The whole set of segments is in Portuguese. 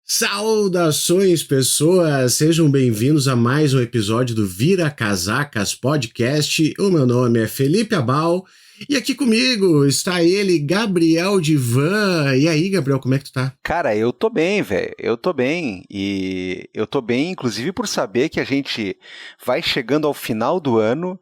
Saudações, pessoas! Sejam bem-vindos a mais um episódio do Vira Casacas Podcast. O meu nome é Felipe Abal e aqui comigo está ele, Gabriel Divan. E aí, Gabriel, como é que tu tá? Cara, eu tô bem, velho. Eu tô bem. E eu tô bem, inclusive, por saber que a gente vai chegando ao final do ano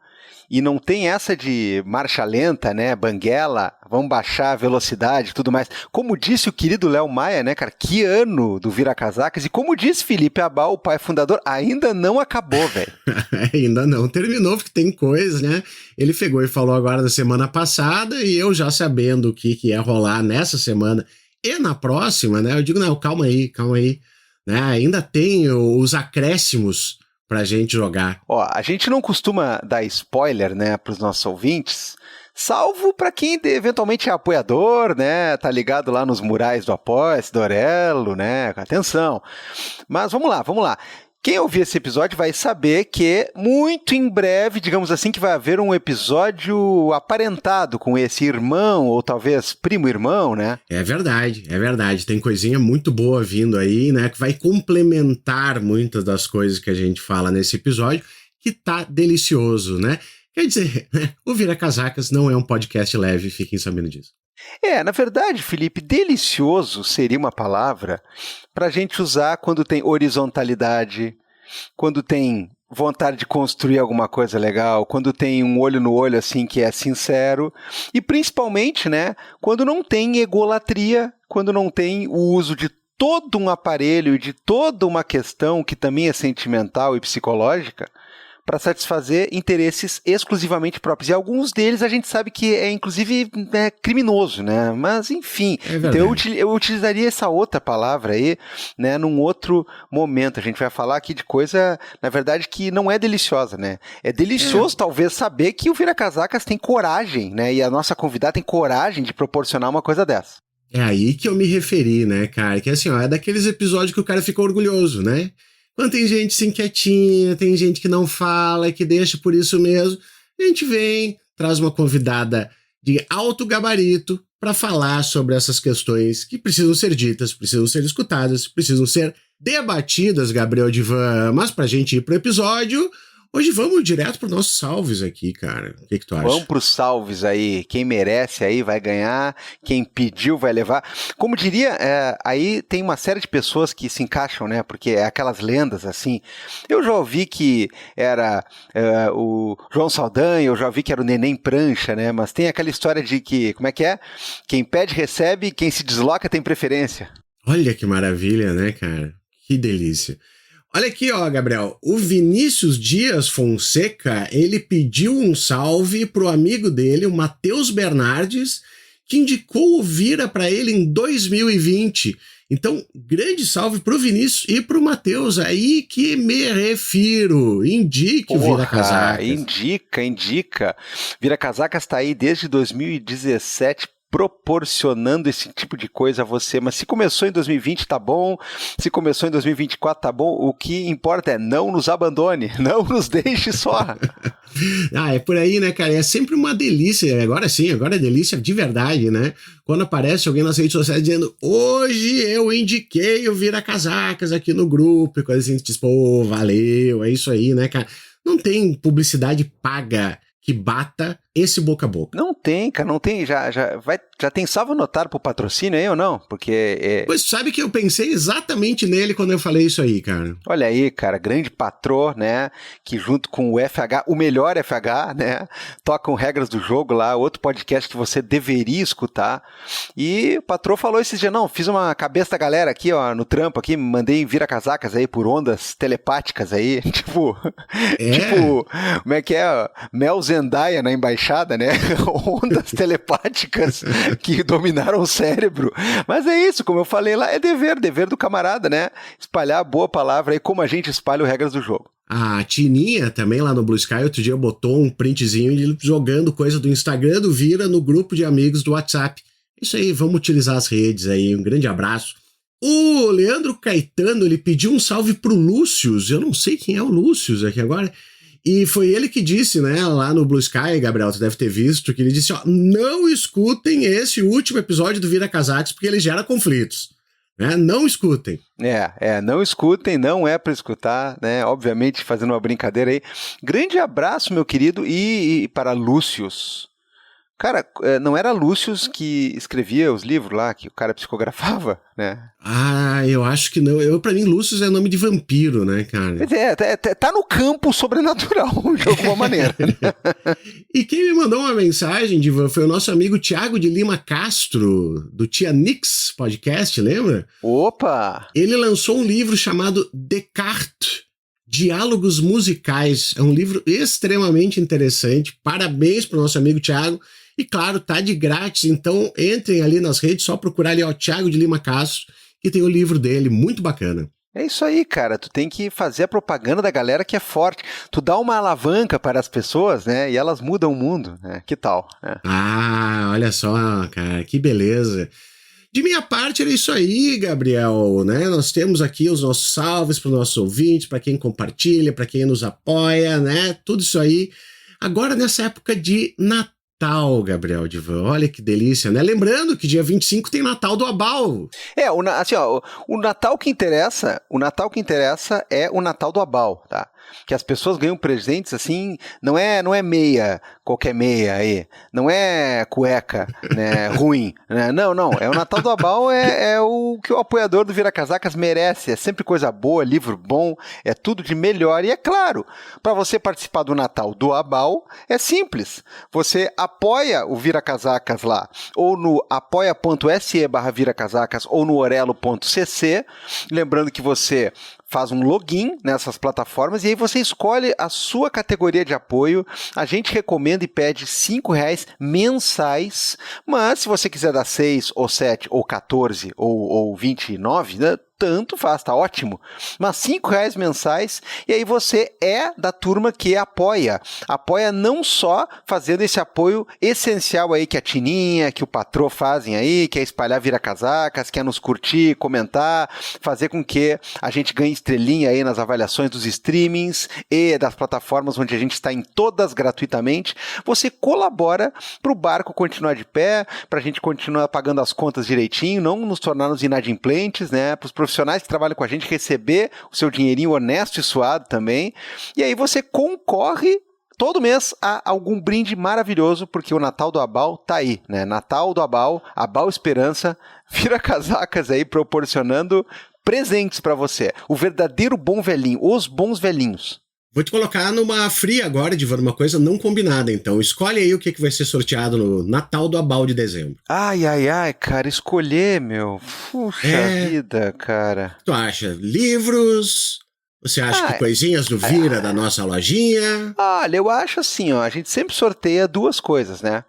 e não tem essa de marcha lenta, né? Banguela, vamos baixar a velocidade e tudo mais. Como disse o querido Léo Maia, né, cara? Que ano do Vira Casacas. E como disse Felipe Abal, o pai fundador, ainda não acabou, velho. Ainda não terminou, porque tem coisa, né? Ele pegou e falou agora da semana passada e eu já sabendo o que ia rolar nessa semana e na próxima, né? Eu digo, não, calma aí, né? Ainda tem os acréscimos pra gente jogar. Ó, a gente não costuma dar spoiler, né, pros nossos ouvintes, salvo para quem eventualmente é apoiador, né, tá ligado lá nos murais do Apoia-se, do Orelo, né, atenção. Mas vamos lá. Quem ouvir esse episódio vai saber que muito em breve, digamos assim, que vai haver um episódio aparentado com esse irmão, ou talvez primo-irmão, né? É verdade. Tem coisinha muito boa vindo aí, né, que vai complementar muitas das coisas que a gente fala nesse episódio, que tá delicioso, né? Quer dizer, né, o Vira Casacas não é um podcast leve, fiquem sabendo disso. Na verdade, Felipe, delicioso seria uma palavra para a gente usar quando tem horizontalidade, quando tem vontade de construir alguma coisa legal, quando tem um olho no olho assim que é sincero e principalmente, né, quando não tem egolatria, quando não tem o uso de todo um aparelho e de toda uma questão que também é sentimental e psicológica para satisfazer interesses exclusivamente próprios. E alguns deles a gente sabe que é, inclusive, criminoso, né? Mas, enfim. Então, eu utilizaria essa outra palavra aí, né, num outro momento. A gente vai falar aqui de coisa, na verdade, que não é deliciosa, né? É delicioso, talvez, saber que o Vira Casacas tem coragem, né? E a nossa convidada tem coragem de proporcionar uma coisa dessa. É aí que eu me referi, né, cara? Que assim, ó, é daqueles episódios que o cara fica orgulhoso, né? Quando tem gente assim quietinha, tem gente que não fala, que deixa por isso mesmo, a gente vem, traz uma convidada de alto gabarito para falar sobre essas questões que precisam ser ditas, precisam ser escutadas, precisam ser debatidas, Gabriel Divan. Mas pra gente ir pro episódio, hoje vamos direto pros nossos salves aqui, cara. O que tu acha? Vamos pros salves aí. Quem merece aí vai ganhar, quem pediu vai levar. Como diria, aí tem uma série de pessoas que se encaixam, né? Porque é aquelas lendas, assim. Eu já ouvi que era o João Saldanha, eu já ouvi que era o Neném Prancha, né? Mas tem aquela história de que, como é que é? Quem pede, recebe, quem se desloca tem preferência. Olha que maravilha, né, cara? Que delícia. Olha aqui, ó, Gabriel, o Vinícius Dias Fonseca, ele pediu um salve pro amigo dele, o Matheus Bernardes, que indicou o Vira para ele em 2020. Então, grande salve pro Vinícius e pro Matheus, aí que me refiro. Indique o Vira Casacas. Indica. Vira Casacas tá aí desde 2017, proporcionando esse tipo de coisa a você, mas se começou em 2020 tá bom, se começou em 2024 tá bom, o que importa é não nos abandone, não nos deixe só. É por aí, né, cara, é sempre uma delícia, agora sim, agora é delícia de verdade, né, quando aparece alguém nas redes sociais dizendo, hoje eu indiquei o Vira Casacas aqui no grupo, e coisa assim, tipo, pô, valeu, é isso aí, né, cara, não tem publicidade paga que bata esse boca a boca. Não tem, cara, não tem, já tem salvo anotado pro patrocínio aí ou não? Porque... Pois sabe que eu pensei exatamente nele quando eu falei isso aí, cara. Olha aí, cara, grande patrô, né, que junto com o FH, o melhor FH, né, tocam regras do jogo lá, outro podcast que você deveria escutar, e o patrô falou esses dias, não, fiz uma cabeça da galera aqui, ó, no trampo aqui, mandei Vira Casacas aí por ondas telepáticas aí, tipo, como é que é, ó, Mel Zendaya na embaixada, né, ondas telepáticas que dominaram o cérebro, mas é isso, como eu falei lá, é dever do camarada, né, espalhar a boa palavra aí, como a gente espalha as regras do jogo. A Tininha também lá no Blue Sky outro dia botou um printzinho jogando coisa do Instagram do Vira no grupo de amigos do WhatsApp. Isso aí, vamos utilizar as redes aí, um grande abraço. O Leandro Caetano, ele pediu um salve pro Lúcius, eu não sei quem é o Lúcius aqui agora, e foi ele que disse, né, lá no Blue Sky, Gabriel, tu deve ter visto, que ele disse, ó, não escutem esse último episódio do Vira Casacas porque ele gera conflitos. né? Não escutem. Não escutem, não é para escutar, né? Obviamente, fazendo uma brincadeira aí. Grande abraço, meu querido, e para Lúcius. Cara, não era Lúcius que escrevia os livros lá, que o cara psicografava, né? Eu acho que não. Pra mim, Lúcius é nome de vampiro, né, cara? Tá no campo sobrenatural, de alguma maneira. E quem me mandou uma mensagem, Divan, foi o nosso amigo Thiago de Lima Castro, do Tia Nix Podcast, lembra? Opa! Ele lançou um livro chamado Descartes, Diálogos Musicais. É um livro extremamente interessante. Parabéns pro nosso amigo Thiago. E claro, tá de grátis, então entrem ali nas redes, só procurar ali, ó, Thiago de Lima Castro, que tem o livro dele, muito bacana. É isso aí, cara, tu tem que fazer a propaganda da galera que é forte, tu dá uma alavanca para as pessoas, né, e elas mudam o mundo, né, que tal? Olha só, cara, que beleza. De minha parte era isso aí, Gabriel, né, nós temos aqui os nossos salves para os nossos ouvintes, para quem compartilha, para quem nos apoia, né, tudo isso aí. Agora nessa época de Natal, Gabriel Divan, olha que delícia, né? Lembrando que dia 25 tem Natal do Abal. O Natal que interessa é o Natal do Abal, tá? Que as pessoas ganham presentes assim, não é meia, qualquer meia aí, não é cueca, né, ruim, né? Não, é o Natal do Abal, é o que o apoiador do Vira Casacas merece, é sempre coisa boa, livro bom, é tudo de melhor, e é claro, para você participar do Natal do Abal, é simples, você apoia o Vira Casacas lá, ou no apoia.se/viracasacas, ou no orelo.cc, lembrando que você faz um login nessas plataformas e aí você escolhe a sua categoria de apoio. A gente recomenda e pede R$5 mensais, mas se você quiser dar 6 ou 7 ou 14 ou 29, né? Tanto faz, tá ótimo. Mas R$5 mensais, e aí você é da turma que apoia. Apoia não só fazendo esse apoio essencial aí que a Tininha, que o Patrô fazem aí, que é espalhar Vira Casacas, que é nos curtir, comentar, fazer com que a gente ganhe estrelinha aí nas avaliações dos streamings e das plataformas onde a gente está em todas gratuitamente. Você colabora para o barco continuar de pé, para a gente continuar pagando as contas direitinho, não nos tornarmos inadimplentes, né? Para os profissionais que trabalham com a gente receber o seu dinheirinho honesto e suado também. E aí você concorre todo mês a algum brinde maravilhoso, porque o Natal do Abal tá aí, né? Natal do Abal, Abal Esperança, Vira Casacas aí proporcionando presentes para você. O verdadeiro bom velhinho, os bons velhinhos. Vou te colocar numa fria agora, de uma coisa não combinada, então. Escolhe aí o que vai ser sorteado no Natal do Abal de dezembro. Ai, cara, escolher, meu. Puxa vida, cara. Tu acha? Livros? Você acha que coisinhas do Vira da nossa lojinha? Olha, eu acho assim, ó, a gente sempre sorteia duas coisas, né?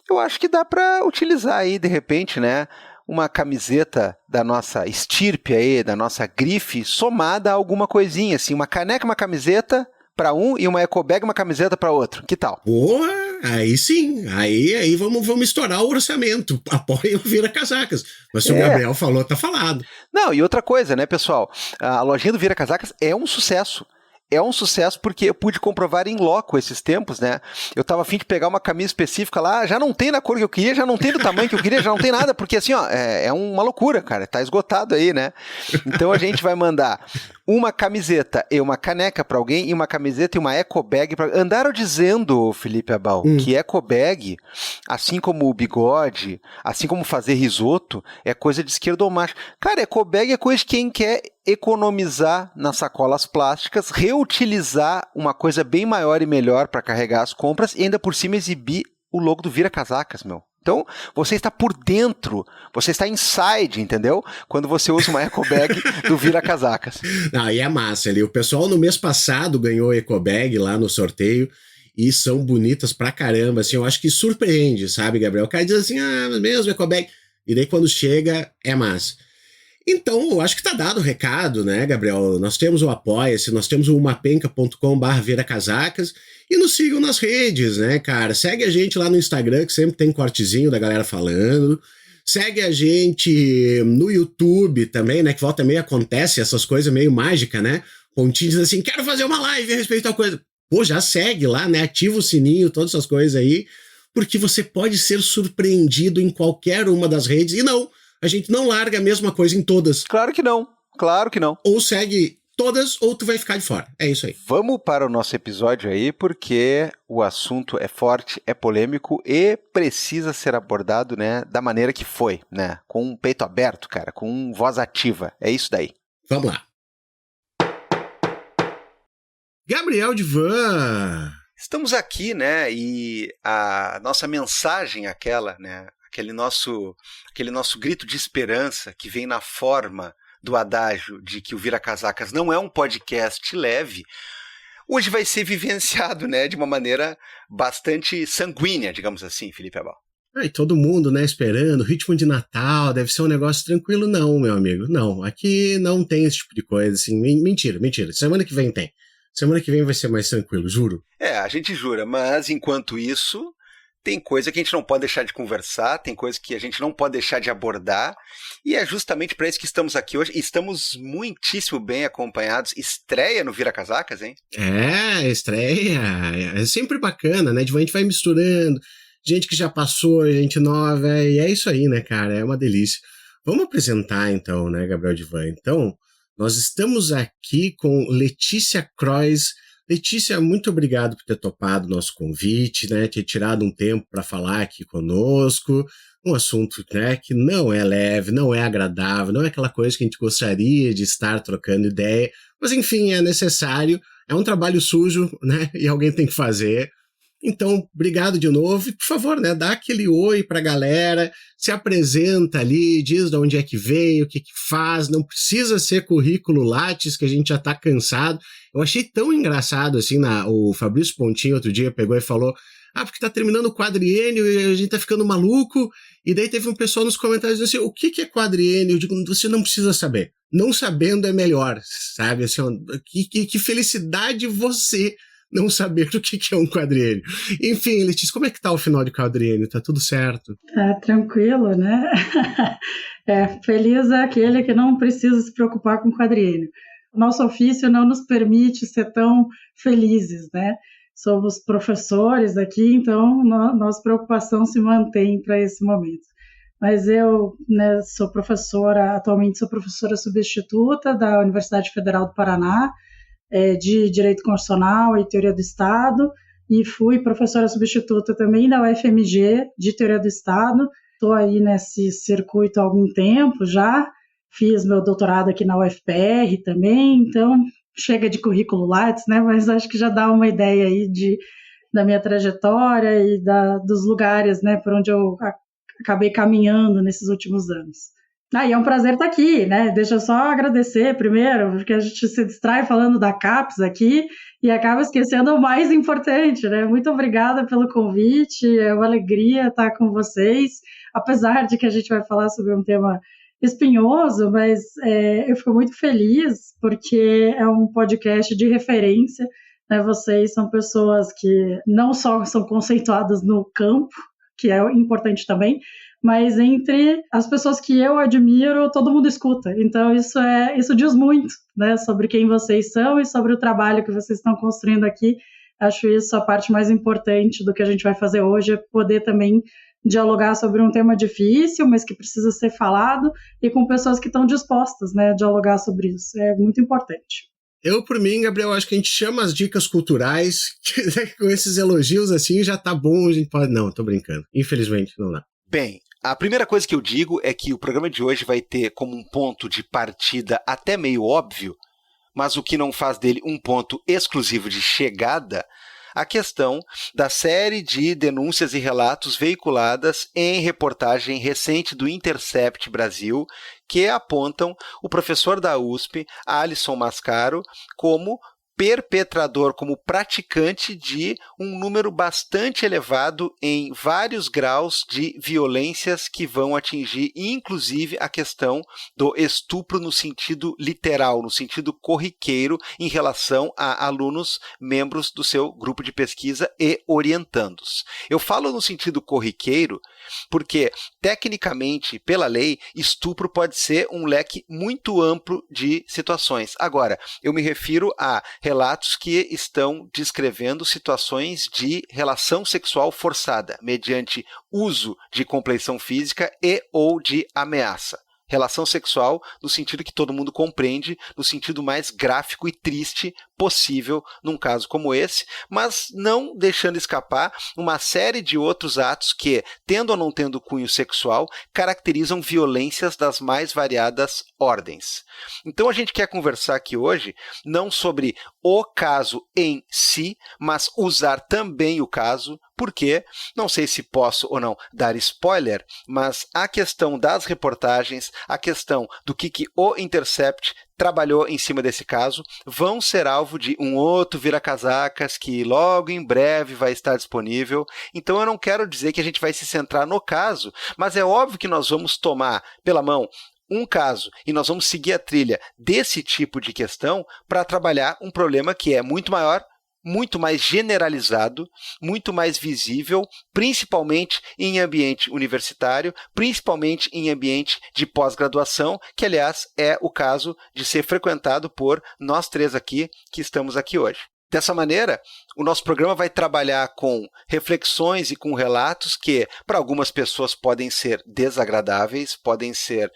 Eu acho que dá pra utilizar aí, de repente, né? Uma camiseta da nossa estirpe aí, da nossa grife, somada a alguma coisinha, assim, uma caneca, uma camiseta para um e uma ecobag, uma camiseta para outro. Que tal? Boa, aí sim, aí vamos estourar o orçamento, apoia o Vira Casacas. Mas se o Gabriel falou, tá falado. Não, e outra coisa, né, pessoal, a lojinha do Vira Casacas é um sucesso. É um sucesso porque eu pude comprovar em loco esses tempos, né? Eu tava a fim de pegar uma camisa específica lá, já não tem na cor que eu queria, já não tem do tamanho que eu queria, já não tem nada, porque assim, ó, é uma loucura, cara, tá esgotado aí, né? Então a gente vai mandar uma camiseta e uma caneca pra alguém e uma camiseta e uma ecobag pra... Andaram dizendo, Felipe Abal, que ecobag, assim como o bigode, assim como fazer risoto, é coisa de esquerdomacho. Cara, ecobag é coisa de quem quer economizar nas sacolas plásticas, reutilizar uma coisa bem maior e melhor para carregar as compras e ainda por cima exibir o logo do Vira Casacas, meu. Então, você está por dentro, você está inside, entendeu? Quando você usa uma ecobag do Vira Casacas. Não, e é massa ali. O pessoal no mês passado ganhou ecobag lá no sorteio e são bonitas pra caramba, assim, eu acho que surpreende, sabe, Gabriel? O cara diz assim, mas mesmo ecobag. E daí quando chega, é massa. Então, eu acho que tá dado o recado, né, Gabriel? Nós temos o Apoia-se, nós temos o umapenca.com/viracasacas e nos sigam nas redes, né, cara? Segue a gente lá no Instagram, que sempre tem cortezinho da galera falando. Segue a gente no YouTube também, né, que volta e meia acontece essas coisas meio mágicas, né? Pontinho diz assim, quero fazer uma live a respeito de tal coisa. Pô, já segue lá, né? Ativa o sininho, todas essas coisas aí, porque você pode ser surpreendido em qualquer uma das redes. E não, A gente não larga a mesma coisa em todas. Claro que não. Claro que não. Ou segue todas, ou tu vai ficar de fora. É isso aí. Vamos para o nosso episódio aí, porque o assunto é forte, é polêmico e precisa ser abordado, né, da maneira que foi, né? Com um peito aberto, cara, com voz ativa. É isso daí. Vamos lá. Gabriel Divan. Estamos aqui, né, e a nossa mensagem aquela, né, aquele nosso grito de esperança que vem na forma do adágio de que o Vira Casacas não é um podcast leve, hoje vai ser vivenciado, né, de uma maneira bastante sanguínea, digamos assim, Felipe Abal. E todo mundo, né, esperando, ritmo de Natal, deve ser um negócio tranquilo. Não, meu amigo, não. Aqui não tem esse tipo de coisa, assim. Mentira. Semana que vem tem. Semana que vem vai ser mais tranquilo, juro. A gente jura, mas enquanto isso, tem coisa que a gente não pode deixar de conversar, tem coisa que a gente não pode deixar de abordar, e é justamente para isso que estamos aqui hoje. Estamos muitíssimo bem acompanhados. Estreia no Vira Casacas, hein? Estreia. É sempre bacana, né? A gente vai misturando, gente que já passou, gente nova, e é isso aí, né, cara? É uma delícia. Vamos apresentar, então, né, Gabriel Divan? Então, nós estamos aqui com Letícia Crois. Letícia, muito obrigado por ter topado o nosso convite, né, ter tirado um tempo para falar aqui conosco, um assunto, né, que não é leve, não é agradável, não é aquela coisa que a gente gostaria de estar trocando ideia, mas enfim, é necessário, é um trabalho sujo, né, e alguém tem que fazer. Então, obrigado de novo. E, por favor, né, dá aquele oi pra galera, se apresenta ali, diz de onde é que veio, o que que faz. Não precisa ser currículo Lattes, que a gente já tá cansado. Eu achei tão engraçado, assim, o Fabrício Pontinho outro dia pegou e falou: porque tá terminando o quadriênio e a gente tá ficando maluco. E daí teve um pessoal nos comentários dizendo assim: o que que é quadriênio? Eu digo, você não precisa saber. Não sabendo é melhor, sabe? Assim, que felicidade você não saber o que é um quadriênio. Enfim, Letícia, como é que tá o final de quadriênio? Tá tudo certo? Tá tranquilo, né? Feliz é aquele que não precisa se preocupar com quadriênio. O nosso ofício não nos permite ser tão felizes, né? Somos professores aqui, então nossa preocupação se mantém para esse momento. Mas eu, né, atualmente sou professora substituta da Universidade Federal do Paraná, de Direito Constitucional e Teoria do Estado, e fui professora substituta também da UFMG de Teoria do Estado. Estou aí nesse circuito há algum tempo já, fiz meu doutorado aqui na UFPR também, então chega de currículo Lattes, né, mas acho que já dá uma ideia aí da minha trajetória e dos lugares, né, por onde eu acabei caminhando nesses últimos anos. E é um prazer estar aqui, né? Deixa eu só agradecer primeiro, porque a gente se distrai falando da CAPES aqui e acaba esquecendo o mais importante, né? Muito obrigada pelo convite, é uma alegria estar com vocês, apesar de que a gente vai falar sobre um tema espinhoso, mas eu fico muito feliz porque é um podcast de referência, né? Vocês são pessoas que não só são conceituadas no campo, que é importante também, mas entre as pessoas que eu admiro, todo mundo escuta. Então isso diz muito, né, sobre quem vocês são e sobre o trabalho que vocês estão construindo aqui. Acho isso a parte mais importante do que a gente vai fazer hoje, é poder também dialogar sobre um tema difícil, mas que precisa ser falado, e com pessoas que estão dispostas, né, a dialogar sobre isso. É muito importante. Eu, por mim, Gabriel, acho que a gente chama as dicas culturais, com esses elogios assim, já tá bom, a gente pode... Não, tô brincando. Infelizmente, não dá. Bem, a primeira coisa que eu digo é que o programa de hoje vai ter como um ponto de partida até meio óbvio, mas o que não faz dele um ponto exclusivo de chegada, a questão da série de denúncias e relatos veiculadas em reportagem recente do Intercept Brasil, que apontam o professor da USP, Alisson Mascaro, como perpetrador, como praticante de um número bastante elevado em vários graus de violências que vão atingir, inclusive, a questão do estupro no sentido literal, no sentido corriqueiro, em relação a alunos membros do seu grupo de pesquisa e orientandos. Eu falo no sentido corriqueiro porque, tecnicamente, pela lei, estupro pode ser um leque muito amplo de situações. Agora, eu me refiro a relatos que estão descrevendo situações de relação sexual forçada, mediante uso de compleição física e ou de ameaça. Relação sexual no sentido que todo mundo compreende, no sentido mais gráfico e triste possível num caso como esse, mas não deixando escapar uma série de outros atos que, tendo ou não tendo cunho sexual, caracterizam violências das mais variadas ordens. Então a gente quer conversar aqui hoje não sobre o caso em si, mas usar também o caso, porque, não sei se posso ou não dar spoiler, mas a questão das reportagens, a questão do que o Intercept trabalhou em cima desse caso, vão ser alvo de um outro vira-casacas que logo em breve vai estar disponível. Então eu não quero dizer que a gente vai se centrar no caso, mas é óbvio que nós vamos tomar pela mão um caso e nós vamos seguir a trilha desse tipo de questão para trabalhar um problema que é muito maior, muito mais generalizado, muito mais visível, principalmente em ambiente universitário, principalmente em ambiente de pós-graduação, que, aliás, é o caso de ser frequentado por nós três aqui, que estamos aqui hoje. Dessa maneira, o nosso programa vai trabalhar com reflexões e com relatos que, para algumas pessoas, podem ser desagradáveis, podem ser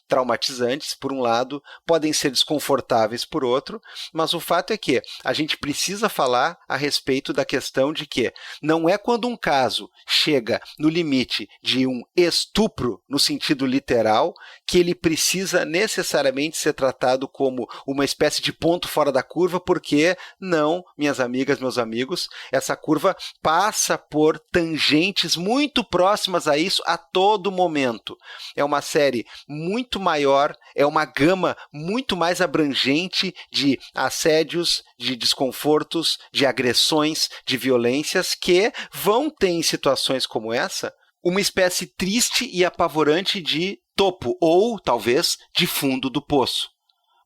traumatizantes, por um lado, podem ser desconfortáveis, por outro, mas o fato é que a gente precisa falar a respeito da questão de que não é quando um caso chega no limite de um estupro, no sentido literal, que ele precisa necessariamente ser tratado como uma espécie de ponto fora da curva, porque não, minhas amigas, meus amigos, essa curva passa por tangentes muito próximas a isso a todo momento. É uma série muito maior, é uma gama muito mais abrangente de assédios, de desconfortos, de agressões, de violências que vão ter em situações como essa uma espécie triste e apavorante de topo ou, talvez, de fundo do poço,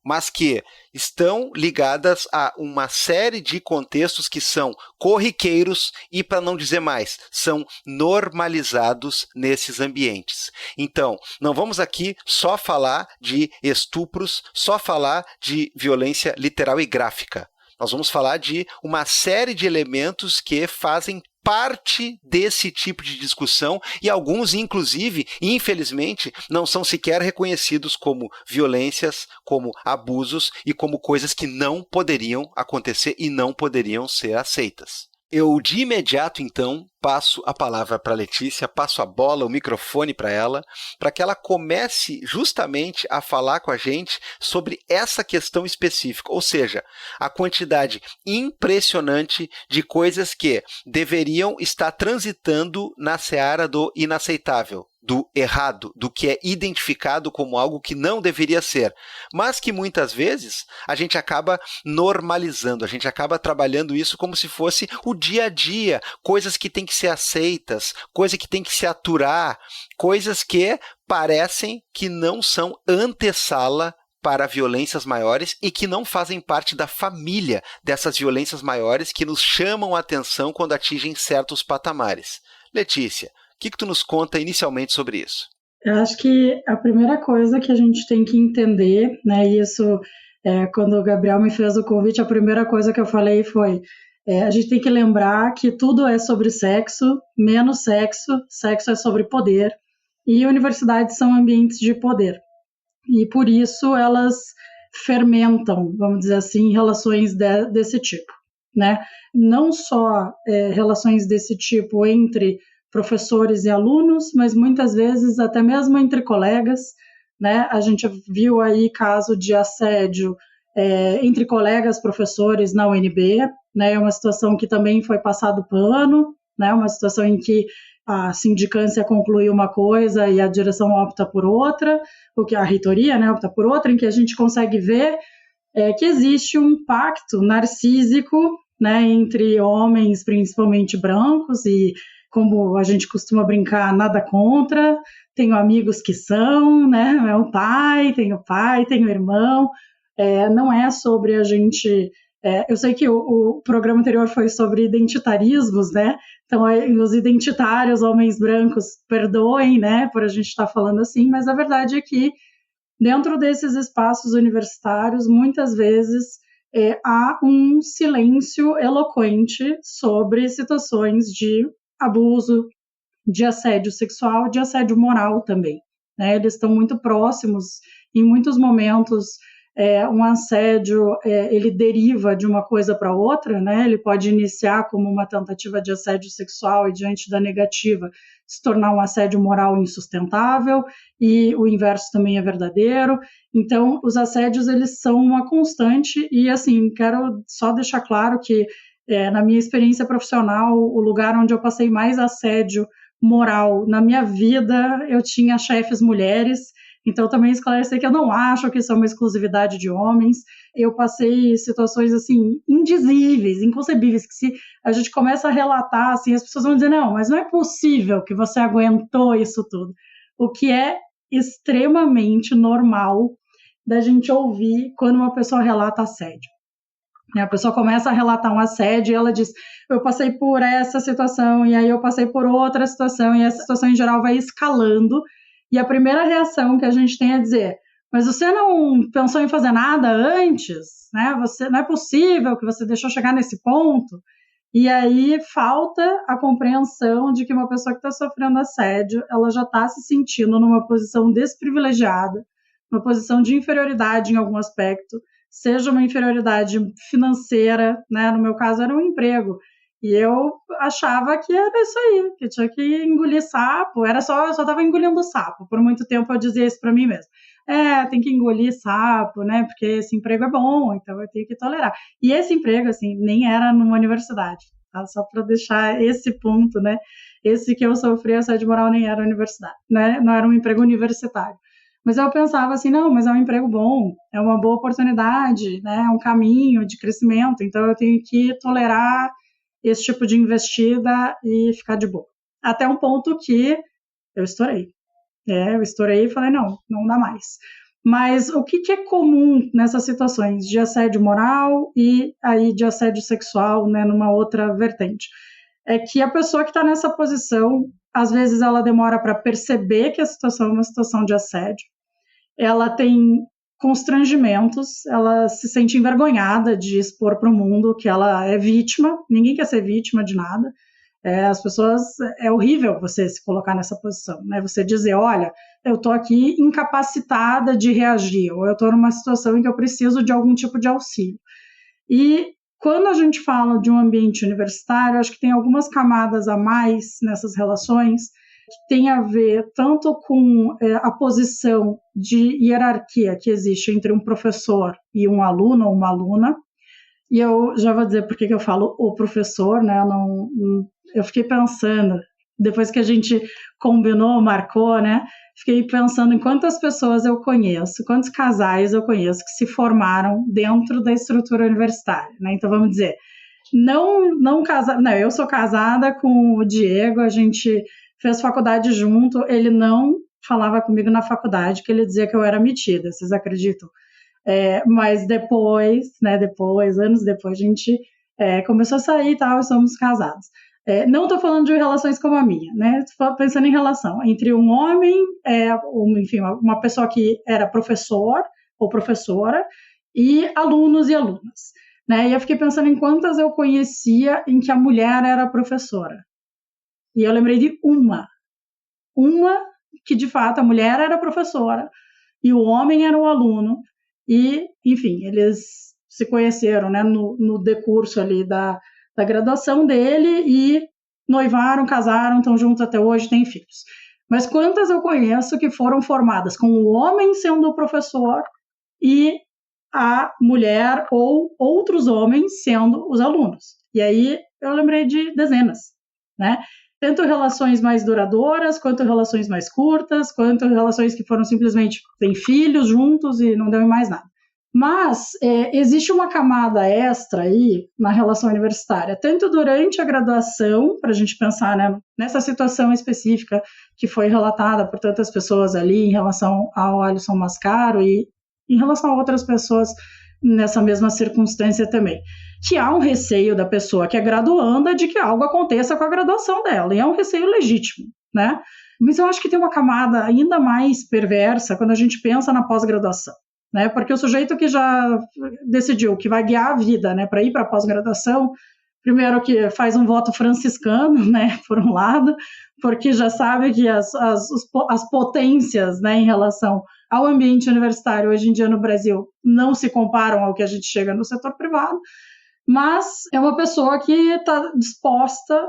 mas que estão ligadas a uma série de contextos que são corriqueiros e, para não dizer mais, são normalizados nesses ambientes. Então, não vamos aqui só falar de estupros, só falar de violência literal e gráfica. Nós vamos falar de uma série de elementos que fazem parte desse tipo de discussão e alguns, inclusive, infelizmente, não são sequer reconhecidos como violências, como abusos e como coisas que não poderiam acontecer e não poderiam ser aceitas. Eu, de imediato, então, passo a palavra para a Letícia, passo a bola, o microfone para ela, para que ela comece justamente a falar com a gente sobre essa questão específica, ou seja, a quantidade impressionante de coisas que deveriam estar transitando na seara do inaceitável, do errado, do que é identificado como algo que não deveria ser, mas que muitas vezes a gente acaba normalizando, a gente acaba trabalhando isso como se fosse o dia a dia, coisas que têm que ser aceitas, coisas que têm que se aturar, coisas que parecem que não são antessala para violências maiores e que não fazem parte da família dessas violências maiores que nos chamam a atenção quando atingem certos patamares. Letícia, o que tu nos conta inicialmente sobre isso? Eu acho que a primeira coisa que a gente tem que entender, né, isso, quando o Gabriel me fez o convite, a primeira coisa que eu falei foi, a gente tem que lembrar que tudo é sobre sexo, menos sexo, sexo é sobre poder, e universidades são ambientes de poder. E por isso elas fermentam, vamos dizer assim, relações desse tipo, né? Não só relações desse tipo entre professores e alunos, mas muitas vezes até mesmo entre colegas, né? A gente viu aí caso de assédio entre colegas professores na UNB, né? É uma situação que também foi passado pano, né? Uma situação em que a sindicância conclui uma coisa e a direção opta por outra, o que a reitoria, né, opta por outra, em que a gente consegue ver que existe um pacto narcísico, né, entre homens, principalmente brancos, e como a gente costuma brincar, nada contra, tenho amigos que são, né, é o pai, tenho o irmão, não é sobre a gente... eu sei que o programa anterior foi sobre identitarismos, né? Então, os identitários, homens brancos, perdoem, né, por a gente estar falando assim, mas a verdade é que, dentro desses espaços universitários, muitas vezes há um silêncio eloquente sobre situações de abuso, de assédio sexual, de assédio moral também, né? Eles estão muito próximos, em muitos momentos um assédio ele deriva de uma coisa para outra, né? Ele pode iniciar como uma tentativa de assédio sexual e, diante da negativa, se tornar um assédio moral insustentável, e o inverso também é verdadeiro. Então, os assédios, eles são uma constante, e assim, quero só deixar claro que na minha experiência profissional, o lugar onde eu passei mais assédio moral na minha vida, eu tinha chefes mulheres. Então, também esclarecer que eu não acho que isso é uma exclusividade de homens. Eu passei situações, assim, indizíveis, inconcebíveis, que se a gente começa a relatar, assim, as pessoas vão dizer, não, mas não é possível que você aguentou isso tudo. O que é extremamente normal da gente ouvir quando uma pessoa relata assédio. A pessoa começa a relatar um assédio e ela diz, eu passei por essa situação, e aí eu passei por outra situação, e essa situação, em geral, vai escalando. E a primeira reação que a gente tem é dizer, mas você não pensou em fazer nada antes? Né? Não é possível que você deixou chegar nesse ponto? E aí falta a compreensão de que uma pessoa que está sofrendo assédio, ela já está se sentindo numa posição desprivilegiada, uma posição de inferioridade em algum aspecto, seja uma inferioridade financeira, né? No meu caso era um emprego. E eu achava que era isso aí, que tinha que engolir sapo, eu só estava engolindo sapo. Por muito tempo eu dizia isso para mim mesma. Tem que engolir sapo, né? Porque esse emprego é bom, então eu tenho que tolerar. E esse emprego, assim, nem era numa universidade, tá? Só para deixar esse ponto, né? Esse que eu sofri assédio moral nem era universidade, né? Não era um emprego universitário. Mas eu pensava assim, não, mas é um emprego bom, é uma boa oportunidade, né? É um caminho de crescimento, então eu tenho que tolerar esse tipo de investida e ficar de boa. Até um ponto que eu estourei. Eu estourei e falei, não dá mais. Mas o que é comum nessas situações de assédio moral e aí de assédio sexual, né, numa outra vertente? É que a pessoa que está nessa posição, às vezes ela demora para perceber que a situação é uma situação de assédio. Ela tem constrangimentos, ela se sente envergonhada de expor para o mundo que ela é vítima, ninguém quer ser vítima de nada, as pessoas, é horrível você se colocar nessa posição, né? Você dizer, olha, eu estou aqui incapacitada de reagir, ou eu estou numa situação em que eu preciso de algum tipo de auxílio. E quando a gente fala de um ambiente universitário, acho que tem algumas camadas a mais nessas relações, que tem a ver tanto com a posição de hierarquia que existe entre um professor e um aluno ou uma aluna. E eu já vou dizer por que eu falo o professor, né? Eu fiquei pensando, depois que a gente combinou, marcou, né? Fiquei pensando em quantas pessoas eu conheço, quantos casais eu conheço que se formaram dentro da estrutura universitária, né? Então, vamos dizer, eu sou casada com o Diego, a gente fez faculdade junto, ele não falava comigo na faculdade, que ele dizia que eu era metida, vocês acreditam? Mas depois, anos depois, a gente começou a sair e tal, e somos casados. Não estou falando de relações como a minha, né? Estou pensando em relação entre um homem, enfim, uma pessoa que era professor ou professora, e alunos e alunas, né? E eu fiquei pensando em quantas eu conhecia em que a mulher era professora. E eu lembrei de uma que, de fato, a mulher era professora e o homem era o aluno. E, enfim, eles se conheceram, né, no decurso ali da graduação dele e noivaram, casaram, estão juntos até hoje, têm filhos. Mas quantas eu conheço que foram formadas com o homem sendo o professor e a mulher ou outros homens sendo os alunos? E aí eu lembrei de dezenas, né? Tanto relações mais duradouras, quanto relações mais curtas, quanto relações que foram simplesmente têm filhos juntos e não deu em mais nada. Mas existe uma camada extra aí na relação universitária, tanto durante a graduação, para a gente pensar, né, nessa situação específica que foi relatada por tantas pessoas ali em relação ao Alisson Mascaro e em relação a outras pessoas nessa mesma circunstância também, que há um receio da pessoa que é graduanda de que algo aconteça com a graduação dela, e é um receio legítimo, né? Mas eu acho que tem uma camada ainda mais perversa quando a gente pensa na pós-graduação. né? Porque o sujeito que já decidiu que vai guiar a vida, né, para ir para a pós-graduação, primeiro que faz um voto franciscano, né, por um lado, porque já sabe que as potências, né, em relação ao ambiente universitário hoje em dia no Brasil não se comparam ao que a gente chega no setor privado, mas é uma pessoa que está disposta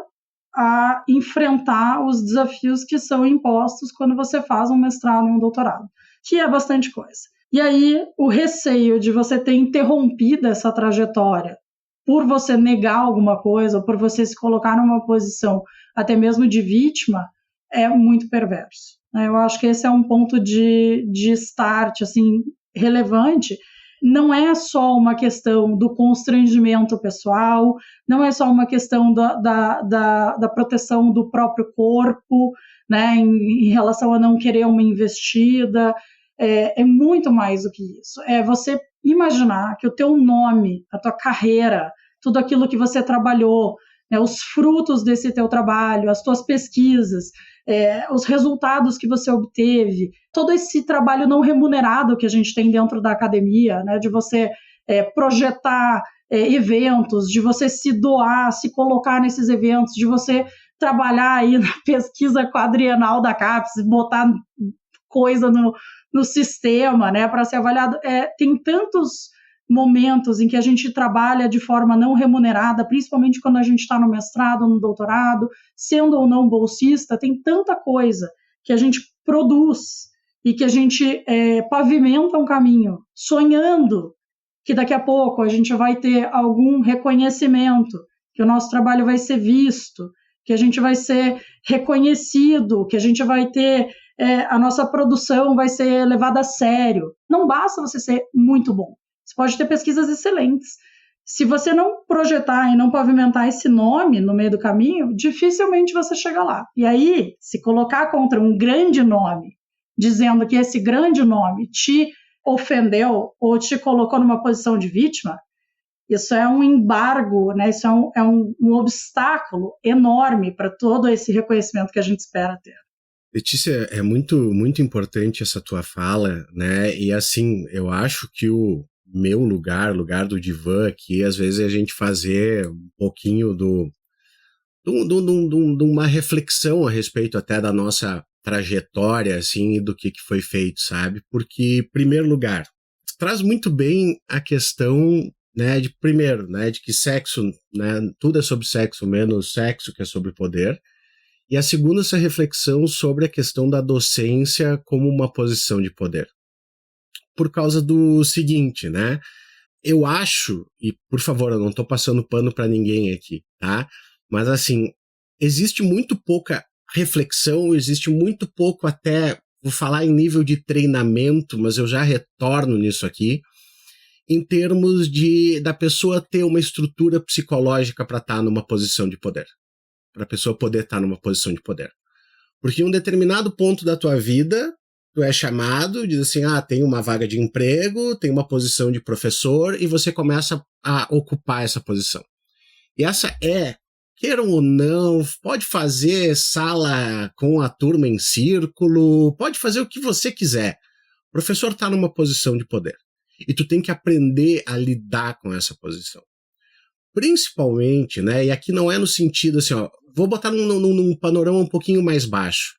a enfrentar os desafios que são impostos quando você faz um mestrado e um doutorado, que é bastante coisa. E aí, o receio de você ter interrompido essa trajetória por você negar alguma coisa, ou por você se colocar numa posição até mesmo de vítima, é muito perverso. Eu acho que esse é um ponto de start assim, relevante. Não é só uma questão do constrangimento pessoal, não é só uma questão da proteção do próprio corpo, né, em relação a não querer uma investida, é muito mais do que isso. É você imaginar que o teu nome, a tua carreira, tudo aquilo que você trabalhou, né, os frutos desse teu trabalho, as tuas pesquisas, os resultados que você obteve, todo esse trabalho não remunerado que a gente tem dentro da academia, né, de você projetar eventos, de você se doar, se colocar nesses eventos, de você trabalhar aí na pesquisa quadrienal da CAPES, botar coisa no sistema, né, para ser avaliado. Tem tantos momentos em que a gente trabalha de forma não remunerada, principalmente quando a gente está no mestrado, no doutorado, sendo ou não bolsista, tem tanta coisa que a gente produz e que a gente pavimenta um caminho, sonhando que daqui a pouco a gente vai ter algum reconhecimento, que o nosso trabalho vai ser visto, que a gente vai ser reconhecido, que a gente vai ter a nossa produção vai ser levada a sério. Não basta você ser muito bom. Você pode ter pesquisas excelentes. Se você não projetar e não pavimentar esse nome no meio do caminho, dificilmente você chega lá. E aí, se colocar contra um grande nome, dizendo que esse grande nome te ofendeu ou te colocou numa posição de vítima, isso é um embargo, né? Isso é um obstáculo enorme para todo esse reconhecimento que a gente espera ter. Letícia, é muito, muito importante essa tua fala, né? E assim, eu acho que o meu lugar do divã aqui, às vezes é a gente fazer um pouquinho de uma reflexão a respeito até da nossa trajetória, assim, e do que foi feito, sabe? Porque, em primeiro lugar, traz muito bem a questão, né, de que sexo, né, tudo é sobre sexo, menos sexo, que é sobre poder. E a segunda, essa reflexão sobre a questão da docência como uma posição de poder. Por causa do seguinte, né? Eu acho, e por favor, eu não estou passando pano para ninguém aqui, tá? Mas assim, existe muito pouca reflexão, existe muito pouco até, vou falar em nível de treinamento, mas eu já retorno nisso aqui, em termos da pessoa ter uma estrutura psicológica para estar numa posição de poder. Para a pessoa poder estar numa posição de poder. Porque em um determinado ponto da tua vida, tu é chamado, diz assim, tem uma vaga de emprego, tem uma posição de professor, e você começa a ocupar essa posição. E essa queiram ou não, pode fazer sala com a turma em círculo, pode fazer o que você quiser. O professor está numa posição de poder. E tu tem que aprender a lidar com essa posição. Principalmente, né, e aqui não é no sentido assim, vou botar num panorama um pouquinho mais baixo.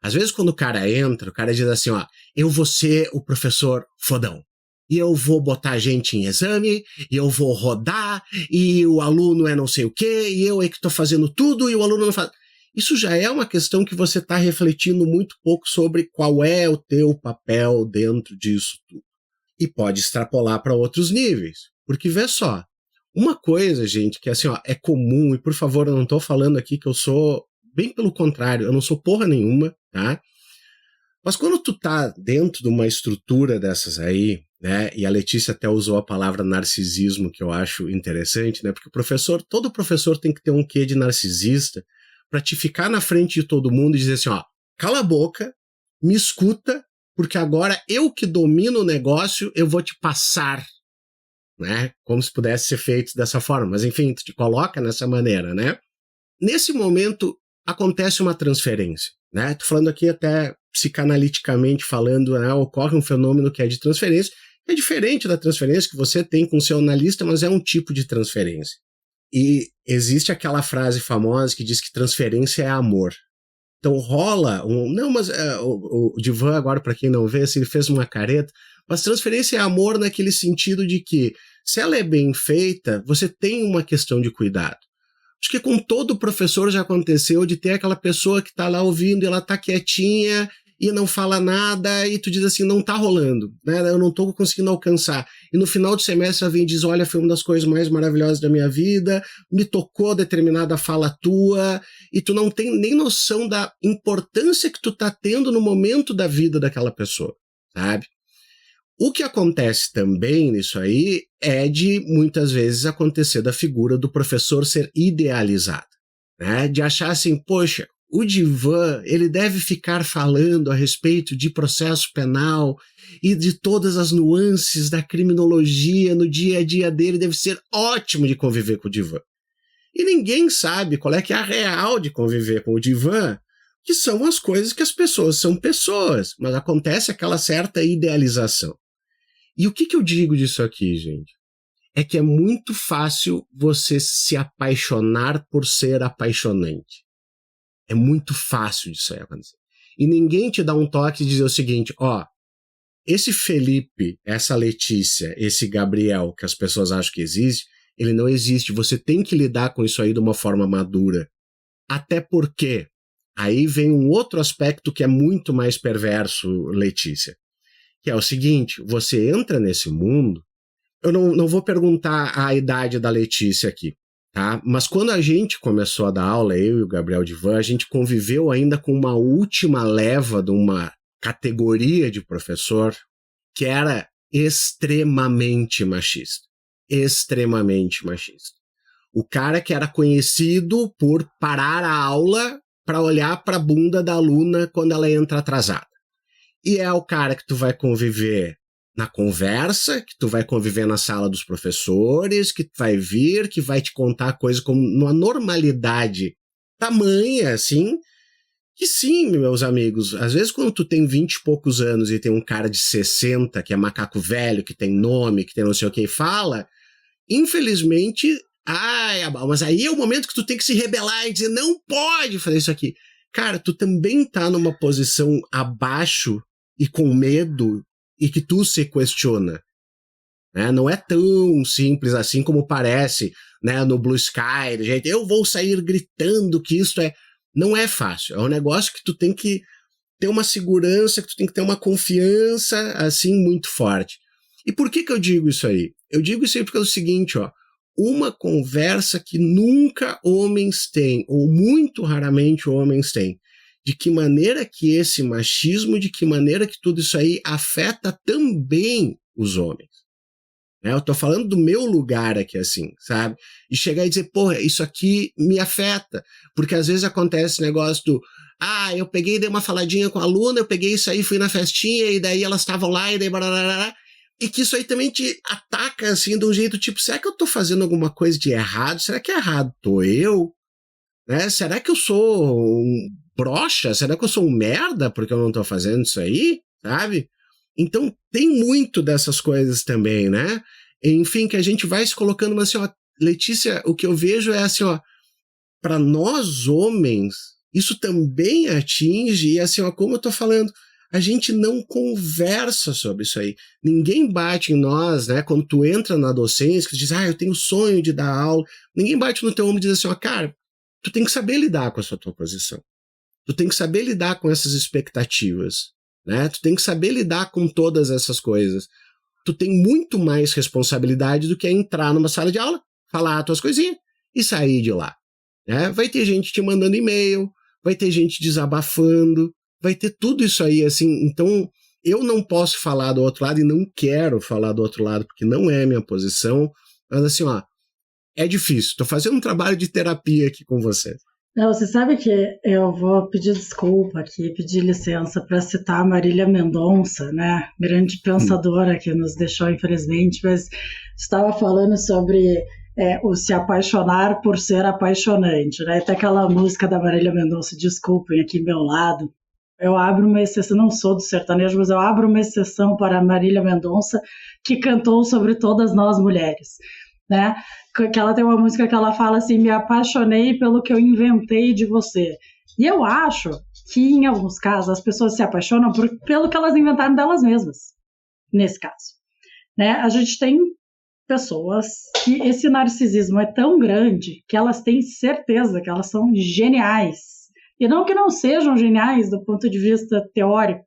Às vezes quando o cara entra, o cara diz assim, eu vou ser o professor fodão. E eu vou botar gente em exame, e eu vou rodar, e o aluno é não sei o quê, e eu é que estou fazendo tudo, e o aluno não faz... Isso já é uma questão que você está refletindo muito pouco sobre qual é o teu papel dentro disso tudo. E pode extrapolar para outros níveis. Porque vê só, uma coisa, gente, que assim, é comum, e por favor, eu não estou falando aqui que eu sou, bem pelo contrário, eu não sou porra nenhuma, tá? Mas quando tu tá dentro de uma estrutura dessas aí, né, e a Letícia até usou a palavra narcisismo, que eu acho interessante, né, porque todo professor tem que ter um quê de narcisista para te ficar na frente de todo mundo e dizer assim, cala a boca, me escuta, porque agora eu que domino o negócio, eu vou te passar, né? Como se pudesse ser feito dessa forma. Mas, enfim, tu te coloca nessa maneira, né? Nesse momento, acontece uma transferência, né? Tô falando aqui até psicanaliticamente falando, né? Ocorre um fenômeno que é de transferência, É diferente da transferência que você tem com o seu analista, mas é um tipo de transferência. E existe aquela frase famosa que diz que transferência é amor. Então rola o Divan, agora para quem não vê, assim, ele fez uma careta, mas transferência é amor naquele sentido de que, se ela é bem feita, você tem uma questão de cuidado. Acho que com todo professor já aconteceu de ter aquela pessoa que está lá ouvindo e ela está quietinha e não fala nada e tu diz assim, não está rolando, né? Eu não estou conseguindo alcançar. E no final do semestre ela vem e diz, olha, foi uma das coisas mais maravilhosas da minha vida, me tocou determinada fala tua, e tu não tem nem noção da importância que tu está tendo no momento da vida daquela pessoa, sabe? O que acontece também nisso aí é de, muitas vezes, acontecer da figura do professor ser idealizada, né? De achar assim, poxa, o Divan, ele deve ficar falando a respeito de processo penal e de todas as nuances da criminologia no dia a dia dele, deve ser ótimo de conviver com o Divan. E ninguém sabe qual é que é a real de conviver com o Divan, que são as coisas que as pessoas são pessoas, mas acontece aquela certa idealização. E o que eu digo disso aqui, gente? É que é muito fácil você se apaixonar por ser apaixonante. É muito fácil disso aí acontecer. E ninguém te dá um toque e dizer o seguinte, ó, esse Felipe, essa Letícia, esse Gabriel, que as pessoas acham que existe, ele não existe. Você tem que lidar com isso aí de uma forma madura. Até porque, aí vem um outro aspecto que é muito mais perverso, Letícia. Que é o seguinte, você entra nesse mundo, eu não vou perguntar a idade da Letícia aqui, tá? Mas quando a gente começou a dar aula, eu e o Gabriel Divan, a gente conviveu ainda com uma última leva de uma categoria de professor que era extremamente machista. Extremamente machista. O cara que era conhecido por parar a aula para olhar para a bunda da aluna quando ela entra atrasada. E é o cara que tu vai conviver na conversa, que tu vai conviver na sala dos professores, que vai vir, que vai te contar coisas com uma normalidade tamanha, assim, que sim, meus amigos, às vezes quando tu tem 20 e poucos anos e tem um cara de 60, que é macaco velho, que tem nome, que tem não sei o que, e fala, infelizmente, mas aí é o momento que tu tem que se rebelar e dizer, não pode fazer isso aqui. Cara, tu também tá numa posição abaixo e com medo, e que tu se questiona. Né? Não é tão simples assim como parece, né, no Blue Sky, gente, eu vou sair gritando que isso é... Não é fácil, é um negócio que tu tem que ter uma segurança, que tu tem que ter uma confiança, assim, muito forte. E por que eu digo isso aí? Eu digo isso aí porque é o seguinte, ó, uma conversa que nunca homens têm, ou muito raramente homens têm, de que maneira que esse machismo, de que maneira que tudo isso aí afeta também os homens. Né? Eu tô falando do meu lugar aqui, assim, sabe? E chegar e dizer, porra, isso aqui me afeta. Porque às vezes acontece esse negócio do, eu peguei e dei uma faladinha com a aluna, eu peguei isso aí, fui na festinha, e daí elas estavam lá, e daí... Bararara, e que isso aí também te ataca, assim, de um jeito tipo, será que eu tô fazendo alguma coisa de errado? Será que errado tô eu? Né? Será que eu sou um broxa? Será que eu sou um merda porque eu não tô fazendo isso aí? Sabe? Então tem muito dessas coisas também, né? Enfim, que a gente vai se colocando, mas assim, ó, Letícia, o que eu vejo é assim, ó, para nós homens, isso também atinge, e assim, ó, como eu tô falando, a gente não conversa sobre isso aí. Ninguém bate em nós, né? Quando tu entra na docência, que tu diz, eu tenho sonho de dar aula. Ninguém bate no teu ombro e diz assim, ó, cara, tu tem que saber lidar com essa tua posição. Tu tem que saber lidar com essas expectativas, né? Tu tem que saber lidar com todas essas coisas. Tu tem muito mais responsabilidade do que entrar numa sala de aula, falar as tuas coisinhas e sair de lá. Né? Vai ter gente te mandando e-mail, vai ter gente desabafando, vai ter tudo isso aí, assim. Então, eu não posso falar do outro lado e não quero falar do outro lado, porque não é a minha posição. Mas assim, ó, é difícil. Tô fazendo um trabalho de terapia aqui com vocês. Não, você sabe que eu vou pedir desculpa aqui, pedir licença para citar a Marília Mendonça, né? Grande pensadora que nos deixou, infelizmente, mas estava falando sobre o se apaixonar por ser apaixonante, né? Tem aquela música da Marília Mendonça, Desculpem, aqui ao meu lado, Eu abro uma exceção, não sou do sertanejo, mas eu abro uma exceção para Marília Mendonça, que cantou sobre todas nós mulheres, né? Que ela tem uma música que ela fala assim, me apaixonei pelo que eu inventei de você. E eu acho que, em alguns casos, as pessoas se apaixonam pelo que elas inventaram delas mesmas, nesse caso. Né? A gente tem pessoas que esse narcisismo é tão grande que elas têm certeza que elas são geniais. E não que não sejam geniais do ponto de vista teórico,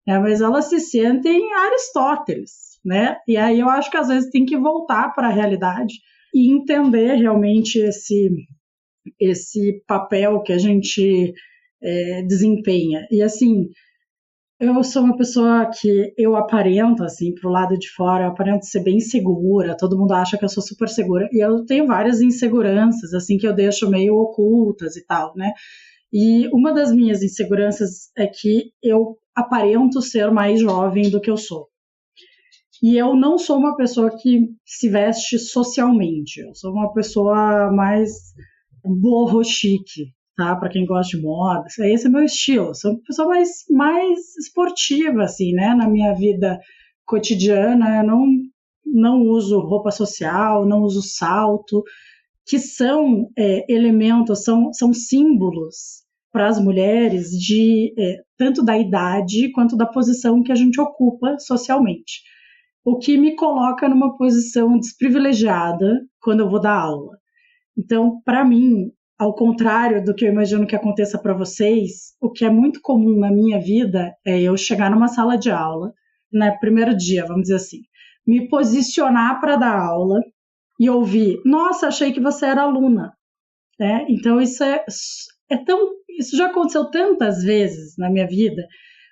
né? Mas elas se sentem Aristóteles, né? E aí eu acho que às vezes tem que voltar para a realidade e entender realmente esse papel que a gente desempenha. E assim, eu sou uma pessoa que eu aparento, assim, pro lado de fora, eu aparento ser bem segura, todo mundo acha que eu sou super segura, e eu tenho várias inseguranças, assim, que eu deixo meio ocultas e tal, né? E uma das minhas inseguranças é que eu aparento ser mais jovem do que eu sou. E eu não sou uma pessoa que se veste socialmente, eu sou uma pessoa mais boho chique, tá? Para quem gosta de moda, esse é meu estilo. Eu sou uma pessoa mais esportiva, assim, né? Na minha vida cotidiana, eu não uso roupa social, não uso salto, que são elementos, são símbolos para as mulheres de tanto da idade quanto da posição que a gente ocupa socialmente. O que me coloca numa posição desprivilegiada quando eu vou dar aula. Então, para mim, ao contrário do que eu imagino que aconteça para vocês, o que é muito comum na minha vida é eu chegar numa sala de aula, no primeiro dia, vamos dizer assim, me posicionar para dar aula e ouvir, nossa, achei que você era aluna. Né? Então, isso já aconteceu tantas vezes na minha vida.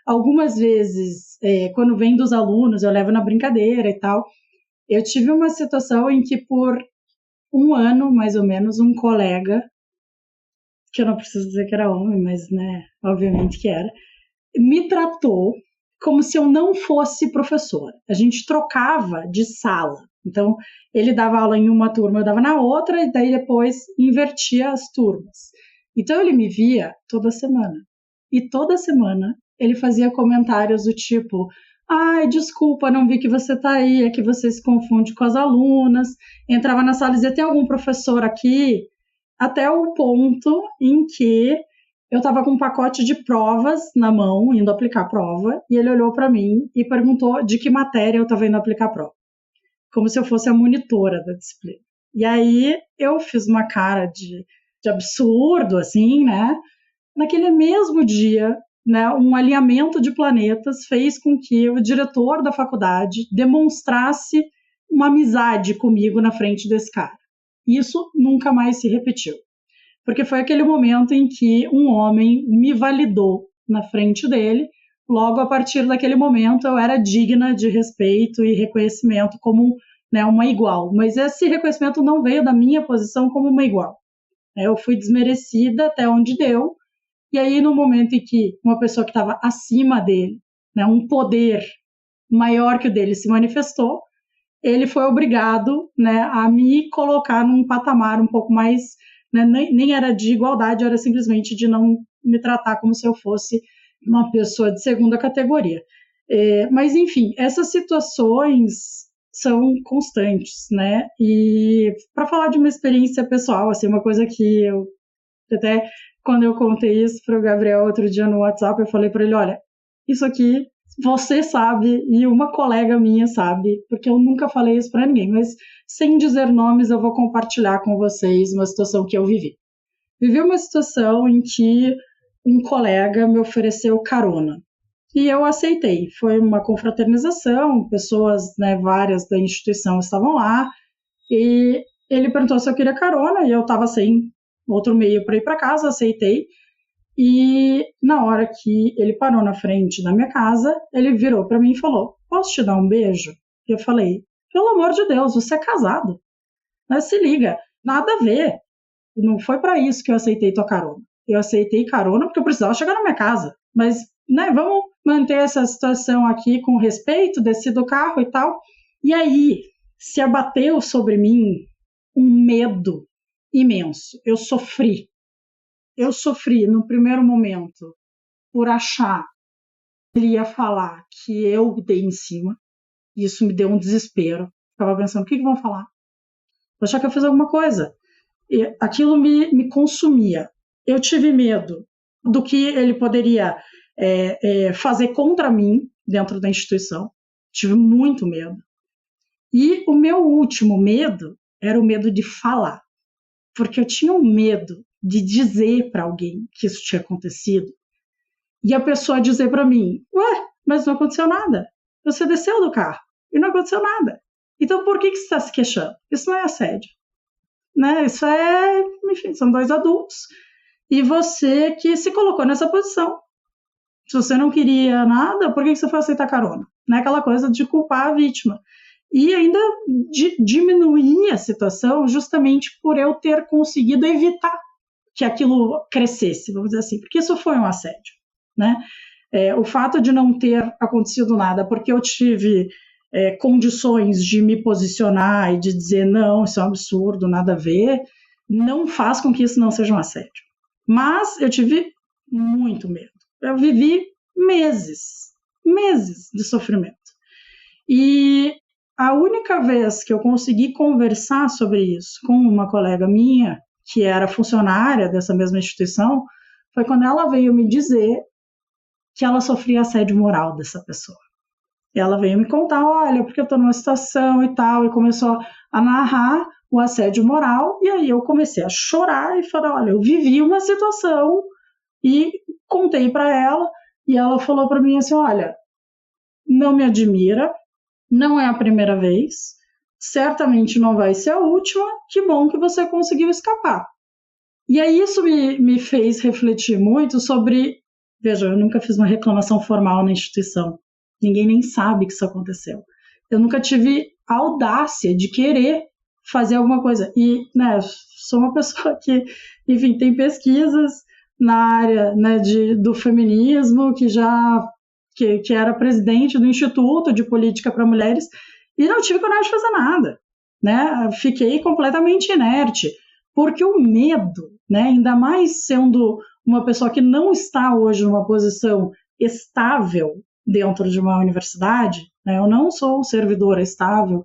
Algumas vezes, quando vem dos alunos, eu levo na brincadeira e tal. Eu tive uma situação em que, por um ano, mais ou menos, um colega, que eu não preciso dizer que era homem, mas, né, obviamente que era, me tratou como se eu não fosse professora. A gente trocava de sala. Então, ele dava aula em uma turma, eu dava na outra, e daí depois invertia as turmas. Então, ele me via toda semana. E toda semana ele fazia comentários do tipo, ai, desculpa, não vi que você está aí, é que você se confunde com as alunas. Entrava na sala e dizia, tem algum professor aqui? Até o ponto em que eu estava com um pacote de provas na mão, indo aplicar a prova, e ele olhou para mim e perguntou de que matéria eu estava indo aplicar a prova. Como se eu fosse a monitora da disciplina. E aí eu fiz uma cara de absurdo, assim, né? Naquele mesmo dia, né, um alinhamento de planetas fez com que o diretor da faculdade demonstrasse uma amizade comigo na frente desse cara. Isso nunca mais se repetiu. Porque foi aquele momento em que um homem me validou na frente dele. Logo, a partir daquele momento, eu era digna de respeito e reconhecimento como, né, uma igual. Mas esse reconhecimento não veio da minha posição como uma igual. Eu fui desmerecida até onde deu. E aí, no momento em que uma pessoa que estava acima dele, né, um poder maior que o dele se manifestou, ele foi obrigado, né, a me colocar num patamar um pouco mais, né, nem era de igualdade, era simplesmente de não me tratar como se eu fosse uma pessoa de segunda categoria. Mas, enfim, essas situações são constantes, né? E para falar de uma experiência pessoal, assim, uma coisa que eu até quando eu contei isso para o Gabriel outro dia no WhatsApp, eu falei para ele, olha, isso aqui você sabe e uma colega minha sabe, porque eu nunca falei isso para ninguém, mas sem dizer nomes eu vou compartilhar com vocês uma situação que eu vivi. Vivi uma situação em que um colega me ofereceu carona e eu aceitei. Foi uma confraternização, pessoas, né, várias da instituição estavam lá e ele perguntou se eu queria carona e eu estava sem outro meio para ir para casa, aceitei. E na hora que ele parou na frente da minha casa, ele virou para mim e falou, posso te dar um beijo? E eu falei, pelo amor de Deus, você é casado. Mas se liga, nada a ver. Não foi para isso que eu aceitei tua carona. Eu aceitei carona porque eu precisava chegar na minha casa. Mas, né, vamos manter essa situação aqui com respeito, desci do carro e tal. E aí, se abateu sobre mim um medo imenso. Eu sofri no primeiro momento por achar que ele ia falar que eu dei em cima. Isso me deu um desespero. Ficava pensando, o que vão falar? Vou achar que eu fiz alguma coisa. E aquilo me consumia. Eu tive medo do que ele poderia fazer contra mim dentro da instituição. Tive muito medo. E o meu último medo era o medo de falar. Porque eu tinha um medo de dizer para alguém que isso tinha acontecido. E a pessoa dizer para mim, ué, mas não aconteceu nada. Você desceu do carro e não aconteceu nada. Então por que você está se queixando? Isso não é assédio. Né? Isso enfim, são 2 adultos. E você que se colocou nessa posição. Se você não queria nada, por que você foi aceitar carona? Né? Aquela coisa de culpar a vítima. E ainda diminuir a situação justamente por eu ter conseguido evitar que aquilo crescesse, vamos dizer assim, porque isso foi um assédio, né? O fato de não ter acontecido nada, porque eu tive condições de me posicionar e de dizer não, isso é um absurdo, nada a ver, não faz com que isso não seja um assédio. Mas eu tive muito medo. Eu vivi meses de sofrimento. E a única vez que eu consegui conversar sobre isso com uma colega minha, que era funcionária dessa mesma instituição, foi quando ela veio me dizer que ela sofria assédio moral dessa pessoa. Ela veio me contar, olha, porque eu estou numa situação e tal, e começou a narrar o assédio moral, e aí eu comecei a chorar e falei, olha, eu vivi uma situação, e contei para ela, e ela falou para mim assim, olha, não me admira, não é a primeira vez, certamente não vai ser a última, que bom que você conseguiu escapar. E aí isso me fez refletir muito sobre, veja, eu nunca fiz uma reclamação formal na instituição, ninguém nem sabe que isso aconteceu. Eu nunca tive a audácia de querer fazer alguma coisa. E, né, sou uma pessoa que, enfim, tem pesquisas na área, né, do feminismo, que era presidente do Instituto de Política para Mulheres, e não tive coragem de fazer nada, né? Fiquei completamente inerte, porque o medo, né, ainda mais sendo uma pessoa que não está hoje numa posição estável dentro de uma universidade, né? Eu não sou servidora estável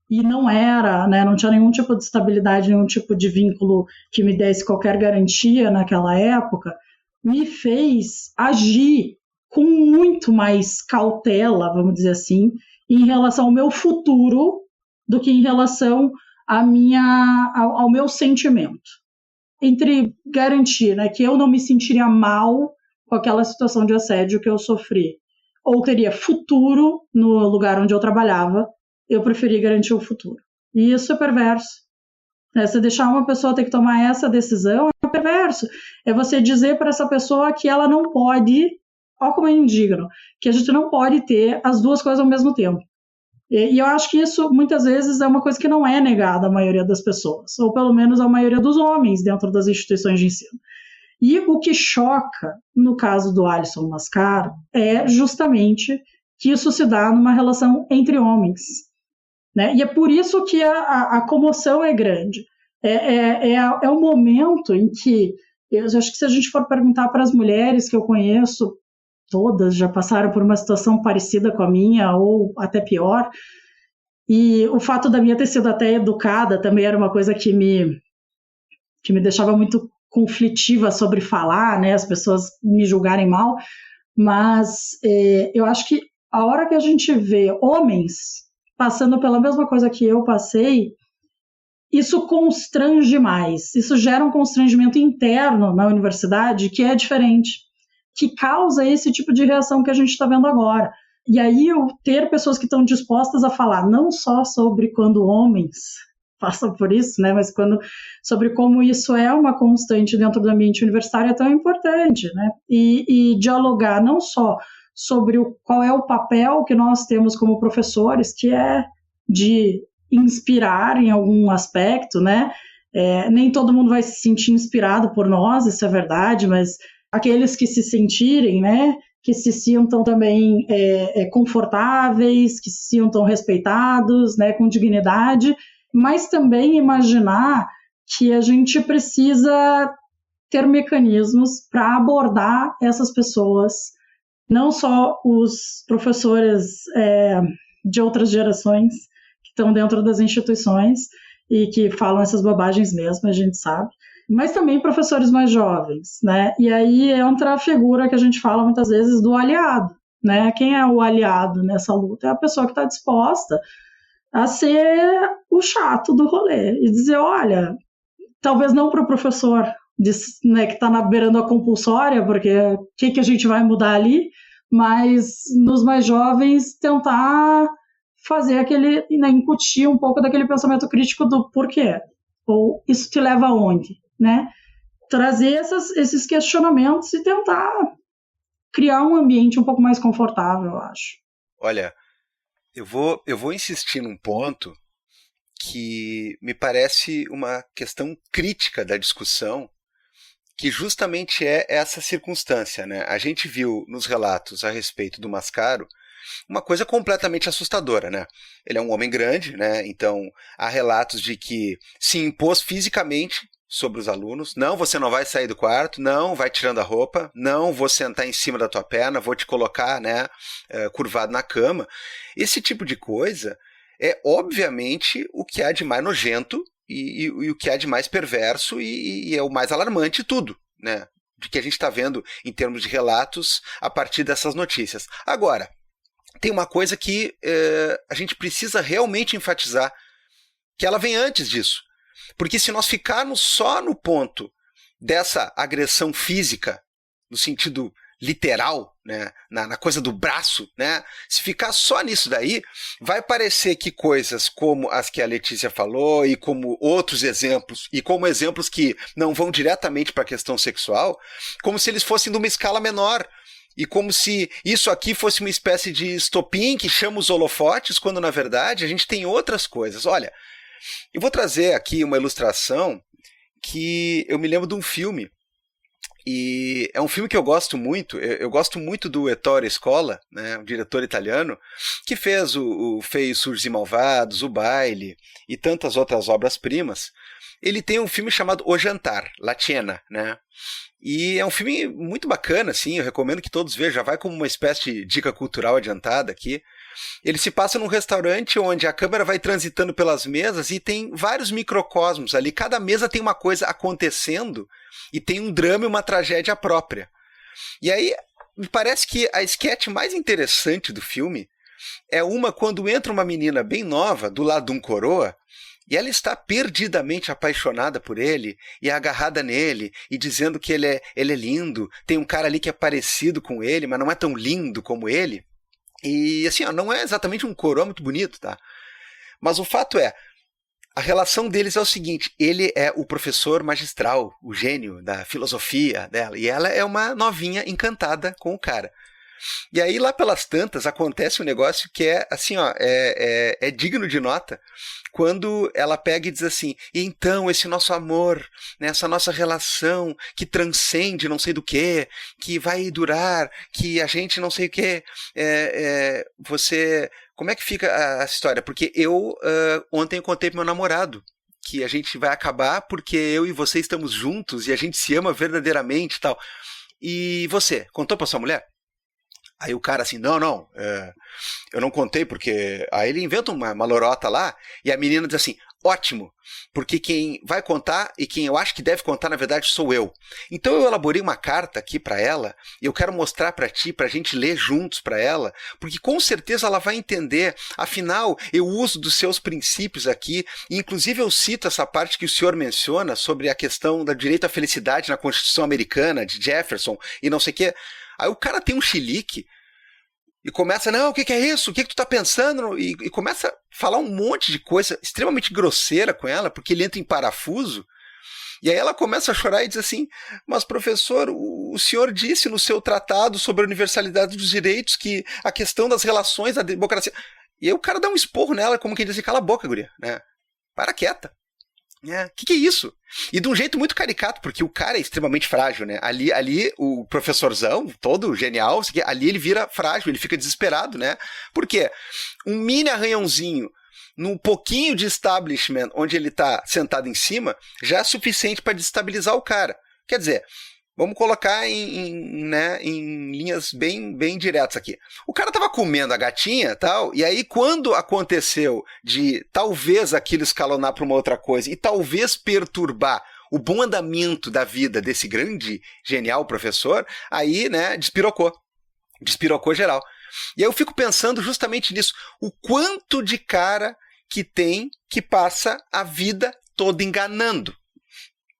e não era, né, não tinha nenhum tipo de estabilidade, nenhum tipo de vínculo que me desse qualquer garantia naquela época, me fez agir com muito mais cautela, vamos dizer assim, em relação ao meu futuro do que em relação ao meu sentimento. Entre garantir, né, que eu não me sentiria mal com aquela situação de assédio que eu sofri, ou teria futuro no lugar onde eu trabalhava, eu preferi garantir o futuro. E isso é perverso. Você deixar uma pessoa ter que tomar essa decisão é perverso. É você dizer para essa pessoa que ela não pode, olha como é indigno, que a gente não pode ter as duas coisas ao mesmo tempo. E eu acho que isso, muitas vezes, é uma coisa que não é negada à maioria das pessoas, ou pelo menos à maioria dos homens dentro das instituições de ensino. E o que choca, no caso do Alisson Mascaro, é justamente que isso se dá numa relação entre homens. Né? E é por isso que a comoção é grande. É um momento em que, eu acho que se a gente for perguntar para as mulheres que eu conheço, todas já passaram por uma situação parecida com a minha, ou até pior, e o fato da minha ter sido até educada também era uma coisa que me deixava muito conflitiva sobre falar, né, as pessoas me julgarem mal, mas eu acho que a hora que a gente vê homens passando pela mesma coisa que eu passei, isso constrange mais, isso gera um constrangimento interno na universidade que é diferente, que causa esse tipo de reação que a gente está vendo agora. E aí eu ter pessoas que estão dispostas a falar não só sobre quando homens passam por isso, né, mas sobre como isso é uma constante dentro do ambiente universitário é tão importante, né, e dialogar não só sobre qual é o papel que nós temos como professores, que é de inspirar em algum aspecto, né, nem todo mundo vai se sentir inspirado por nós, isso é verdade, mas aqueles que se sentirem, né, que se sintam também confortáveis, que se sintam respeitados, né, com dignidade, mas também imaginar que a gente precisa ter mecanismos para abordar essas pessoas, não só os professores de outras gerações que estão dentro das instituições e que falam essas bobagens mesmo, a gente sabe, mas também professores mais jovens, né? E aí entra a figura que a gente fala muitas vezes do aliado, né? Quem é o aliado nessa luta? É a pessoa que está disposta a ser o chato do rolê e dizer, olha, talvez não para o professor, né, que está na beirando a compulsória, porque o que a gente vai mudar ali, mas nos mais jovens tentar fazer aquele, né, incutir um pouco daquele pensamento crítico do porquê, ou isso te leva aonde, né? Trazer esses questionamentos e tentar criar um ambiente um pouco mais confortável, eu acho. Olha, eu vou insistir num ponto que me parece uma questão crítica da discussão, que justamente é essa circunstância, né? A gente viu nos relatos a respeito do Mascaro uma coisa completamente assustadora, né? Ele é um homem grande, né? Então há relatos de que se impôs fisicamente sobre os alunos. Não, você não vai sair do quarto, não, vai tirando a roupa, não, vou sentar em cima da tua perna, vou te colocar, né, curvado na cama. Esse tipo de coisa é obviamente o que há de mais nojento e o que há de mais perverso e é o mais alarmante de tudo, né? De que a gente está vendo em termos de relatos a partir dessas notícias. Agora, tem uma coisa que a gente precisa realmente enfatizar, que ela vem antes disso. Porque se nós ficarmos só no ponto dessa agressão física, no sentido literal, né, na coisa do braço, né, se ficar só nisso daí, vai parecer que coisas como as que a Letícia falou e como outros exemplos, e como exemplos que não vão diretamente para a questão sexual, como se eles fossem de uma escala menor. E como se isso aqui fosse uma espécie de estopim que chama os holofotes, quando na verdade a gente tem outras coisas. Olha, eu vou trazer aqui uma ilustração que eu me lembro de um filme, e é um filme que eu gosto muito. Eu gosto muito do Ettore Scola, né, um diretor italiano, que fez o Feios, Sujos e Malvados, O Baile e tantas outras obras-primas. Ele tem um filme chamado O Jantar, La Cena, né? E é um filme muito bacana, assim, eu recomendo que todos vejam, já vai como uma espécie de dica cultural adiantada aqui. Ele se passa num restaurante onde a câmera vai transitando pelas mesas e tem vários microcosmos ali. Cada mesa tem uma coisa acontecendo e tem um drama e uma tragédia própria. E aí, me parece que a esquete mais interessante do filme é uma quando entra uma menina bem nova do lado de um coroa e ela está perdidamente apaixonada por ele e agarrada nele e dizendo que ele é lindo. Tem um cara ali que é parecido com ele, mas não é tão lindo como ele. E assim, ó, não é exatamente um coroa muito bonito, tá? Mas o fato é, a relação deles é o seguinte: ele é o professor magistral, o gênio da filosofia dela, e ela é uma novinha encantada com o cara. E aí, lá pelas tantas, acontece um negócio que é assim, ó, é digno de nota, quando ela pega e diz assim: e então esse nosso amor, né, essa nossa relação que transcende não sei do que vai durar, que a gente não sei o que, você, como é que fica a história? Porque ontem eu contei pro meu namorado que a gente vai acabar porque eu e você estamos juntos e a gente se ama verdadeiramente e tal. E você, contou pra sua mulher? Aí o cara assim, não, eu não contei porque... Aí ele inventa uma lorota lá e a menina diz assim, ótimo, porque quem vai contar e quem eu acho que deve contar, na verdade, sou eu. Então eu elaborei uma carta aqui para ela e eu quero mostrar para ti, para a gente ler juntos para ela, porque com certeza ela vai entender. Afinal, eu uso dos seus princípios aqui, e inclusive eu cito essa parte que o senhor menciona sobre a questão do direito à felicidade na Constituição Americana, de Jefferson e não sei o quê. Aí o cara tem um chilique e começa, não, o que é isso? O que tu tá pensando? E começa a falar um monte de coisa extremamente grosseira com ela, porque ele entra em parafuso. E aí ela começa a chorar e diz assim, mas professor, o senhor disse no seu tratado sobre a universalidade dos direitos que a questão das relações da democracia... E aí o cara dá um esporro nela, como quem diz assim, cala a boca, guria, né? Para quieta. Que é isso? E de um jeito muito caricato, porque o cara é extremamente frágil, né? Ali o professorzão, todo genial, ali ele vira frágil, ele fica desesperado, né? Por quê? Um mini arranhãozinho num pouquinho de establishment onde ele tá sentado em cima já é suficiente para destabilizar o cara. Quer dizer, vamos colocar né, em linhas bem diretas aqui. O cara tava comendo a gatinha, tal, e aí quando aconteceu de talvez aquilo escalonar para uma outra coisa e talvez perturbar o bom andamento da vida desse grande, genial professor, aí, né, despirocou geral. E aí eu fico pensando justamente nisso, o quanto de cara que tem que passa a vida toda enganando.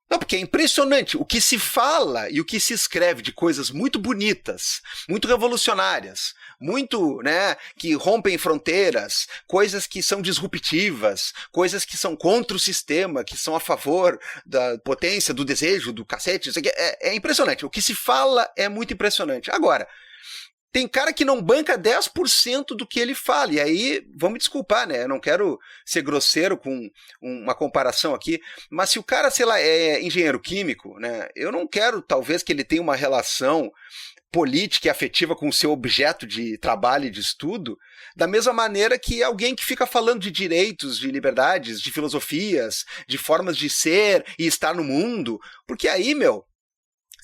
Não, porque é impressionante o que se fala e o que se escreve de coisas muito bonitas, muito revolucionárias, muito, né, que rompem fronteiras, coisas que são disruptivas, coisas que são contra o sistema, que são a favor da potência, do desejo, do cacete. Isso aqui é impressionante. O que se fala é muito impressionante. Agora, tem cara que não banca 10% do que ele fala, e aí, vamos desculpar, né? Eu não quero ser grosseiro com uma comparação aqui, mas se o cara, sei lá, é engenheiro químico, né? Eu não quero, talvez, que ele tenha uma relação política e afetiva com o seu objeto de trabalho e de estudo, da mesma maneira que alguém que fica falando de direitos, de liberdades, de filosofias, de formas de ser e estar no mundo, porque aí, meu,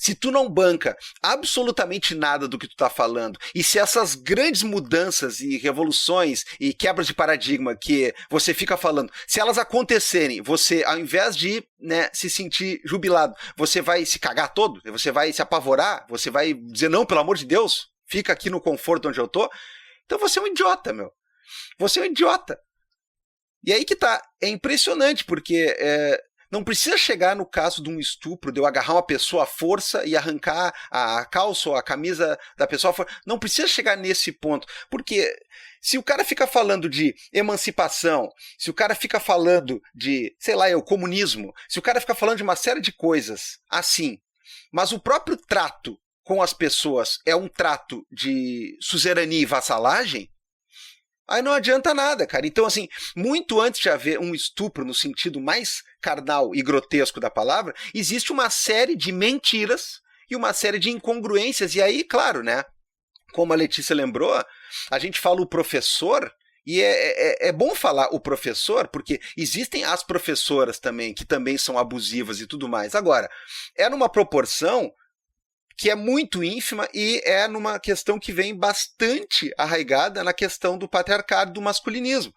se tu não banca absolutamente nada do que tu tá falando, e se essas grandes mudanças e revoluções e quebras de paradigma que você fica falando, se elas acontecerem, você, ao invés de, né, se sentir jubilado, você vai se cagar todo, você vai se apavorar, você vai dizer, não, pelo amor de Deus, fica aqui no conforto onde eu tô, então você é um idiota, meu. Você é um idiota. E aí que tá, é impressionante, porque não precisa chegar no caso de um estupro, de eu agarrar uma pessoa à força e arrancar a calça ou a camisa da pessoa à força. Não precisa chegar nesse ponto. Porque se o cara fica falando de emancipação, se o cara fica falando de, sei lá, o comunismo, se o cara fica falando de uma série de coisas assim, mas o próprio trato com as pessoas é um trato de suzerania e vassalagem, aí não adianta nada, cara. Então, assim, muito antes de haver um estupro no sentido mais carnal e grotesco da palavra, existe uma série de mentiras e uma série de incongruências. E aí, claro, né? Como a Letícia lembrou, a gente fala o professor, e é bom falar o professor, porque existem as professoras também, que também são abusivas e tudo mais. Agora, é numa proporção que é muito ínfima e é numa questão que vem bastante arraigada na questão do patriarcado, do masculinismo.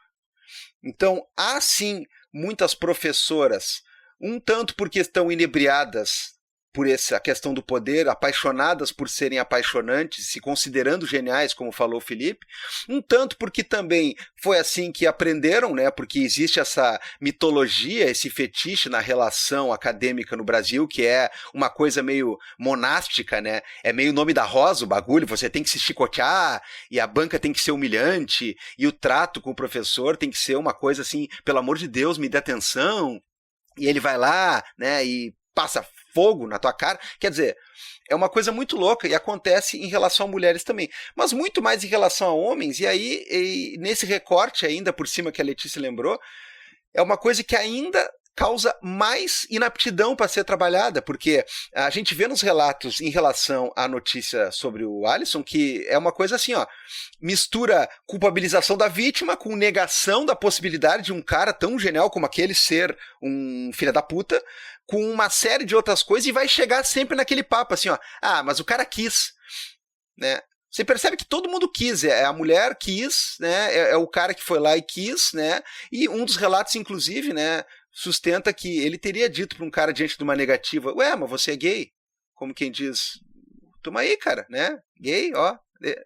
Então, há sim muitas professoras, um tanto porque estão inebriadas por essa questão do poder, apaixonadas por serem apaixonantes, se considerando geniais, como falou o Felipe, um tanto porque também foi assim que aprenderam, né? Porque existe essa mitologia, esse fetiche na relação acadêmica no Brasil, que é uma coisa meio monástica, né? É meio nome da rosa o bagulho, você tem que se chicotear, e a banca tem que ser humilhante, e o trato com o professor tem que ser uma coisa assim, pelo amor de Deus, me dê atenção, e ele vai lá, né, e passa fogo na tua cara. Quer dizer, é uma coisa muito louca e acontece em relação a mulheres também, mas muito mais em relação a homens. E aí, nesse recorte ainda por cima que a Letícia lembrou, é uma coisa que ainda causa mais inaptidão para ser trabalhada, porque a gente vê nos relatos em relação à notícia sobre o Alisson que é uma coisa assim, ó, mistura culpabilização da vítima com negação da possibilidade de um cara tão genial como aquele ser um filho da puta, com uma série de outras coisas, e vai chegar sempre naquele papo assim, ó, mas o cara quis, né? Você percebe que todo mundo quis, a mulher quis, né? É o cara que foi lá e quis, né? E um dos relatos, inclusive, né, sustenta que ele teria dito para um cara diante de uma negativa, ué, mas você é gay? Como quem diz, toma aí, cara, né? Gay, ó.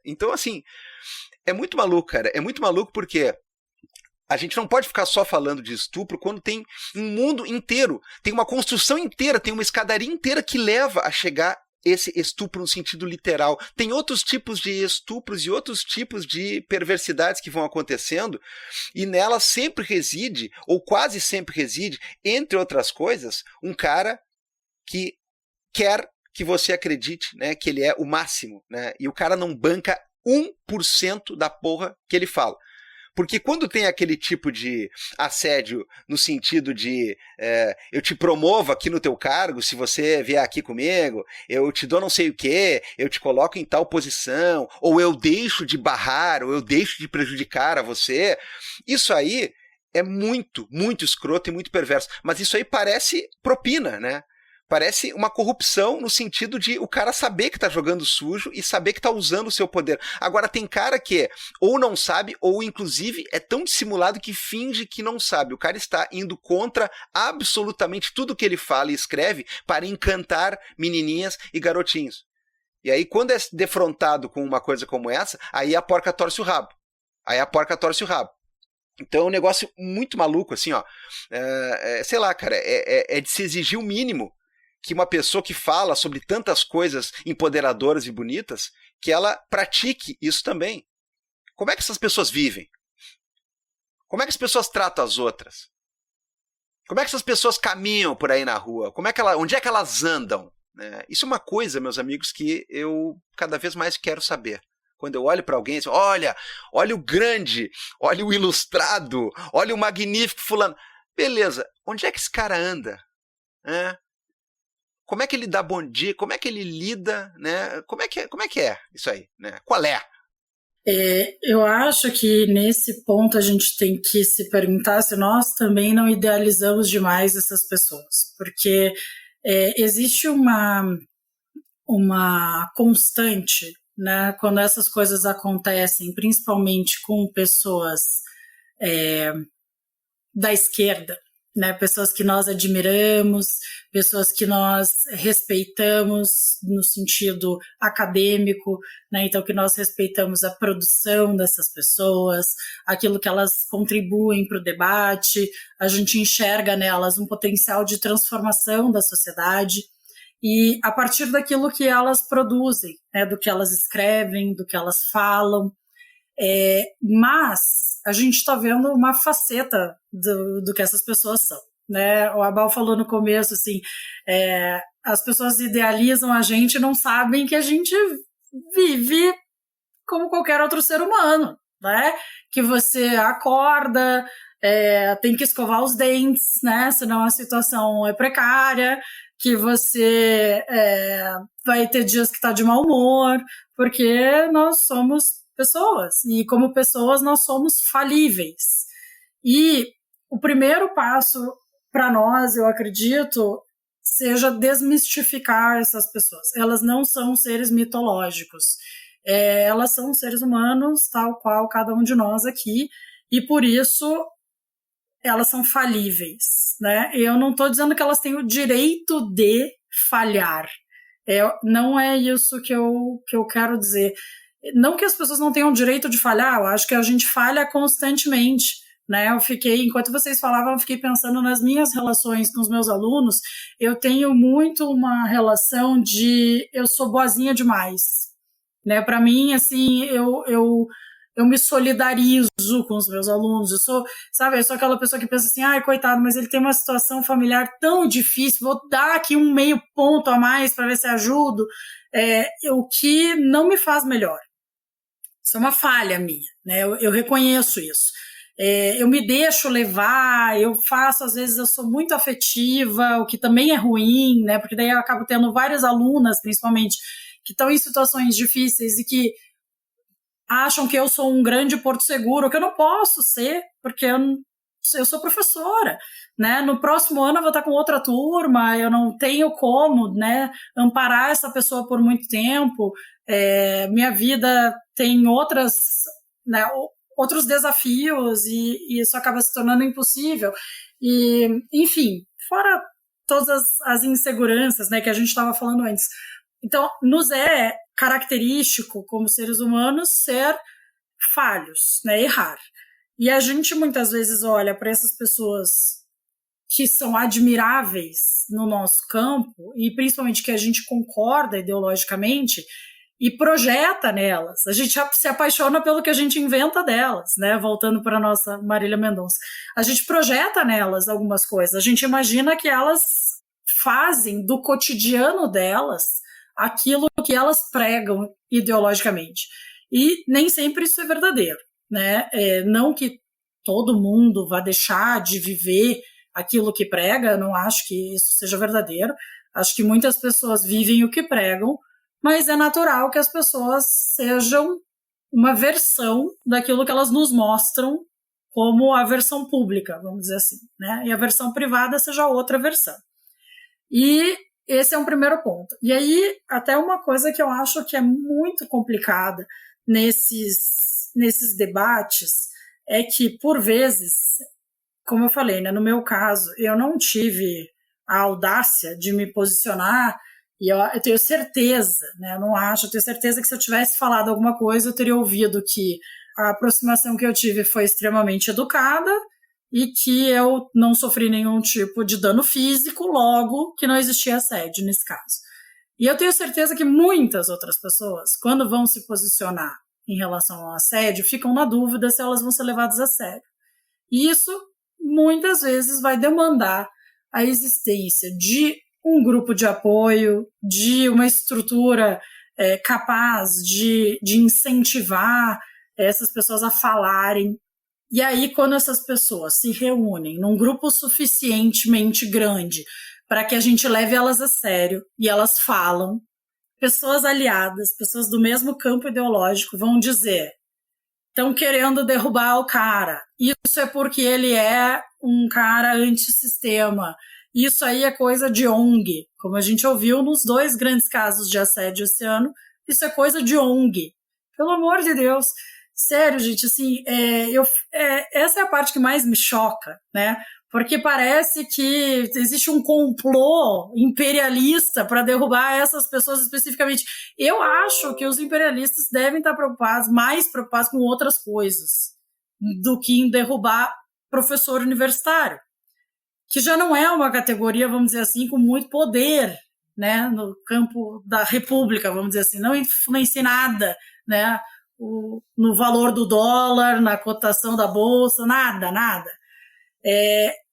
Então, assim, é muito maluco, cara. É muito maluco porque a gente não pode ficar só falando de estupro quando tem um mundo inteiro, tem uma construção inteira, tem uma escadaria inteira que leva a chegar esse estupro no sentido literal. Tem outros tipos de estupros e outros tipos de perversidades que vão acontecendo, e nela sempre reside, ou quase sempre reside, entre outras coisas, um cara que quer que você acredite, né, que ele é o máximo, né, e o cara não banca 1% da porra que ele fala. Porque quando tem aquele tipo de assédio no sentido de eu te promovo aqui no teu cargo, se você vier aqui comigo, eu te dou não sei o quê, eu te coloco em tal posição, ou eu deixo de barrar, ou eu deixo de prejudicar a você, isso aí é muito, muito escroto e muito perverso. Mas isso aí parece propina, né? Parece uma corrupção no sentido de o cara saber que tá jogando sujo e saber que tá usando o seu poder. Agora, tem cara que ou não sabe, ou inclusive é tão dissimulado que finge que não sabe. O cara está indo contra absolutamente tudo que ele fala e escreve para encantar menininhas e garotinhos. E aí, quando é defrontado com uma coisa como essa, aí a porca torce o rabo. Então é um negócio muito maluco, assim, ó. Sei lá, cara, é de se exigir o mínimo que uma pessoa que fala sobre tantas coisas empoderadoras e bonitas, que ela pratique isso também. Como é que essas pessoas vivem? Como é que as pessoas tratam as outras? Como é que essas pessoas caminham por aí na rua? Onde é que elas andam? Isso é uma coisa, meus amigos, que eu cada vez mais quero saber. Quando eu olho para alguém, assim, olha o grande, olha o ilustrado, olha o magnífico fulano. Beleza, onde é que esse cara anda? Como é que ele dá bom dia? Como é que ele lida? Né? Como é que é isso aí? Né? Qual é? Eu acho que nesse ponto a gente tem que se perguntar se nós também não idealizamos demais essas pessoas. Porque existe uma constante, né, quando essas coisas acontecem, principalmente com pessoas da esquerda, né, pessoas que nós admiramos, pessoas que nós respeitamos no sentido acadêmico, né, então que nós respeitamos a produção dessas pessoas, aquilo que elas contribuem para o debate, a gente enxerga nelas um potencial de transformação da sociedade, e a partir daquilo que elas produzem, né, do que elas escrevem, do que elas falam, mas a gente está vendo uma faceta do que essas pessoas são, né? O Abal falou no começo, assim, as pessoas idealizam a gente e não sabem que a gente vive como qualquer outro ser humano, né? Que você acorda, tem que escovar os dentes, né? Senão a situação é precária, que você vai ter dias que está de mau humor, porque nós somos pessoas, e como pessoas nós somos falíveis. E o primeiro passo para nós, eu acredito, seja desmistificar essas pessoas. Elas não são seres mitológicos. Elas são seres humanos, tal qual cada um de nós aqui, e por isso elas são falíveis, né? Eu não estou dizendo que elas têm o direito de falhar. Não é isso que eu quero dizer. Não que as pessoas não tenham o direito de falhar, eu acho que a gente falha constantemente, né? Enquanto vocês falavam, eu fiquei pensando nas minhas relações com os meus alunos. Eu tenho muito uma relação de eu sou boazinha demais, né? Para mim, assim, eu me solidarizo com os meus alunos. Eu sou aquela pessoa que pensa assim, ai, coitado, mas ele tem uma situação familiar tão difícil, vou dar aqui um meio ponto a mais para ver se ajudo, o que não me faz melhor. Isso é uma falha minha, né? Eu reconheço isso. Eu me deixo levar, às vezes eu sou muito afetiva, o que também é ruim, né? Porque daí eu acabo tendo várias alunas, principalmente, que estão em situações difíceis e que acham que eu sou um grande porto seguro, que eu não posso ser, porque eu sou professora, né? No próximo ano eu vou estar com outra turma, eu não tenho como, né, amparar essa pessoa por muito tempo. Minha vida tem outros desafios e isso acaba se tornando impossível. E, enfim, fora todas as inseguranças, né, que a gente estava falando antes. Então, nos é característico, como seres humanos, ser falhos, né, errar. E a gente muitas vezes olha para essas pessoas que são admiráveis no nosso campo, e principalmente que a gente concorda ideologicamente, e projeta nelas. A gente se apaixona pelo que a gente inventa delas, né? Voltando para a nossa Marília Mendonça. A gente projeta nelas algumas coisas. A gente imagina que elas fazem do cotidiano delas aquilo que elas pregam ideologicamente. E nem sempre isso é verdadeiro, né? Não que todo mundo vá deixar de viver aquilo que prega, eu não acho que isso seja verdadeiro. Acho que muitas pessoas vivem o que pregam, mas é natural que as pessoas sejam uma versão daquilo que elas nos mostram como a versão pública, vamos dizer assim, né? E a versão privada seja outra versão. E esse é um primeiro ponto. E aí, até uma coisa que eu acho que é muito complicada nesses debates é que, por vezes, como eu falei, né, no meu caso, eu não tive a audácia de me posicionar e eu tenho certeza, né, eu tenho certeza que se eu tivesse falado alguma coisa, eu teria ouvido que a aproximação que eu tive foi extremamente educada e que eu não sofri nenhum tipo de dano físico, logo que não existia assédio nesse caso. E eu tenho certeza que muitas outras pessoas, quando vão se posicionar em relação ao assédio, ficam na dúvida se elas vão ser levadas a sério. E isso, muitas vezes, vai demandar a existência de um grupo de apoio, de uma estrutura capaz de incentivar essas pessoas a falarem. E aí, quando essas pessoas se reúnem num grupo suficientemente grande para que a gente leve elas a sério e elas falam, pessoas aliadas, pessoas do mesmo campo ideológico vão dizer: estão querendo derrubar o cara, isso é porque ele é um cara antissistema, isso aí é coisa de ONG, como a gente ouviu nos 2 grandes casos de assédio esse ano, isso é coisa de ONG. Pelo amor de Deus, sério, gente, assim, essa é a parte que mais me choca, né? Porque parece que existe um complô imperialista para derrubar essas pessoas especificamente. Eu acho que os imperialistas devem estar mais preocupados com outras coisas do que em derrubar professor universitário, que já não é uma categoria, vamos dizer assim, com muito poder, né, no campo da república, vamos dizer assim, não influencia nada, né, no valor do dólar, na cotação da bolsa, nada.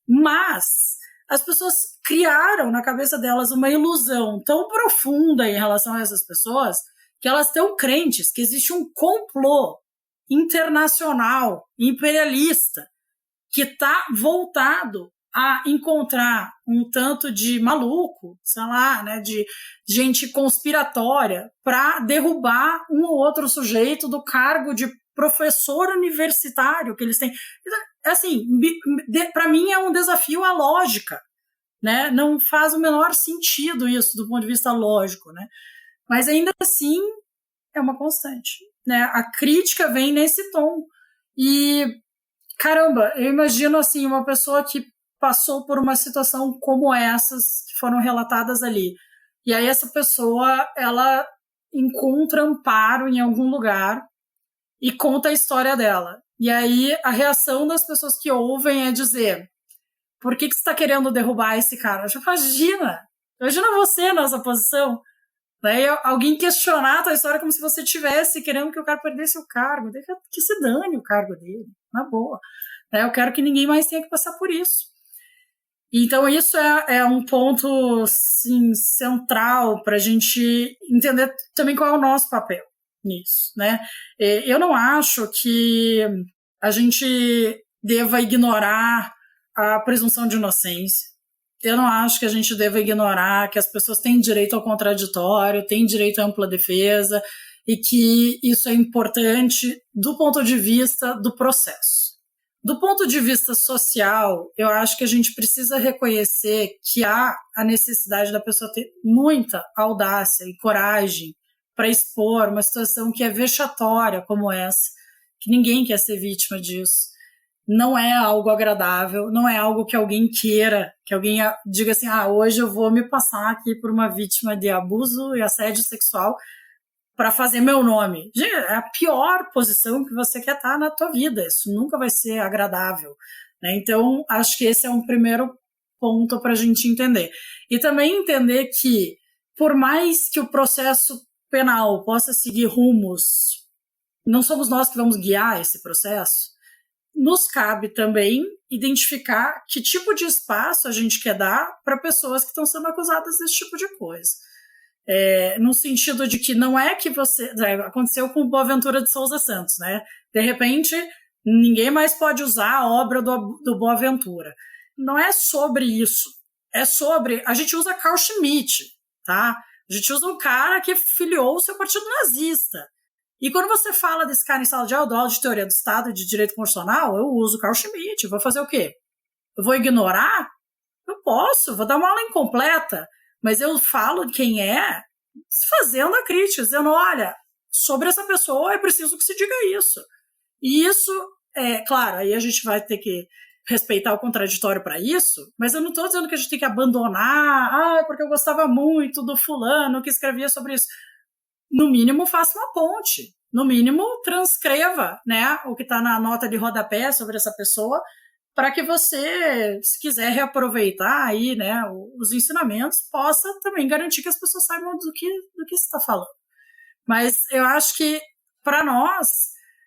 Mas as pessoas criaram na cabeça delas uma ilusão tão profunda em relação a essas pessoas que elas estão crentes que existe um complô internacional, imperialista, que está voltado a encontrar um tanto de maluco, sei lá, né, de gente conspiratória para derrubar um ou outro sujeito do cargo de professor universitário que eles têm. Assim, para mim é um desafio à lógica, né? Não faz o menor sentido isso do ponto de vista lógico, né? Mas ainda assim é uma constante, né? A crítica vem nesse tom e caramba, eu imagino assim uma pessoa que passou por uma situação como essas que foram relatadas ali, e aí essa pessoa ela encontra amparo em algum lugar e conta a história dela. E aí a reação das pessoas que ouvem é dizer: por que você está querendo derrubar esse cara? Imagina você nessa posição. Daí alguém questionar a tua história como se você estivesse querendo que o cara perdesse o cargo. Que se dane o cargo dele, na boa. Eu quero que ninguém mais tenha que passar por isso. Então isso é um ponto assim, central para a gente entender também qual é o nosso papel nisso, né? Eu não acho que a gente deva ignorar a presunção de inocência. Eu não acho que a gente deva ignorar que as pessoas têm direito ao contraditório, têm direito à ampla defesa e que isso é importante do ponto de vista do processo. Do ponto de vista social, eu acho que a gente precisa reconhecer que há a necessidade da pessoa ter muita audácia e coragem para expor uma situação que é vexatória como essa, que ninguém quer ser vítima disso. Não é algo agradável, não é algo que alguém queira, que alguém diga assim, hoje eu vou me passar aqui por uma vítima de abuso e assédio sexual para fazer meu nome. É a pior posição que você quer estar na tua vida, isso nunca vai ser agradável, né? Então, acho que esse é um primeiro ponto para a gente entender. E também entender que, por mais que o processo penal possa seguir rumos, não somos nós que vamos guiar esse processo, nos cabe também identificar que tipo de espaço a gente quer dar para pessoas que estão sendo acusadas desse tipo de coisa. No sentido de que não é que você... Aconteceu com o Boaventura de Souza Santos, né? De repente, ninguém mais pode usar a obra do Boaventura. Não é sobre isso. É sobre... A gente usa Carl Schmitt, tá? A gente usa um cara que filiou o seu partido nazista. E quando você fala desse cara em sala de aula de teoria do Estado e de direito constitucional, eu uso Carl Schmitt. Vou fazer o quê? Eu vou ignorar? Não posso, vou dar uma aula incompleta. mas eu falo quem é fazendo a crítica, dizendo, olha, sobre essa pessoa é preciso que se diga isso. E isso, claro, aí a gente vai ter que respeitar o contraditório para isso, mas eu não estou dizendo que a gente tem que abandonar, porque eu gostava muito do fulano que escrevia sobre isso. No mínimo, faça uma ponte. No mínimo, transcreva, né, o que está na nota de rodapé sobre essa pessoa, para que você, se quiser reaproveitar aí, né, os ensinamentos, possa também garantir que as pessoas saibam do que você está falando. Mas eu acho que, para nós,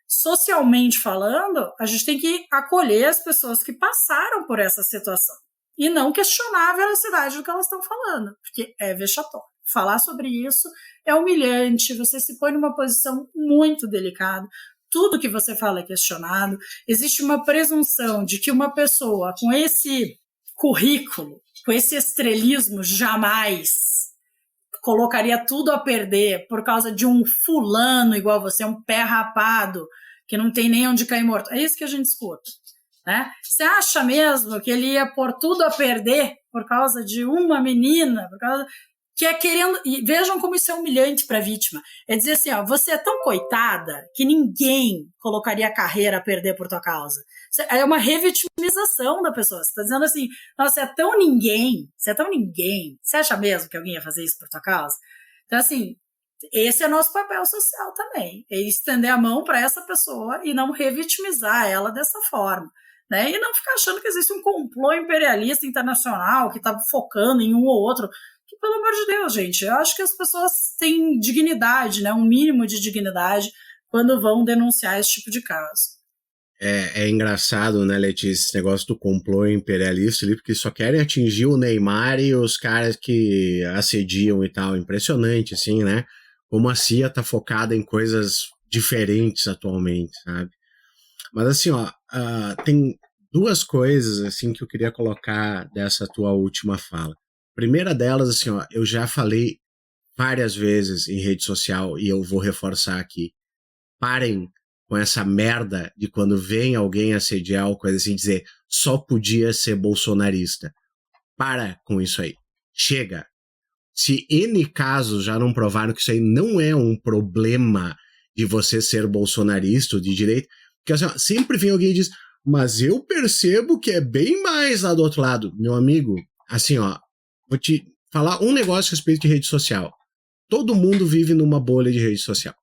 socialmente falando, a gente tem que acolher as pessoas que passaram por essa situação e não questionar a veracidade do que elas estão falando, porque é vexatório. Falar sobre isso é humilhante, você se põe numa posição muito delicada, tudo que você fala é questionado, existe uma presunção de que uma pessoa com esse currículo, com esse estrelismo, jamais colocaria tudo a perder por causa de um fulano igual você, um pé rapado, que não tem nem onde cair morto. É isso que a gente escuta, né? Você acha mesmo que ele ia pôr tudo a perder por causa de uma menina, por causa que é querendo... E vejam como isso é humilhante para a vítima. É dizer assim, você é tão coitada que ninguém colocaria a carreira a perder por tua causa. É uma revitimização da pessoa. Você está dizendo assim, nossa, você é tão ninguém, você acha mesmo que alguém ia fazer isso por tua causa? Então, assim, esse é nosso papel social também, é estender a mão para essa pessoa e não revitimizar ela dessa forma, né? E não ficar achando que existe um complô imperialista internacional que está focando em um ou outro. Que, pelo amor de Deus, gente, eu acho que as pessoas têm dignidade, né? Um mínimo de dignidade quando vão denunciar esse tipo de caso. É engraçado, né, Letícia, esse negócio do complô imperialista ali, porque só querem atingir o Neymar e os caras que assediam e tal. Impressionante, assim, né? Como a CIA tá focada em coisas diferentes atualmente, sabe? Mas assim, tem duas coisas, assim, que eu queria colocar dessa tua última fala. Primeira delas, assim, eu já falei várias vezes em rede social e eu vou reforçar aqui. Parem com essa merda de quando vem alguém assediar ou coisa assim, dizer só podia ser bolsonarista. Para com isso aí. Chega. Se N casos já não provaram que isso aí não é um problema de você ser bolsonarista ou de direita, porque assim, sempre vem alguém e diz, mas eu percebo que é bem mais lá do outro lado. Meu amigo, assim, vou te falar um negócio a respeito de rede social. Todo mundo vive numa bolha de rede social.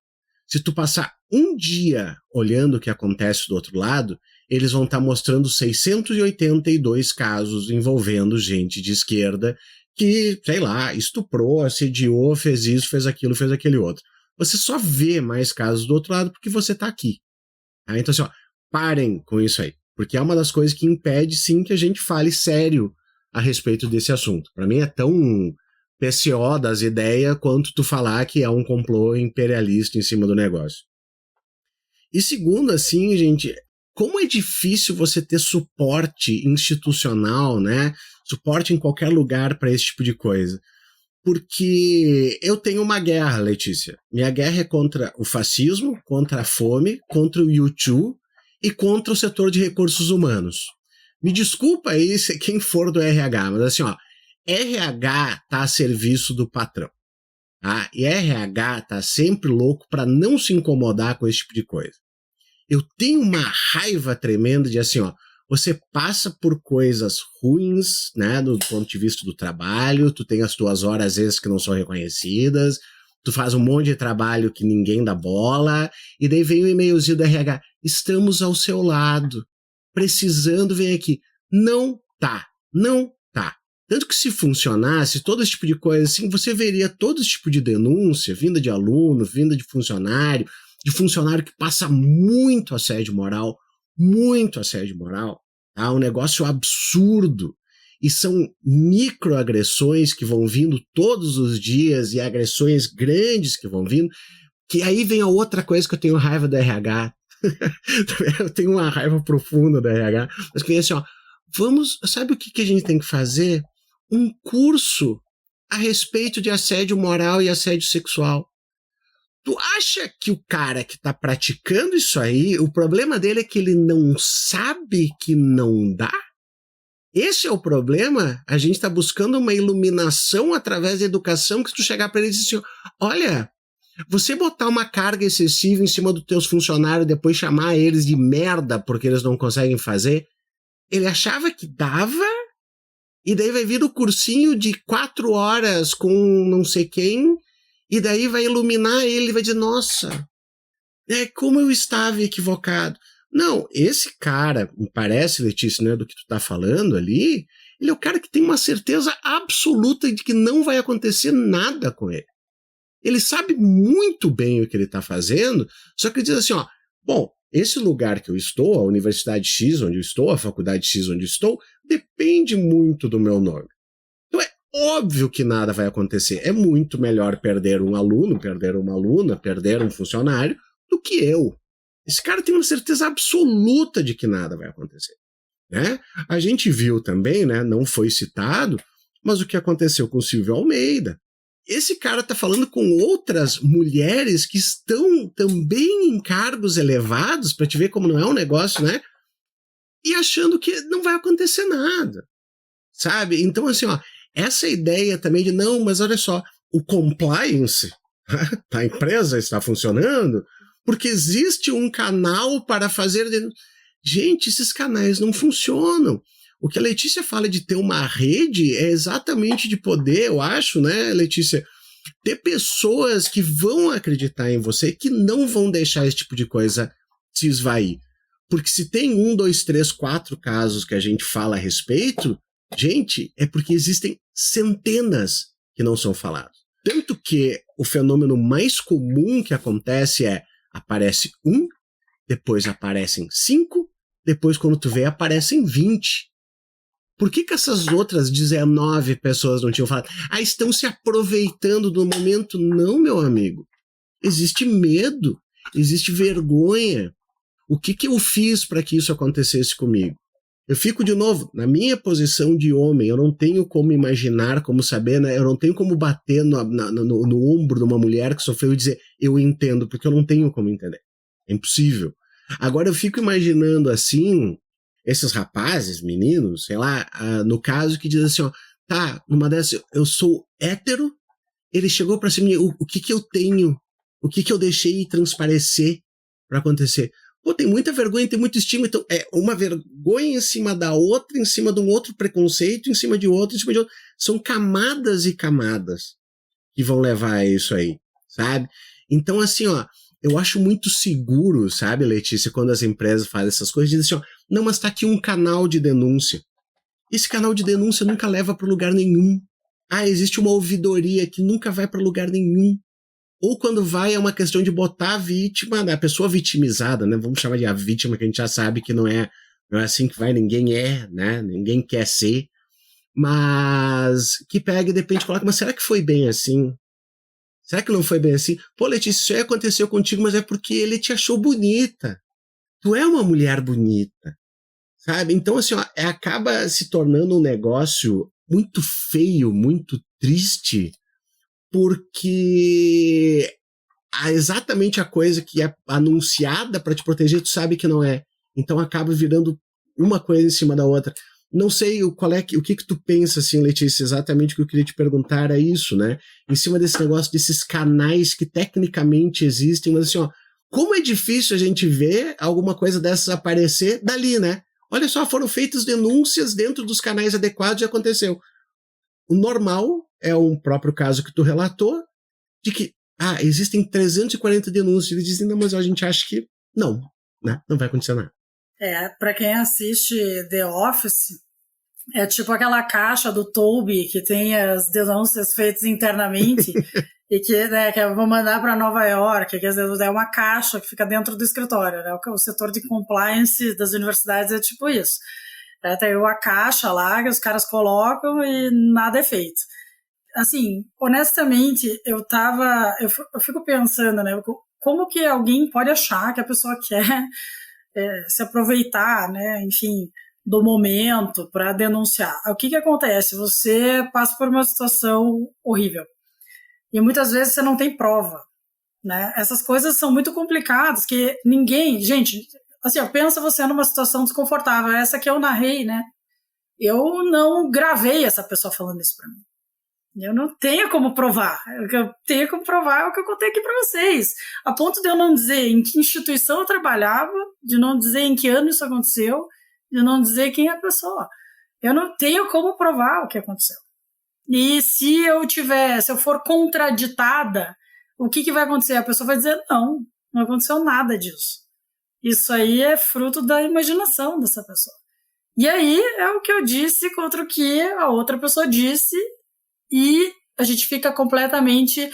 Se tu passar um dia olhando o que acontece do outro lado, eles vão estar mostrando 682 casos envolvendo gente de esquerda que, sei lá, estuprou, assediou, fez isso, fez aquilo, fez aquele outro. Você só vê mais casos do outro lado porque você está aqui. Tá? Então, assim, parem com isso aí. Porque é uma das coisas que impede, sim, que a gente fale sério a respeito desse assunto. Para mim é tão PCO das ideias quanto tu falar que é um complô imperialista em cima do negócio. E segundo, assim, gente, como é difícil você ter suporte institucional, né? Suporte em qualquer lugar para esse tipo de coisa. Porque eu tenho uma guerra, Letícia. Minha guerra é contra o fascismo, contra a fome, contra o YouTube e contra o setor de recursos humanos. Me desculpa aí quem for do RH, mas assim, RH tá a serviço do patrão. Tá? E RH tá sempre louco para não se incomodar com esse tipo de coisa. Eu tenho uma raiva tremenda de assim, você passa por coisas ruins, né, do ponto de vista do trabalho, tu tem as tuas horas às vezes que não são reconhecidas, tu faz um monte de trabalho que ninguém dá bola, e daí vem o e-mailzinho do RH, estamos ao seu lado, precisando, vem aqui. Não tá. Tanto que se funcionasse todo esse tipo de coisa assim, você veria todo esse tipo de denúncia, vinda de aluno, vinda de funcionário que passa muito assédio moral, tá? Um negócio absurdo. E são microagressões que vão vindo todos os dias e agressões grandes que vão vindo, que aí vem a outra coisa que eu tenho raiva do RH. Eu tenho uma raiva profunda do RH, mas que é assim, sabe o que a gente tem que fazer? Um curso a respeito de assédio moral e assédio sexual. Tu acha que o cara que tá praticando isso aí, o problema dele é que ele não sabe que não dá? Esse é o problema. A gente está buscando uma iluminação através da educação, que se tu chegar para ele e dizer assim, olha, você botar uma carga excessiva em cima dos teus funcionários e depois chamar eles de merda porque eles não conseguem fazer, ele achava que dava, e daí vai vir o cursinho de 4 horas com não sei quem, e daí vai iluminar ele e vai dizer, nossa, como eu estava equivocado. Não, esse cara, me parece, Letícia, né, do que tu tá falando ali, ele é o cara que tem uma certeza absoluta de que não vai acontecer nada com ele. Ele sabe muito bem o que ele está fazendo, só que ele diz assim, bom, esse lugar que eu estou, a Universidade X onde eu estou, a Faculdade X onde eu estou, depende muito do meu nome. Então é óbvio que nada vai acontecer. É muito melhor perder um aluno, perder uma aluna, perder um funcionário, do que eu. Esse cara tem uma certeza absoluta de que nada vai acontecer. Né? A gente viu também, né, não foi citado, mas o que aconteceu com o Silvio Almeida. Esse cara está falando com outras mulheres que estão também em cargos elevados, para te ver como não é um negócio, né? E achando que não vai acontecer nada, sabe? Então, assim, essa ideia também de, não, mas olha só, o compliance da empresa está funcionando porque existe um canal para fazer... Gente, esses canais não funcionam. O que a Letícia fala de ter uma rede é exatamente de poder, eu acho, né, Letícia? Ter pessoas que vão acreditar em você, que não vão deixar esse tipo de coisa se esvair. Porque se tem 1, 2, 3, 4 casos que a gente fala a respeito, gente, é porque existem centenas que não são falados. Tanto que o fenômeno mais comum que acontece é, aparece 1, depois aparecem 5, depois quando tu vê aparecem 20. Por que essas outras 19 pessoas não tinham falado? Estão se aproveitando do momento. Não, meu amigo. Existe medo, existe vergonha. O que eu fiz para que isso acontecesse comigo? Eu fico, de novo, na minha posição de homem, eu não tenho como imaginar, como saber, né? Eu não tenho como bater no ombro de uma mulher que sofreu e dizer, eu entendo, porque eu não tenho como entender. É impossível. Agora eu fico imaginando assim... esses rapazes, meninos, sei lá, no caso que diz assim, tá, numa dessas, eu sou hétero, ele chegou pra cima, o que eu tenho, o que eu deixei transparecer pra acontecer? Pô, tem muita vergonha, tem muito estigma, então é uma vergonha em cima da outra, em cima de um outro preconceito, em cima de outro, em cima de outro. São camadas e camadas que vão levar a isso aí, sabe? Então, assim, eu acho muito seguro, sabe, Letícia, quando as empresas fazem essas coisas, dizem assim, não, mas tá aqui um canal de denúncia. Esse canal de denúncia nunca leva para lugar nenhum. Existe uma ouvidoria que nunca vai para lugar nenhum. Ou quando vai, é uma questão de botar a vítima, a pessoa vitimizada, né? Vamos chamar de a vítima, que a gente já sabe que não é assim que vai, ninguém né? Ninguém quer ser. Mas que pega e de repente coloca, mas será que foi bem assim? Será que não foi bem assim? Pô, Letícia, isso aí aconteceu contigo, mas é porque ele te achou bonita. Tu é uma mulher bonita, sabe? Então, assim, acaba se tornando um negócio muito feio, muito triste, porque exatamente a coisa que é anunciada para te proteger, tu sabe que não é. Então acaba virando uma coisa em cima da outra. Não sei o que tu pensa, assim, Letícia, exatamente o que eu queria te perguntar é isso, né? Em cima desse negócio, desses canais que tecnicamente existem, mas assim, como é difícil a gente ver alguma coisa dessas aparecer dali, né? Olha só, foram feitas denúncias dentro dos canais adequados e aconteceu. O normal é um próprio caso que tu relatou, de que, existem 340 denúncias. Eles dizem, não, mas a gente acha que não, né? Não vai acontecer nada. Para quem assiste The Office, é tipo aquela caixa do Toby que tem as denúncias feitas internamente e que eu vou mandar para Nova York, que é uma caixa que fica dentro do escritório, né? O setor de compliance das universidades é tipo isso. Tem uma caixa lá que os caras colocam e nada é feito. Assim, honestamente, eu fico pensando, né? Como que alguém pode achar que a pessoa quer se aproveitar, né? Enfim, do momento para denunciar. O que acontece? Você passa por uma situação horrível e muitas vezes você não tem prova, né? Essas coisas são muito complicadas que ninguém... Gente, assim, pensa você numa situação desconfortável, essa que eu narrei, né? eu não gravei essa pessoa falando isso para mim. Eu não tenho como provar. O que eu tenho como provar é o que eu contei aqui para vocês. A ponto de eu não dizer em que instituição eu trabalhava, de não dizer em que ano isso aconteceu, de não dizer quem é a pessoa. Eu não tenho como provar o que aconteceu. E se eu for contraditada, o que vai acontecer? A pessoa vai dizer, não aconteceu nada disso. Isso aí é fruto da imaginação dessa pessoa. E aí é o que eu disse contra o que a outra pessoa disse, e a gente fica completamente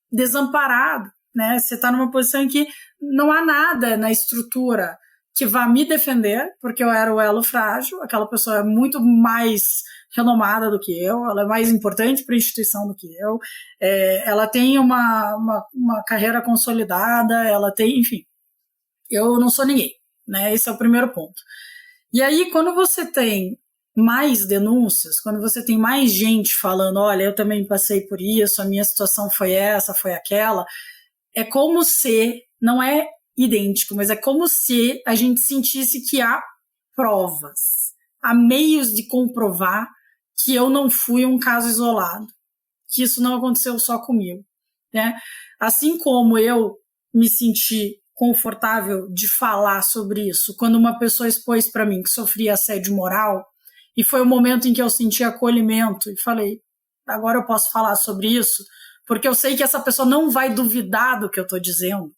desamparado, né? Você está numa posição em que não há nada na estrutura que vá me defender, porque eu era o elo frágil, aquela pessoa é muito mais renomada do que eu, ela é mais importante para a instituição do que eu, ela tem uma carreira consolidada, ela tem, enfim, eu não sou ninguém, né? Esse é o primeiro ponto. E aí, quando você tem mais denúncias, quando você tem mais gente falando, olha, eu também passei por isso, a minha situação foi essa, foi aquela, é como se, não é idêntico, mas é como se a gente sentisse que há provas, há meios de comprovar que eu não fui um caso isolado, que isso não aconteceu só comigo, né? Assim como eu me senti confortável de falar sobre isso quando uma pessoa expôs para mim que sofria assédio moral, e foi o momento em que eu senti acolhimento e falei, agora eu posso falar sobre isso, porque eu sei que essa pessoa não vai duvidar do que eu estou dizendo.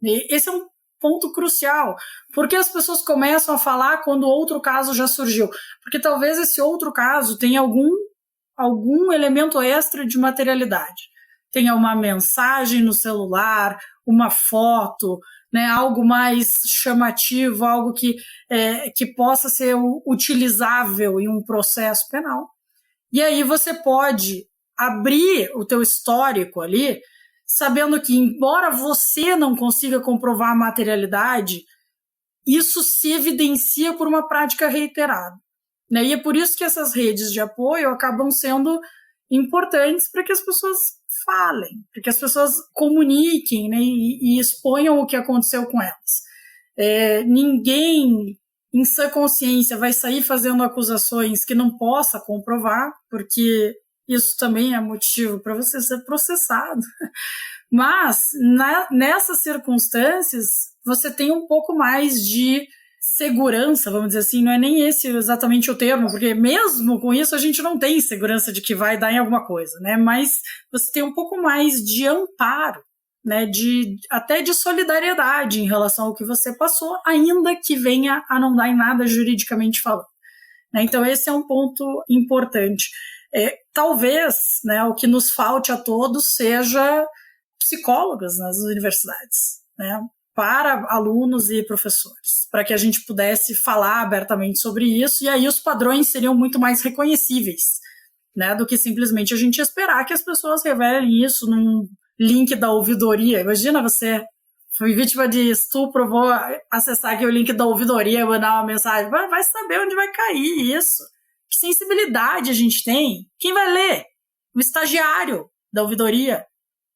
E esse é um ponto crucial, porque as pessoas começam a falar quando outro caso já surgiu, porque talvez esse outro caso tenha algum elemento extra de materialidade, tenha uma mensagem no celular, uma foto, né, algo mais chamativo, algo que possa ser utilizável em um processo penal. E aí você pode abrir o teu histórico ali, sabendo que, embora você não consiga comprovar a materialidade, isso se evidencia por uma prática reiterada, né? E é por isso que essas redes de apoio acabam sendo importantes para que as pessoas falem, para que as pessoas comuniquem, né, e exponham o que aconteceu com elas. Ninguém, em sã consciência, vai sair fazendo acusações que não possa comprovar, porque isso também é motivo para você ser processado. Mas, nessas circunstâncias, você tem um pouco mais de segurança, vamos dizer assim, não é nem esse exatamente o termo, porque mesmo com isso a gente não tem segurança de que vai dar em alguma coisa, né? Mas você tem um pouco mais de amparo, né? Até de solidariedade em relação ao que você passou, ainda que venha a não dar em nada juridicamente falando, né? Então esse é um ponto importante. Talvez, né, o que nos falte a todos seja psicólogas nas universidades, né, para alunos e professores, para que a gente pudesse falar abertamente sobre isso, e aí os padrões seriam muito mais reconhecíveis, né, do que simplesmente a gente esperar que as pessoas revelem isso num link da ouvidoria. Imagina, você foi vítima de estupro, vou acessar aqui o link da ouvidoria e mandar uma mensagem, vai saber onde vai cair isso. Que sensibilidade a gente tem? Quem vai ler? O estagiário da ouvidoria.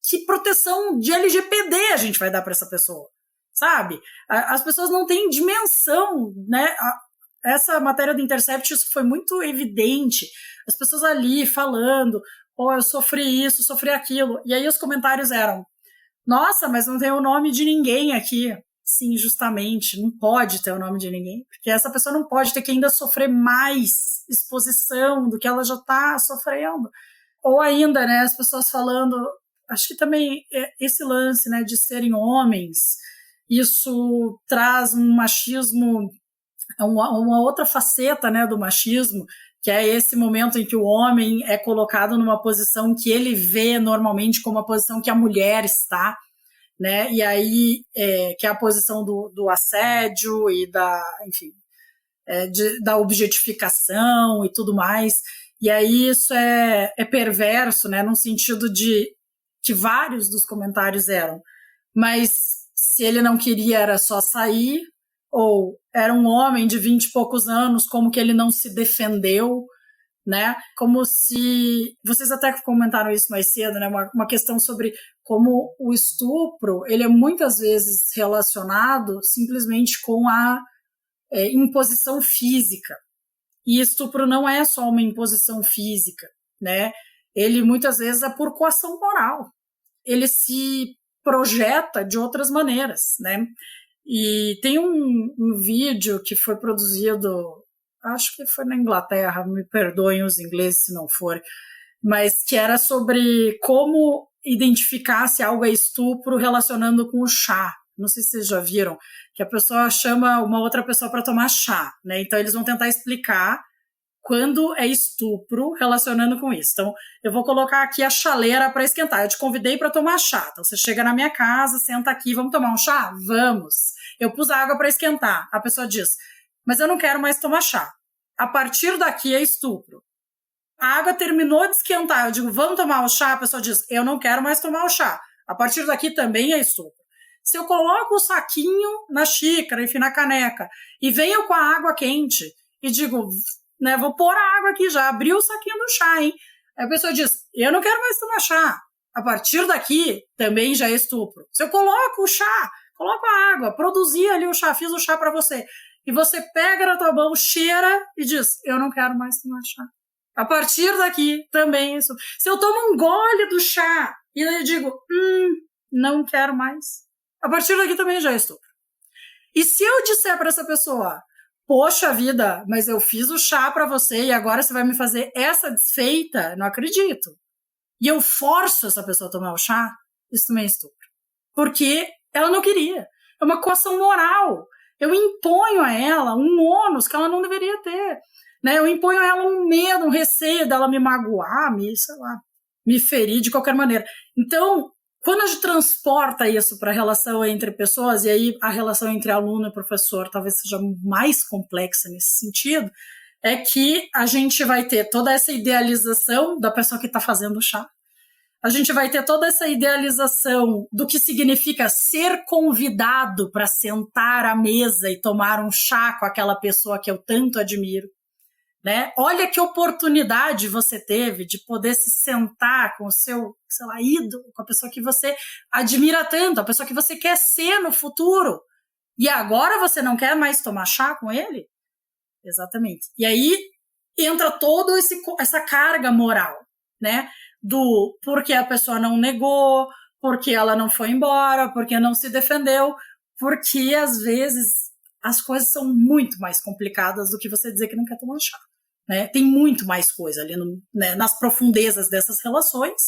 Que proteção de LGPD a gente vai dar para essa pessoa, sabe? As pessoas não têm dimensão, né? Essa matéria do Intercept, isso foi muito evidente. As pessoas ali falando, eu sofri isso, sofri aquilo. E aí os comentários eram, nossa, mas não tem o nome de ninguém aqui. Sim, justamente, não pode ter o nome de ninguém, porque essa pessoa não pode ter que ainda sofrer mais exposição do que ela já está sofrendo. Ou ainda, né, as pessoas falando, acho que também esse lance, né, de serem homens, isso traz um machismo, uma outra faceta, né, do machismo, que é esse momento em que o homem é colocado numa posição que ele vê normalmente como a posição que a mulher está, né? E aí que é a posição do assédio e enfim, da objetificação e tudo mais. E aí isso é perverso, né? No sentido de que vários dos comentários eram, mas se ele não queria era só sair, ou era um homem de 20 e poucos anos, como que ele não se defendeu, né? Como se... Vocês até comentaram isso mais cedo, né? Uma questão sobre como o estupro, ele é muitas vezes relacionado simplesmente com a imposição física. E estupro não é só uma imposição física, né? Ele muitas vezes é por coação moral. Ele se projeta de outras maneiras, né? E tem um vídeo que foi produzido, acho que foi na Inglaterra, me perdoem os ingleses se não for, mas que era sobre como identificar se algo é estupro relacionando com o chá. Não sei se vocês já viram, que a pessoa chama uma outra pessoa para tomar chá, né? Então eles vão tentar explicar quando é estupro relacionando com isso. Então, eu vou colocar aqui a chaleira para esquentar. Eu te convidei para tomar chá. Então, você chega na minha casa, senta aqui, vamos tomar um chá? Vamos. Eu pus a água para esquentar. A pessoa diz, mas eu não quero mais tomar chá. A partir daqui é estupro. A água terminou de esquentar. Eu digo, vamos tomar o chá? A pessoa diz, eu não quero mais tomar o chá. A partir daqui também é estupro. Se eu coloco o saquinho na xícara, enfim, na caneca, e venho com a água quente e digo, né, vou pôr a água aqui já, abri o saquinho do chá, hein? Aí a pessoa diz, eu não quero mais tomar chá. A partir daqui, também já é estupro. Se eu coloco o chá, coloco a água, produzi ali o chá, fiz o chá para você, e você pega na tua mão, cheira e diz, eu não quero mais tomar chá. A partir daqui, também é estupro. Se eu tomo um gole do chá e eu digo, não quero mais. A partir daqui também já é estupro. E se eu disser para essa pessoa, poxa vida, mas eu fiz o chá para você e agora você vai me fazer essa desfeita? Não acredito. E eu forço essa pessoa a tomar o chá, isso também é estupro. Porque ela não queria. É uma coação moral. Eu imponho a ela um ônus que ela não deveria ter. Né? Eu imponho a ela um medo, um receio dela me magoar, me ferir de qualquer maneira. Então, quando a gente transporta isso para a relação entre pessoas, e aí a relação entre aluno e professor talvez seja mais complexa nesse sentido, é que a gente vai ter toda essa idealização da pessoa que está fazendo o chá, a gente vai ter toda essa idealização do que significa ser convidado para sentar à mesa e tomar um chá com aquela pessoa que eu tanto admiro. Né? Olha que oportunidade você teve de poder se sentar com o seu, sei lá, ídolo, com a pessoa que você admira tanto, a pessoa que você quer ser no futuro. E agora você não quer mais tomar chá com ele? Exatamente. E aí entra toda essa carga moral, né? Do porque a pessoa não negou, porque ela não foi embora, porque não se defendeu, porque às vezes as coisas são muito mais complicadas do que você dizer que não quer tomar chá. Né? Tem muito mais coisa ali né, nas profundezas dessas relações,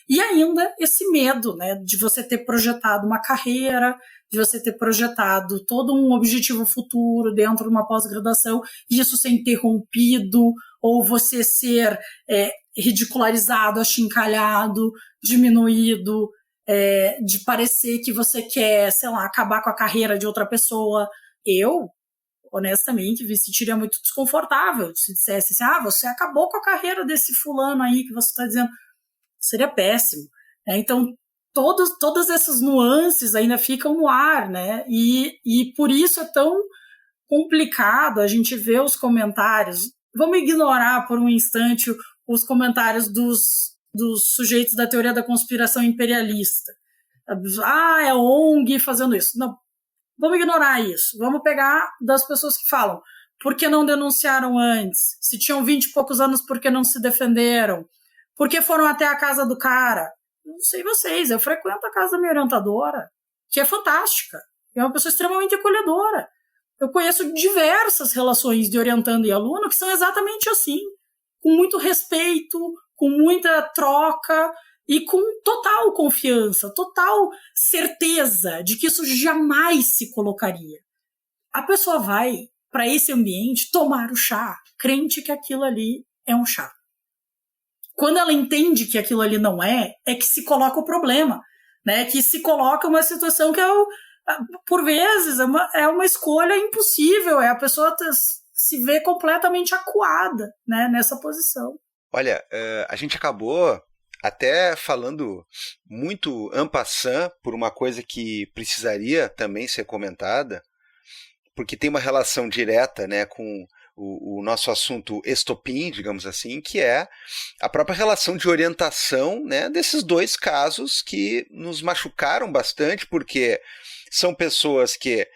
e ainda esse medo, né, de você ter projetado uma carreira, de você ter projetado todo um objetivo futuro dentro de uma pós-graduação, e isso ser interrompido, ou você ser ridicularizado, achincalhado, diminuído, de parecer que você quer, sei lá, acabar com a carreira de outra pessoa. Eu, honestamente, me sentiria muito desconfortável se dissesse assim, você acabou com a carreira desse fulano aí que você está dizendo. Seria péssimo. Né? Então, todas essas nuances ainda ficam no ar, né? E por isso é tão complicado a gente ver os comentários. Vamos ignorar por um instante os comentários dos sujeitos da teoria da conspiração imperialista. É ONG fazendo isso. Não. Vamos ignorar isso. Vamos pegar das pessoas que falam por que não denunciaram antes? Se tinham 20 e poucos anos, por que não se defenderam? Por que foram até a casa do cara? Não sei vocês, eu frequento a casa da minha orientadora, que é fantástica. É uma pessoa extremamente acolhedora. Eu conheço diversas relações de orientando e aluno que são exatamente assim, com muito respeito, com muita troca, e com total confiança, total certeza de que isso jamais se colocaria. A pessoa vai para esse ambiente tomar o chá, crente que aquilo ali é um chá. Quando ela entende que aquilo ali não é que se coloca o problema, né? Que se coloca uma situação que por vezes é uma escolha impossível, a pessoa se vê completamente acuada, né, nessa posição. Olha, a gente acabou até falando muito en passant por uma coisa que precisaria também ser comentada, porque tem uma relação direta, né, com o nosso assunto estopim, digamos assim, que é a própria relação de orientação, né, desses dois casos que nos machucaram bastante, porque são pessoas que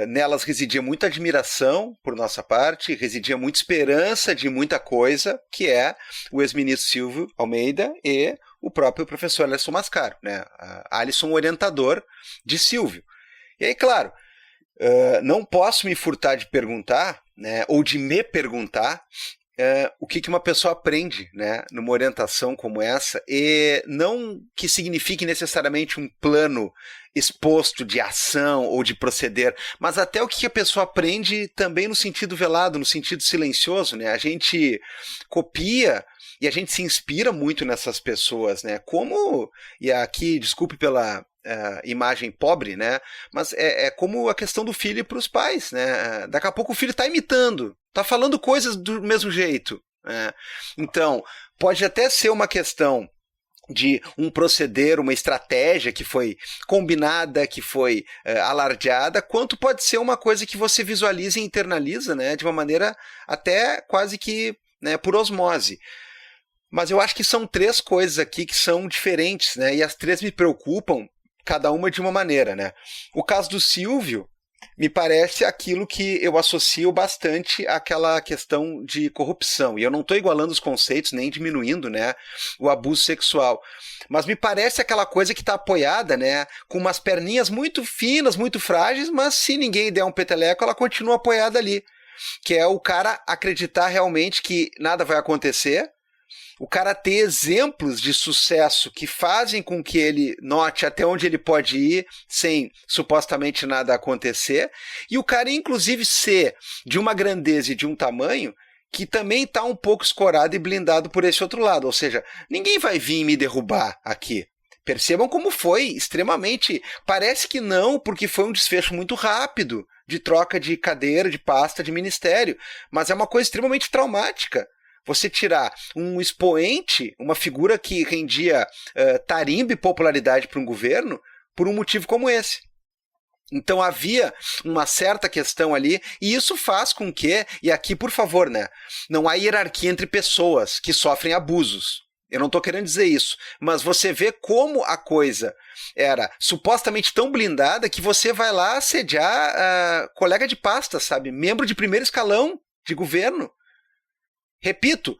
nelas residia muita admiração por nossa parte, residia muita esperança de muita coisa, que é o ex-ministro Silvio Almeida e o próprio professor Alisson Mascaro, né? Alisson, orientador de Silvio. E aí, claro, não posso me furtar de perguntar, né, ou de me perguntar, o que uma pessoa aprende, né, numa orientação como essa, e não que signifique necessariamente um plano exposto de ação ou de proceder, mas até o que a pessoa aprende também no sentido velado, no sentido silencioso, né? A gente copia e a gente se inspira muito nessas pessoas, né? Como, e aqui, desculpe pela imagem pobre, né? Mas é como a questão do filho para os pais, né? Daqui a pouco o filho está imitando, está falando coisas do mesmo jeito, né? Então, pode até ser uma questão de um proceder, uma estratégia que foi combinada, que foi alardeada, quanto pode ser uma coisa que você visualiza e internaliza, né, de uma maneira até quase que, né, por osmose. Mas eu acho que são 3 coisas aqui que são diferentes, né, e as 3 me preocupam, cada uma de uma maneira, né. O caso do Silvio me parece aquilo que eu associo bastante àquela questão de corrupção. E eu não estou igualando os conceitos, nem diminuindo, né, o abuso sexual. Mas me parece aquela coisa que está apoiada, né, com umas perninhas muito finas, muito frágeis, mas se ninguém der um peteleco, ela continua apoiada ali. Que é o cara acreditar realmente que nada vai acontecer, o cara ter exemplos de sucesso que fazem com que ele note até onde ele pode ir sem supostamente nada acontecer, e o cara inclusive ser de uma grandeza e de um tamanho que também está um pouco escorado e blindado por esse outro lado, ou seja, ninguém vai vir me derrubar aqui. Percebam como foi extremamente, parece que não, porque foi um desfecho muito rápido de troca de cadeira, de pasta, de ministério, mas é uma coisa extremamente traumática. Você tirar um expoente, uma figura que rendia tarimba e popularidade para um governo, por um motivo como esse. Então havia uma certa questão ali, e isso faz com que, e aqui por favor, né, não há hierarquia entre pessoas que sofrem abusos. Eu não estou querendo dizer isso, mas você vê como a coisa era supostamente tão blindada que você vai lá assediar colega de pasta, sabe? Membro de primeiro escalão de governo. Repito,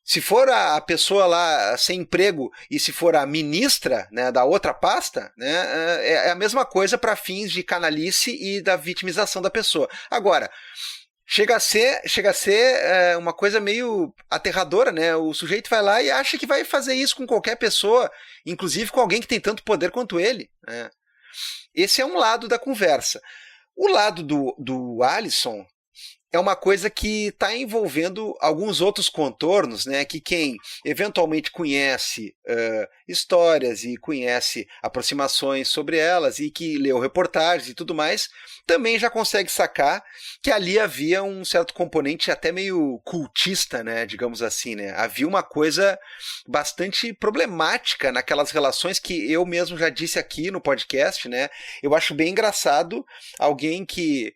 se for a pessoa lá sem emprego e se for a ministra, né, da outra pasta, né, é a mesma coisa para fins de canalice e da vitimização da pessoa. Agora, chega a ser uma coisa meio aterradora, né? O sujeito vai lá e acha que vai fazer isso com qualquer pessoa, inclusive com alguém que tem tanto poder quanto ele, né? Esse é um lado da conversa. O lado do Alisson é uma coisa que está envolvendo alguns outros contornos, né, que quem eventualmente conhece histórias e conhece aproximações sobre elas e que leu reportagens e tudo mais, também já consegue sacar que ali havia um certo componente até meio cultista, né, digamos assim, né? Havia uma coisa bastante problemática naquelas relações que eu mesmo já disse aqui no podcast, né? Eu acho bem engraçado alguém que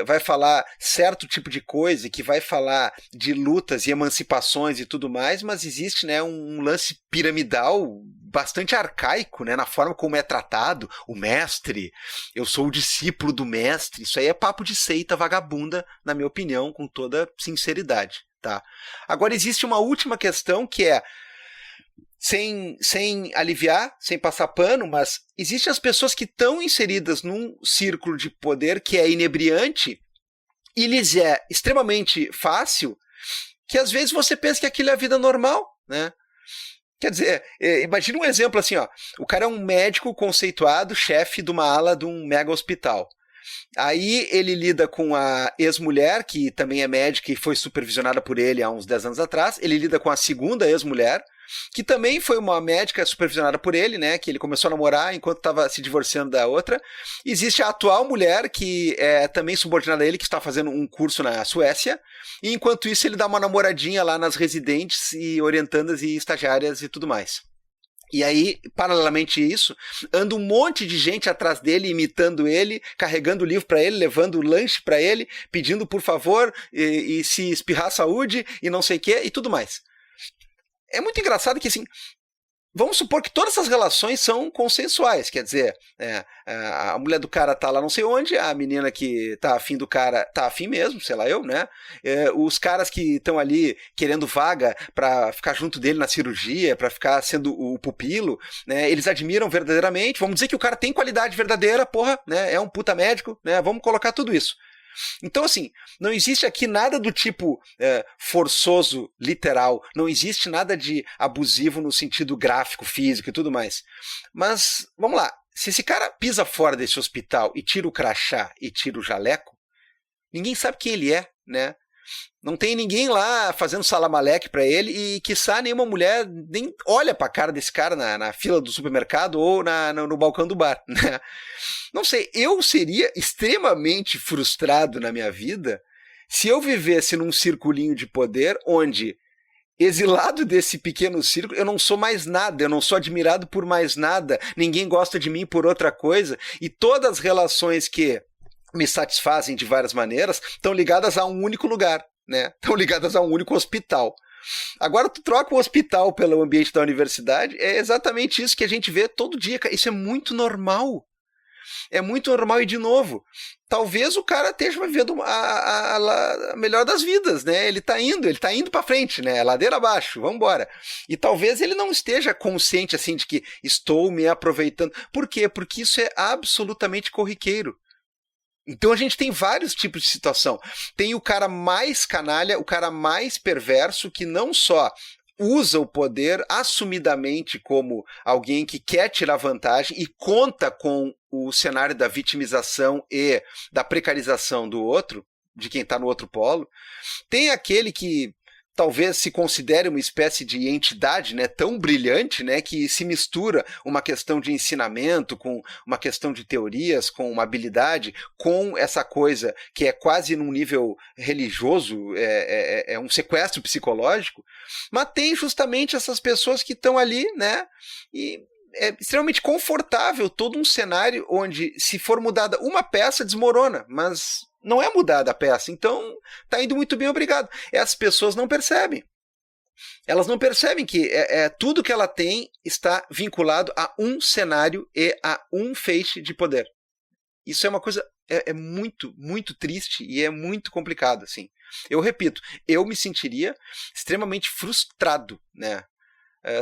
vai falar certo tipo de coisa, que vai falar de lutas e emancipações e tudo mais, mas existe, né, um lance piramidal bastante arcaico, né, na forma como é tratado o mestre. Eu sou o discípulo do mestre. Isso aí é papo de seita vagabunda, na minha opinião, com toda sinceridade, tá? Agora existe uma última questão que é, sem aliviar, sem passar pano, mas existem as pessoas que estão inseridas num círculo de poder que é inebriante e lhes é extremamente fácil, que às vezes você pensa que aquilo é a vida normal, né? Quer dizer, imagina um exemplo assim, ó, o cara é um médico conceituado, chefe de uma ala de um mega hospital. Aí ele lida com a ex-mulher, que também é médica e foi supervisionada por ele há uns 10 anos atrás. Ele lida com a segunda ex-mulher, que também foi uma médica supervisionada por ele, né? Que ele começou a namorar enquanto estava se divorciando da outra. Existe a atual mulher, que é também subordinada a ele, que está fazendo um curso na Suécia. E enquanto isso ele dá uma namoradinha lá nas residentes e orientandas e estagiárias e tudo mais. E aí, paralelamente a isso, anda um monte de gente atrás dele, imitando ele, carregando o livro para ele, levando o lanche para ele, pedindo por favor, e se espirrar saúde, e não sei o que, e tudo mais. É muito engraçado que, assim, vamos supor que todas essas relações são consensuais, quer dizer, a mulher do cara tá lá não sei onde, a menina que tá afim do cara tá afim mesmo, sei lá eu, né? Os caras que estão ali querendo vaga pra ficar junto dele na cirurgia, pra ficar sendo o pupilo, né? Eles admiram verdadeiramente, vamos dizer que o cara tem qualidade verdadeira, porra, né? É um puta médico, né? Vamos colocar tudo isso. Então, assim, não existe aqui nada do tipo forçoso, literal, não existe nada de abusivo no sentido gráfico, físico e tudo mais. Mas, vamos lá, se esse cara pisa fora desse hospital e tira o crachá e tira o jaleco, ninguém sabe quem ele é, né? Não tem ninguém lá fazendo salamaleque pra ele e, quiçá, nenhuma mulher nem olha pra cara desse cara na fila do supermercado ou no balcão do bar, né? Não sei, eu seria extremamente frustrado na minha vida se eu vivesse num circulinho de poder onde, exilado desse pequeno círculo, eu não sou mais nada, eu não sou admirado por mais nada, ninguém gosta de mim por outra coisa, e todas as relações que me satisfazem de várias maneiras estão ligadas a um único lugar, né? Estão ligadas a um único hospital. Agora tu troca o hospital pelo ambiente da universidade, é exatamente isso que a gente vê todo dia, isso é muito normal. É muito normal e, de novo, talvez o cara esteja vivendo a melhor das vidas, né? Ele tá indo para frente, né? Ladeira abaixo, vamos embora. E talvez ele não esteja consciente assim de que estou me aproveitando. Por quê? Porque isso é absolutamente corriqueiro. Então a gente tem vários tipos de situação. Tem o cara mais canalha, o cara mais perverso, que não só usa o poder assumidamente como alguém que quer tirar vantagem e conta com o cenário da vitimização e da precarização do outro, de quem está no outro polo. Tem aquele que talvez se considere uma espécie de entidade, né, tão brilhante, né, que se mistura uma questão de ensinamento com uma questão de teorias, com uma habilidade, com essa coisa que é quase num nível religioso, é um sequestro psicológico, mas tem justamente essas pessoas que estão ali, né, e é extremamente confortável todo um cenário onde, se for mudada uma peça, desmorona, mas não é mudada a peça, então tá indo muito bem, obrigado. Essas pessoas não percebem. Elas não percebem que tudo que ela tem está vinculado a um cenário e a um feixe de poder. Isso é uma coisa muito, muito triste e é muito complicado, assim. Eu repito, eu me sentiria extremamente frustrado, né?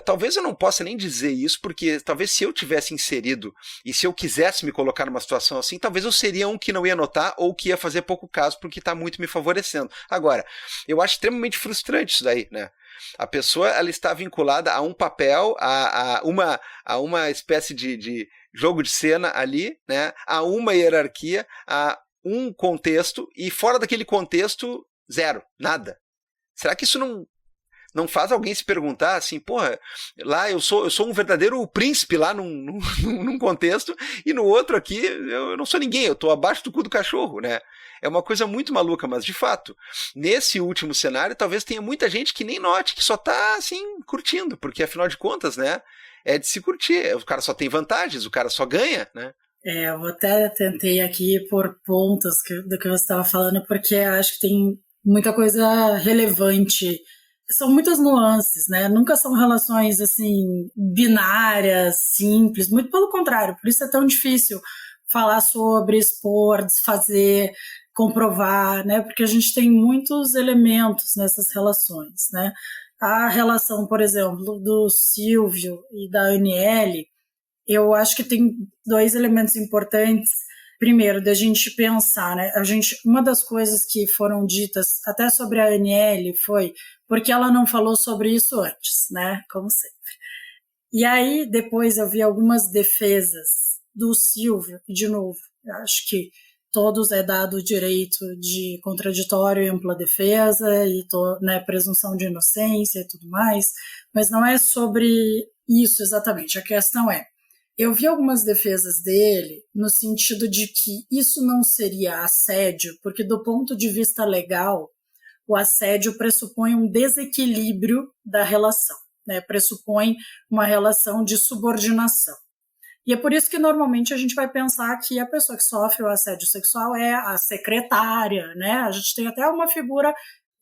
Talvez eu não possa nem dizer isso, porque talvez se eu tivesse inserido e se eu quisesse me colocar numa situação assim, talvez eu seria um que não ia notar ou que ia fazer pouco caso porque está muito me favorecendo. Agora, eu acho extremamente frustrante isso daí, né? A pessoa, ela está vinculada a um papel, a uma espécie de jogo de cena ali, né? A uma hierarquia, a um contexto, e fora daquele contexto, zero, nada. Será que isso não faz alguém se perguntar assim, porra, lá eu sou um verdadeiro príncipe lá num contexto, e no outro aqui eu não sou ninguém, eu tô abaixo do cu do cachorro, né? É uma coisa muito maluca, mas de fato, nesse último cenário, talvez tenha muita gente que nem note, que só tá assim, curtindo, porque afinal de contas, né, é de se curtir, o cara só tem vantagens, o cara só ganha, né? Eu até tentei aqui por pontos do que você estava falando, porque acho que tem muita coisa relevante. São muitas nuances, né? Nunca são relações, assim, binárias, simples. Muito pelo contrário, por isso é tão difícil falar sobre, expor, desfazer, comprovar, né? Porque a gente tem muitos elementos nessas relações, né? A relação, por exemplo, do Silvio e da Aniele, eu acho que tem dois elementos importantes. Primeiro, da gente pensar, né? Uma das coisas que foram ditas até sobre a Aniele foi porque ela não falou sobre isso antes, né? Como sempre. E aí, depois eu vi algumas defesas do Silvio, e de novo, eu acho que todos é dado o direito de contraditório e ampla defesa, e né, presunção de inocência e tudo mais, mas não é sobre isso exatamente. A questão é, eu vi algumas defesas dele no sentido de que isso não seria assédio, porque do ponto de vista legal, o assédio pressupõe um desequilíbrio da relação, né? Pressupõe uma relação de subordinação. E é por isso que normalmente a gente vai pensar que a pessoa que sofre o assédio sexual é a secretária, né? A gente tem até uma figura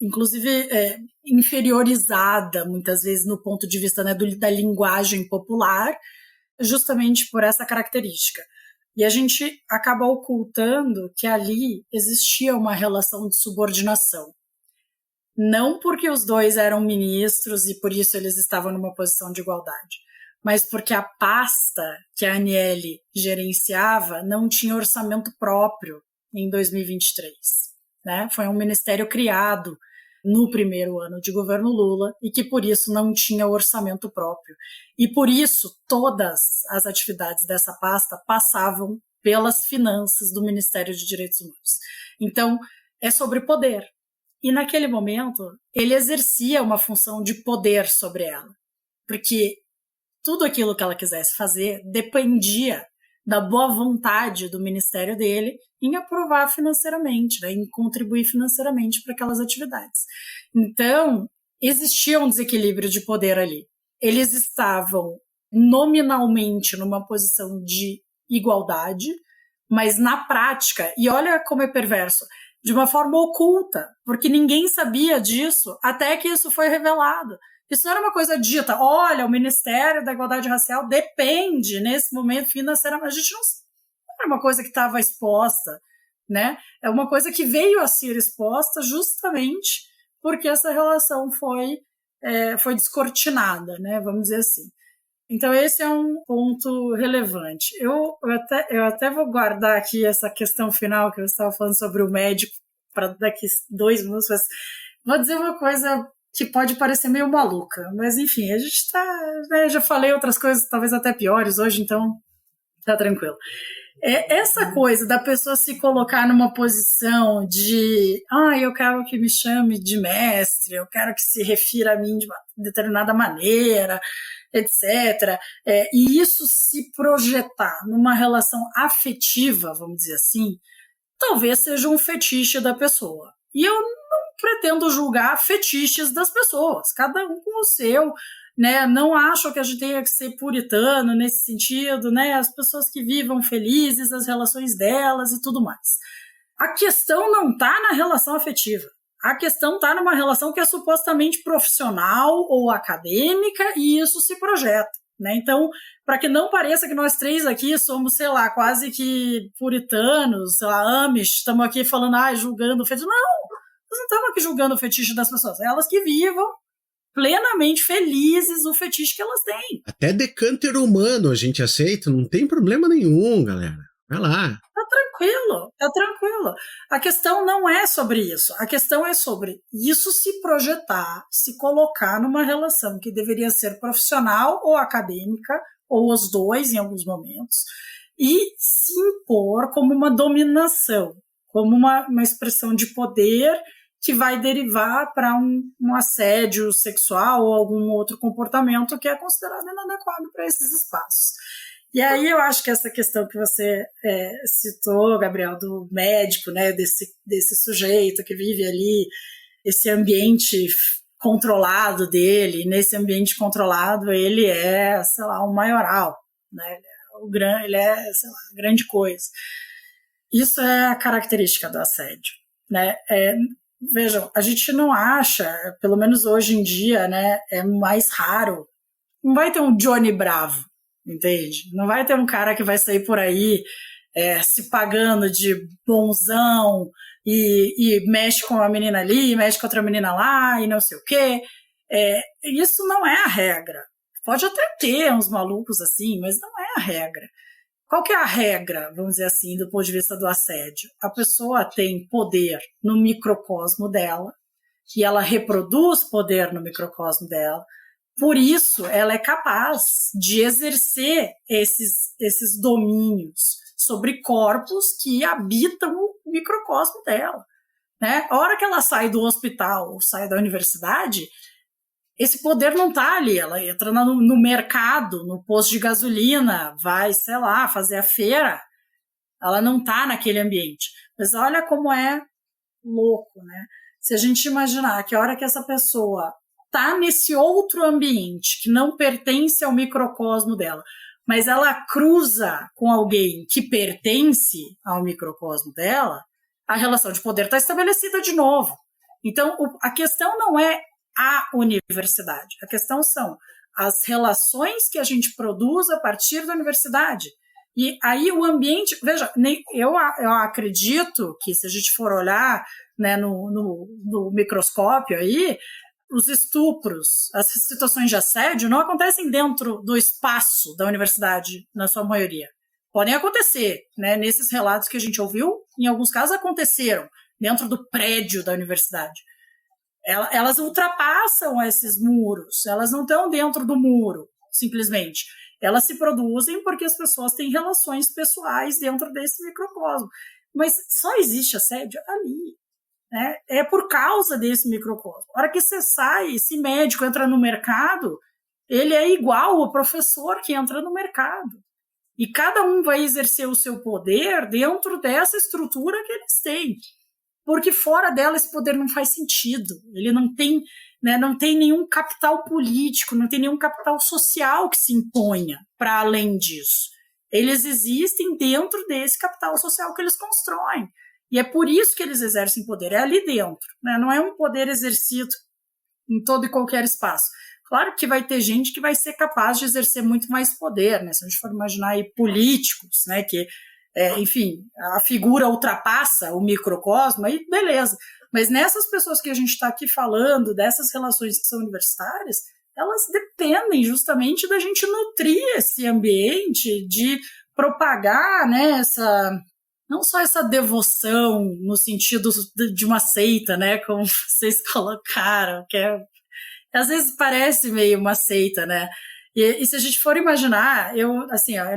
inclusive inferiorizada, muitas vezes, no ponto de vista, né, da linguagem popular, justamente por essa característica. E a gente acaba ocultando que ali existia uma relação de subordinação. Não porque os dois eram ministros e por isso eles estavam numa posição de igualdade, mas porque a pasta que a Aniele gerenciava não tinha orçamento próprio em 2023. Né? Foi um ministério criado no primeiro ano de governo Lula e que por isso não tinha orçamento próprio. E por isso todas as atividades dessa pasta passavam pelas finanças do Ministério de Direitos Humanos. Então, é sobre poder. E naquele momento, ele exercia uma função de poder sobre ela, porque tudo aquilo que ela quisesse fazer dependia da boa vontade do ministério dele em aprovar financeiramente, né, em contribuir financeiramente para aquelas atividades. Então, existia um desequilíbrio de poder ali. Eles estavam nominalmente numa posição de igualdade, mas na prática, e olha como é perverso, de uma forma oculta, porque ninguém sabia disso até que isso foi revelado. Isso não era uma coisa dita, olha, o Ministério da Igualdade Racial depende, nesse momento, financeiramente. A gente não era uma coisa que estava exposta, né? É uma coisa que veio a ser exposta justamente porque essa relação foi descortinada, né? Vamos dizer assim. Então, esse é um ponto relevante. Eu até vou guardar aqui essa questão final que eu estava falando sobre o médico para daqui 2 minutos, mas vou dizer uma coisa que pode parecer meio maluca, mas enfim, a gente está, né, já falei outras coisas, talvez até piores hoje, então tá tranquilo. Essa coisa da pessoa se colocar numa posição de eu quero que me chame de mestre, eu quero que se refira a mim de uma determinada maneira, etc. E isso se projetar numa relação afetiva, vamos dizer assim, talvez seja um fetiche da pessoa. E eu não pretendo julgar fetiches das pessoas, cada um com o seu, né? Não acho que a gente tenha que ser puritano nesse sentido, né? As pessoas que vivam felizes, as relações delas e tudo mais. A questão não está na relação afetiva. A questão está numa relação que é supostamente profissional ou acadêmica e isso se projeta, né? Então, para que não pareça que nós 3 aqui somos, sei lá, quase que puritanos, sei lá, Amish, estamos aqui falando, julgando o fetiche. Não, nós não estamos aqui julgando o fetiche das pessoas. Elas que vivam plenamente felizes o fetiche que elas têm. Até decânter humano a gente aceita, não tem problema nenhum, galera. Vai lá. Tá tranquilo. A questão não é sobre isso. A questão é sobre isso se projetar, se colocar numa relação que deveria ser profissional ou acadêmica, ou os dois em alguns momentos, e se impor como uma dominação, como uma expressão de poder que vai derivar para um assédio sexual ou algum outro comportamento que é considerado inadequado para esses espaços. E aí eu acho que essa questão que você citou, Gabriel, do médico, né, desse sujeito que vive ali, esse ambiente controlado dele, nesse ambiente controlado ele é, sei lá, um maioral, né, ele é, sei lá, grande coisa. Isso é a característica do assédio, né, vejam, a gente não acha, pelo menos hoje em dia, né, é mais raro, não vai ter um Johnny Bravo, entende? Não vai ter um cara que vai sair por aí se pagando de bonzão e mexe com uma menina ali, mexe com outra menina lá e não sei o quê. Isso não é a regra. Pode até ter uns malucos assim, mas não é a regra. Qual que é a regra, vamos dizer assim, do ponto de vista do assédio? A pessoa tem poder no microcosmo dela, e ela reproduz poder no microcosmo dela, por isso ela é capaz de exercer esses domínios sobre corpos que habitam o microcosmo dela, né? A hora que ela sai do hospital ou sai da universidade, esse poder não está ali, ela entra no mercado, no posto de gasolina, vai, sei lá, fazer a feira, ela não está naquele ambiente. Mas olha como é louco, né? Se a gente imaginar que a hora que essa pessoa está nesse outro ambiente, que não pertence ao microcosmo dela, mas ela cruza com alguém que pertence ao microcosmo dela, a relação de poder está estabelecida de novo. Então, a questão não é a universidade, a questão são as relações que a gente produz a partir da universidade. E aí o ambiente, veja, eu acredito que se a gente for olhar, né, no microscópio aí, os estupros, as situações de assédio não acontecem dentro do espaço da universidade, na sua maioria. Podem acontecer, né, nesses relatos que a gente ouviu, em alguns casos aconteceram dentro do prédio da universidade. Elas ultrapassam esses muros, elas não estão dentro do muro, simplesmente. Elas se produzem porque as pessoas têm relações pessoais dentro desse microcosmo. Mas só existe assédio ali, né? É por causa desse microcosmo. A hora que você sai, esse médico entra no mercado, ele é igual ao professor que entra no mercado. E cada um vai exercer o seu poder dentro dessa estrutura que eles têm. Porque fora dela esse poder não faz sentido. Ele não tem, né, não tem nenhum capital político, não tem nenhum capital social que se imponha para além disso. Eles existem dentro desse capital social que eles constroem. E é por isso que eles exercem poder, é ali dentro, né? Não é um poder exercido em todo e qualquer espaço. Claro que vai ter gente que vai ser capaz de exercer muito mais poder, né? Se a gente for imaginar aí políticos, né, que enfim, a figura ultrapassa o microcosmo, aí beleza. Mas nessas pessoas que a gente está aqui falando, dessas relações que são universitárias, elas dependem justamente da gente nutrir esse ambiente, de propagar, né, não só essa devoção no sentido de uma seita, né, como vocês colocaram, que às vezes parece meio uma seita, né? E se a gente for imaginar, eu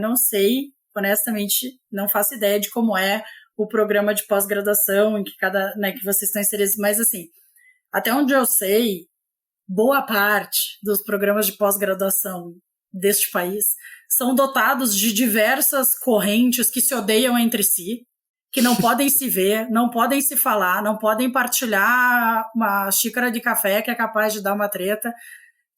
não sei, honestamente, não faço ideia de como é o programa de pós-graduação em que que vocês estão inseridos, mas assim, até onde eu sei, boa parte dos programas de pós-graduação deste país são dotados de diversas correntes que se odeiam entre si, que não podem se ver, não podem se falar, não podem partilhar uma xícara de café que é capaz de dar uma treta,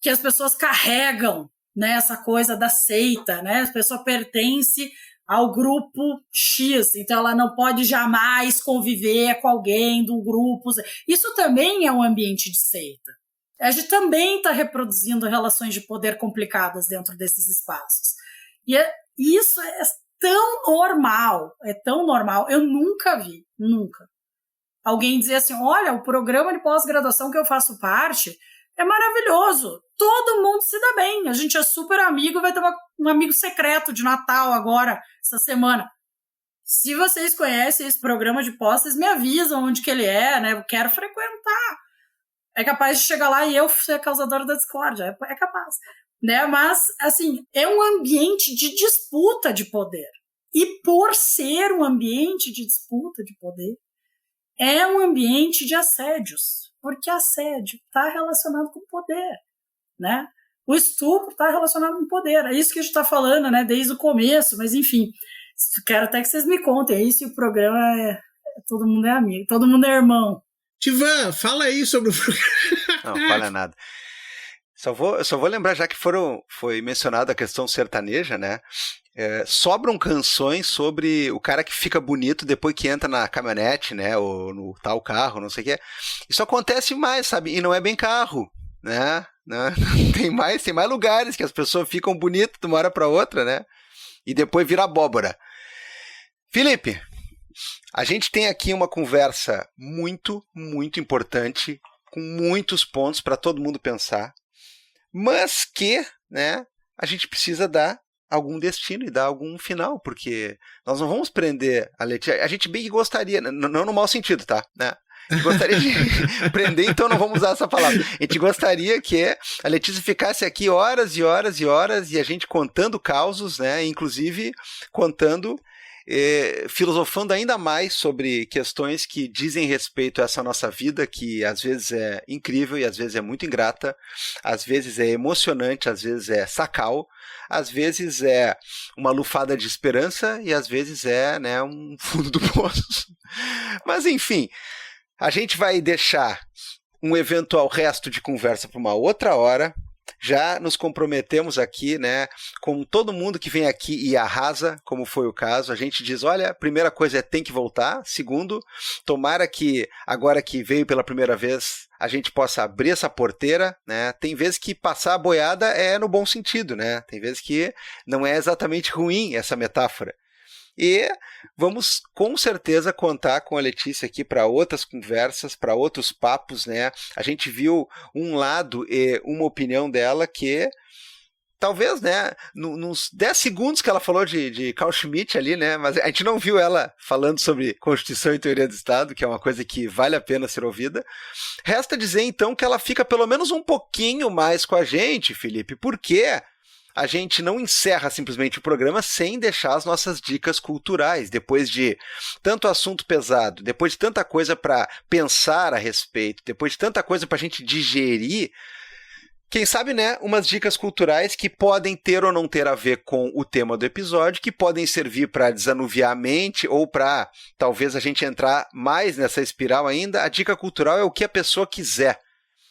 que as pessoas carregam, né, essa coisa da seita, né? A pessoa pertence ao grupo X, então ela não pode jamais conviver com alguém do grupo Z. Isso também é um ambiente de seita. A gente também está reproduzindo relações de poder complicadas dentro desses espaços. E isso é tão normal, eu nunca vi, alguém dizer assim, olha, o programa de pós-graduação que eu faço parte é maravilhoso, todo mundo se dá bem, a gente é super amigo, vai ter um amigo secreto de Natal agora, essa semana. Se vocês conhecem esse programa de pós, vocês me avisam onde que ele é, né? Eu quero frequentar. É capaz de chegar lá e eu ser causadora da discórdia, é capaz. Né? Mas, assim, é um ambiente de disputa de poder. E por ser um ambiente de disputa de poder, é um ambiente de assédios. Porque assédio está relacionado com poder, né? O estupro está relacionado com poder. É isso que a gente está falando, né? Desde o começo, mas enfim, quero até que vocês me contem aí se o programa todo mundo é amigo, todo mundo é irmão. Tivan, fala aí sobre o programa. Não fala nada. Só vou lembrar, já que foi mencionada a questão sertaneja, né? Sobram canções sobre o cara que fica bonito depois que entra na caminhonete, né? Ou no tal carro, não sei o que. Isso acontece mais, sabe? E não é bem carro, né? Tem mais lugares que as pessoas ficam bonitas de uma hora para outra, né? E depois vira abóbora. Felipe, a gente tem aqui uma conversa muito, muito importante, com muitos pontos para todo mundo pensar, mas que, né, a gente precisa dar algum destino e dar algum final, porque nós não vamos prender a Letícia. A gente bem que gostaria, não no mau sentido, tá? Né? A gente gostaria de prender, então não vamos usar essa palavra. A gente gostaria que a Letícia ficasse aqui horas e horas e horas e a gente contando causos, né? Inclusive contando, filosofando ainda mais sobre questões que dizem respeito a essa nossa vida, que às vezes é incrível e às vezes é muito ingrata, às vezes é emocionante, às vezes é sacal, às vezes é uma lufada de esperança e às vezes é, né, um fundo do poço. Mas enfim, a gente vai deixar um eventual resto de conversa para uma outra hora. já nos comprometemos aqui, né, com todo mundo que vem aqui e arrasa, como foi o caso. A gente diz, olha, a primeira coisa é tem que voltar. Segundo, tomara que agora que veio pela primeira vez, a gente possa abrir essa porteira, né? Tem vezes que passar a boiada é no bom sentido, né? Tem vezes que não é exatamente ruim essa metáfora. E vamos com certeza contar com a Letícia aqui para outras conversas, para outros papos, né? A gente viu um lado e uma opinião dela que talvez, né, nos 10 segundos que ela falou de Carl Schmitt ali, né, mas a gente não viu ela falando sobre Constituição e Teoria do Estado, que é uma coisa que vale a pena ser ouvida. Resta dizer, então, que ela fica pelo menos um pouquinho mais com a gente, Felipe, porque a gente não encerra simplesmente o programa sem deixar as nossas dicas culturais. Depois de tanto assunto pesado, depois de tanta coisa para pensar a respeito, depois de tanta coisa para a gente digerir, quem sabe, né, umas dicas culturais que podem ter ou não ter a ver com o tema do episódio, que podem servir para desanuviar a mente ou para talvez a gente entrar mais nessa espiral ainda. A dica cultural é o que a pessoa quiser.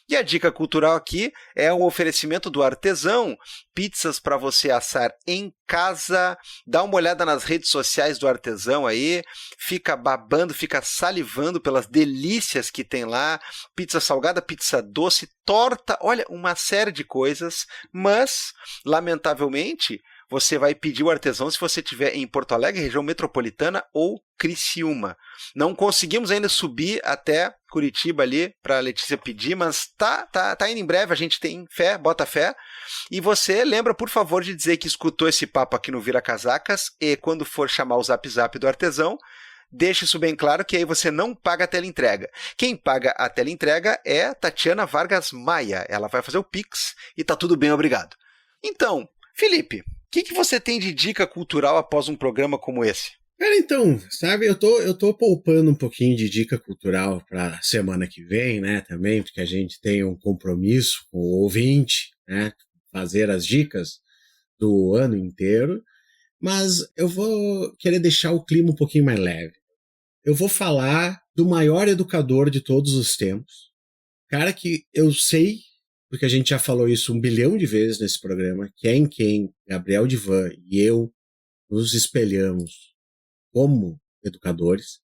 E a dica cultural aqui é um oferecimento do Artesão, pizzas para você assar em casa. Dá uma olhada nas redes sociais do Artesão aí, fica babando, fica salivando pelas delícias que tem lá. Pizza salgada, pizza doce, torta, olha, uma série de coisas, mas, lamentavelmente, você vai pedir o Artesão se você estiver em Porto Alegre, região metropolitana ou Criciúma. Não conseguimos ainda subir até Curitiba ali para a Letícia pedir, mas tá indo em breve, a gente tem fé, bota fé. E você lembra, por favor, de dizer que escutou esse papo aqui no Vira Casacas e quando for chamar o Zap Zap do Artesão, deixe isso bem claro que aí você não paga a teleentrega. Quem paga a teleentrega é Tatiana Vargas Maia. Ela vai fazer o Pix e tá tudo bem, obrigado. Então, Felipe, o que você tem de dica cultural após um programa como esse? Cara, então, sabe, eu tô poupando um pouquinho de dica cultural pra semana que vem, né, também, porque a gente tem um compromisso com o ouvinte, né, fazer as dicas do ano inteiro, mas eu vou querer deixar o clima um pouquinho mais leve. Eu vou falar do maior educador de todos os tempos, cara que eu sei, porque a gente já falou isso 1 bilhão de vezes nesse programa, que é em quem Gabriel Divan e eu nos espelhamos como educadores.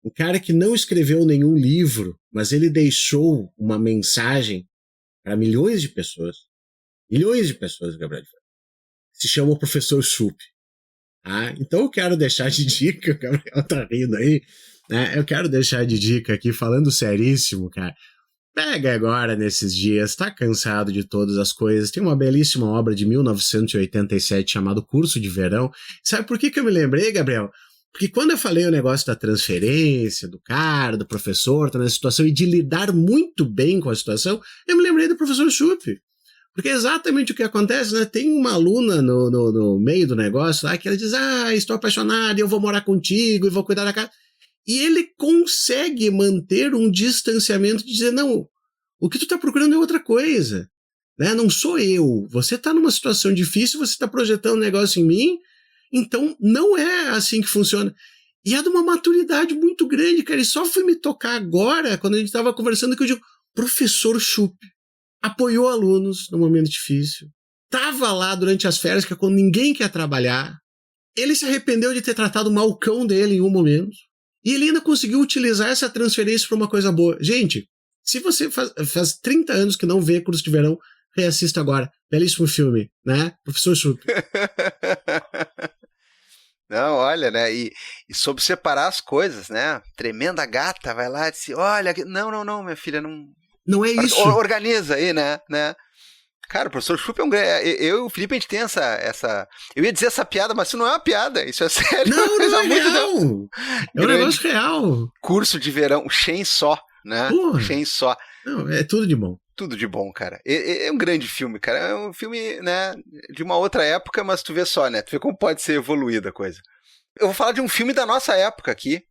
Um cara que não escreveu nenhum livro, mas ele deixou uma mensagem para milhões de pessoas, Gabriel Divan, se chama o Professor Chup. Então eu quero deixar de dica, o Gabriel tá rindo aí, né? Eu quero deixar de dica aqui, falando seríssimo, cara. Pega agora nesses dias, tá cansado de todas as coisas, tem uma belíssima obra de 1987 chamada Curso de Verão. Sabe por que eu me lembrei, Gabriel? Porque quando eu falei o negócio da transferência, do cara, do professor, tá nessa situação, e de lidar muito bem com a situação, eu me lembrei do professor Chup. Porque é exatamente o que acontece, né? Tem uma aluna no meio do negócio lá que ela diz, estou apaixonada, eu vou morar contigo e vou cuidar da casa. E ele consegue manter um distanciamento de dizer, não, o que tu tá procurando é outra coisa, né? Não sou eu. Você tá numa situação difícil, você tá projetando um negócio em mim, então não é assim que funciona. E é de uma maturidade muito grande, cara. E só fui me tocar agora, quando a gente tava conversando, que eu digo, professor Chup apoiou alunos no momento difícil, tava lá durante as férias, que é quando ninguém quer trabalhar. Ele se arrependeu de ter tratado mal o cão dele em um momento. E ele ainda conseguiu utilizar essa transferência para uma coisa boa. Gente, se você faz 30 anos que não vê Curso de Verão, reassista agora. Belíssimo filme, né? Professor Chup. Não, olha, né? E sobre separar as coisas, né? Tremenda gata, vai lá e diz, olha, não, minha filha, não... Não é isso. Organiza aí, né? Cara, o professor Chup é um... Eu e o Felipe, a gente tem essa... Eu ia dizer essa piada, mas isso não é uma piada. Isso é sério. Não é real. É um negócio real. Curso de Verão, o Shen Só, né? Shen Só. Não, é tudo de bom. Tudo de bom, cara. É um grande filme, cara. É um filme, né, de uma outra época, mas tu vê só, né? Tu vê como pode ser evoluída a coisa. Eu vou falar de um filme da nossa época aqui,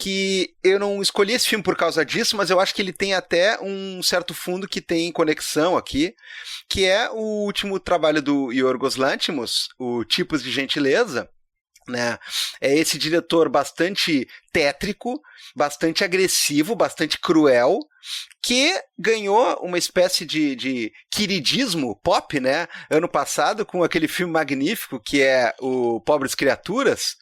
que eu não escolhi esse filme por causa disso, mas eu acho que ele tem até um certo fundo que tem conexão aqui, que é o último trabalho do Yorgos Lanthimos, o Tipos de Gentileza, né? É esse diretor bastante tétrico, bastante agressivo, bastante cruel, que ganhou uma espécie de queridismo pop, né? Ano passado, com aquele filme magnífico que é o Pobres Criaturas.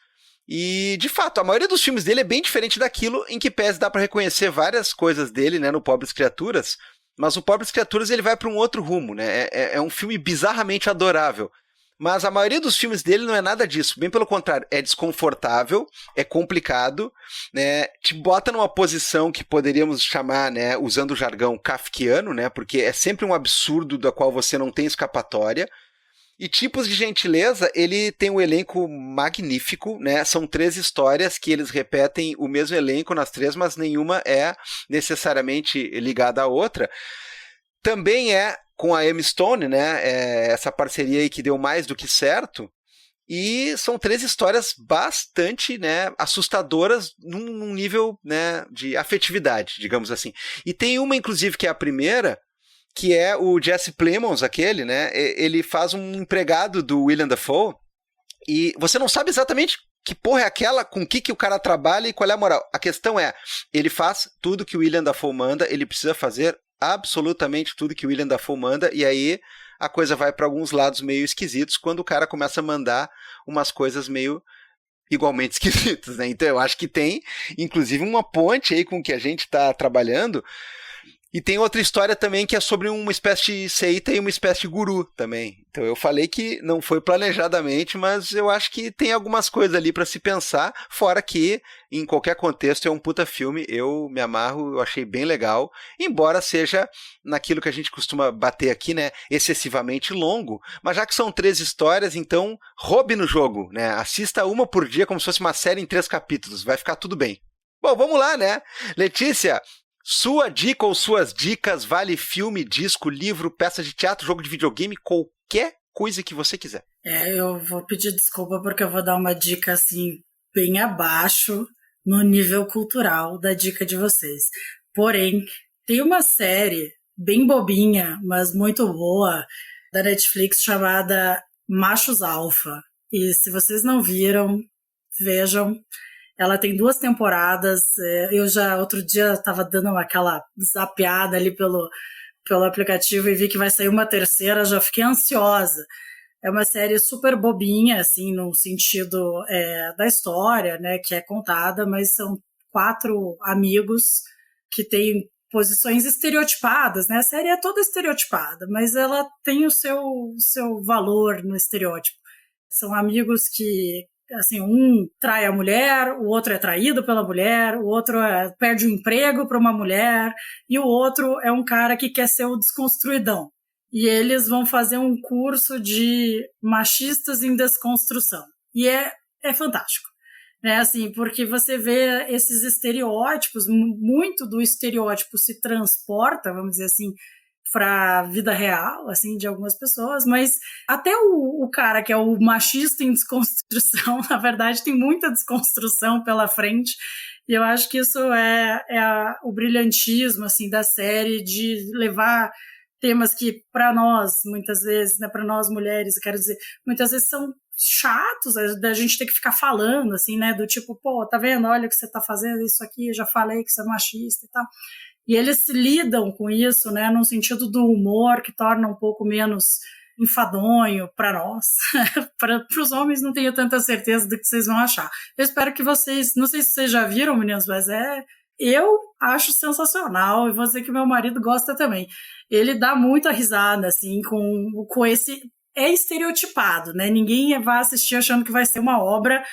E, de fato, a maioria dos filmes dele é bem diferente daquilo, em que pese dá para reconhecer várias coisas dele, né, no Pobres Criaturas, mas o Pobres Criaturas ele vai para um outro rumo, né? É um filme bizarramente adorável. Mas a maioria dos filmes dele não é nada disso, bem pelo contrário, é desconfortável, é complicado, né, te bota numa posição que poderíamos chamar, né, usando o jargão kafkiano, né, porque é sempre um absurdo da qual você não tem escapatória. E Tipos de Gentileza, ele tem um elenco magnífico, né, são 3 histórias que eles repetem o mesmo elenco nas 3, mas nenhuma é necessariamente ligada à outra. Também é com a Emma Stone, né? Essa parceria aí que deu mais do que certo. E são 3 histórias bastante, né, assustadoras num nível, né, de afetividade, digamos assim. E tem uma, inclusive, que é a primeira, que é o Jesse Plemons, aquele, né? Ele faz um empregado do Willem Dafoe e você não sabe exatamente que porra é aquela, com que o cara trabalha e qual é a moral. A questão é, ele faz tudo que o Willem Dafoe manda, ele precisa fazer absolutamente tudo que o Willem Dafoe manda, e aí a coisa vai para alguns lados meio esquisitos quando o cara começa a mandar umas coisas meio igualmente esquisitas, né? Então eu acho que tem, inclusive, uma ponte aí com o que a gente está trabalhando. E tem outra história também que é sobre uma espécie de seita e uma espécie de guru também. Então eu falei que não foi planejadamente, mas eu acho que tem algumas coisas ali para se pensar, fora que em qualquer contexto é um puta filme, eu me amarro, eu achei bem legal, embora seja naquilo que a gente costuma bater aqui, né, excessivamente longo, mas já que são 3 histórias, então roube no jogo, né, assista uma por dia como se fosse uma série em 3 capítulos, vai ficar tudo bem. Bom, vamos lá, né, Letícia, sua dica ou suas dicas, vale filme, disco, livro, peça de teatro, jogo de videogame, qualquer coisa que você quiser. Eu vou pedir desculpa porque eu vou dar uma dica assim, bem abaixo no nível cultural da dica de vocês. Porém, tem uma série bem bobinha, mas muito boa, da Netflix chamada Machos Alfa. E se vocês não viram, vejam. Ela tem 2 temporadas. Eu já, outro dia, estava dando aquela zapeada ali pelo aplicativo e vi que vai sair uma terceira, já fiquei ansiosa. É uma série super bobinha, assim, no sentido da história, né, que é contada, mas são 4 amigos que têm posições estereotipadas, né? A série é toda estereotipada, mas ela tem o seu valor no estereótipo. São amigos que, assim, um trai a mulher, o outro é traído pela mulher, o outro perde o emprego para uma mulher, e o outro é um cara que quer ser o desconstruidão. E eles vão fazer um curso de machistas em desconstrução. E é fantástico, né? Assim, porque você vê esses estereótipos, muito do estereótipo se transporta, vamos dizer assim, para a vida real, assim, de algumas pessoas, mas até o cara que é o machista em desconstrução, na verdade, tem muita desconstrução pela frente, e eu acho que isso o brilhantismo, assim, da série, de levar temas que, para nós, muitas vezes, né, para nós mulheres, eu quero dizer, muitas vezes são chatos da gente ter que ficar falando, assim, né, do tipo, pô, tá vendo, olha o que você tá fazendo, isso aqui, eu já falei que você é machista e tal. E eles lidam com isso, né, num sentido do humor que torna um pouco menos enfadonho para nós. Para os homens não tenho tanta certeza do que vocês vão achar. Eu espero que vocês, não sei se vocês já viram, meninos, mas eu acho sensacional, e vou dizer que meu marido gosta também. Ele dá muita risada, assim, com esse... É estereotipado, né? Ninguém vai assistir achando que vai ser uma obra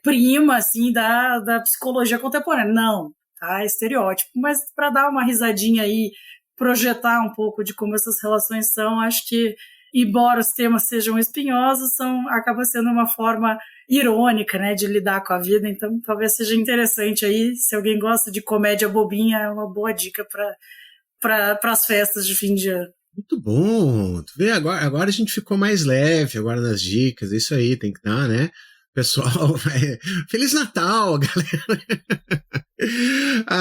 prima, assim, da psicologia contemporânea. Não. Tá? Estereótipo, mas para dar uma risadinha aí, projetar um pouco de como essas relações são, acho que, embora os temas sejam espinhosos, acaba sendo uma forma irônica, né, de lidar com a vida, então talvez seja interessante aí, se alguém gosta de comédia bobinha, é uma boa dica para as festas de fim de ano. Muito bom, tu vê, agora a gente ficou mais leve, agora nas dicas, isso aí, tem que dar, né? Pessoal, Feliz Natal, galera!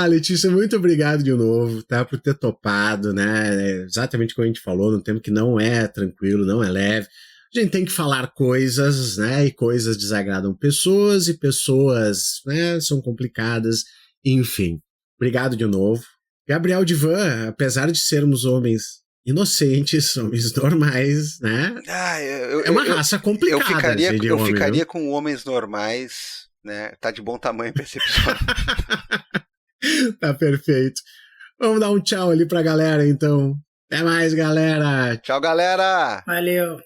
Letícia, muito obrigado de novo, tá, por ter topado, né, exatamente como a gente falou, num tempo que não é tranquilo, não é leve, A gente tem que falar coisas, né? E coisas desagradam pessoas, e pessoas, né, são complicadas. Enfim, obrigado de novo. Gabriel Divan, apesar de sermos homens inocentes, homens normais, né? É uma raça complicada. Eu ficaria com homens normais, né? Tá de bom tamanho pra esse episódio. Tá perfeito. Vamos dar um tchau ali pra galera, então. Até mais, galera. Tchau, galera. Valeu.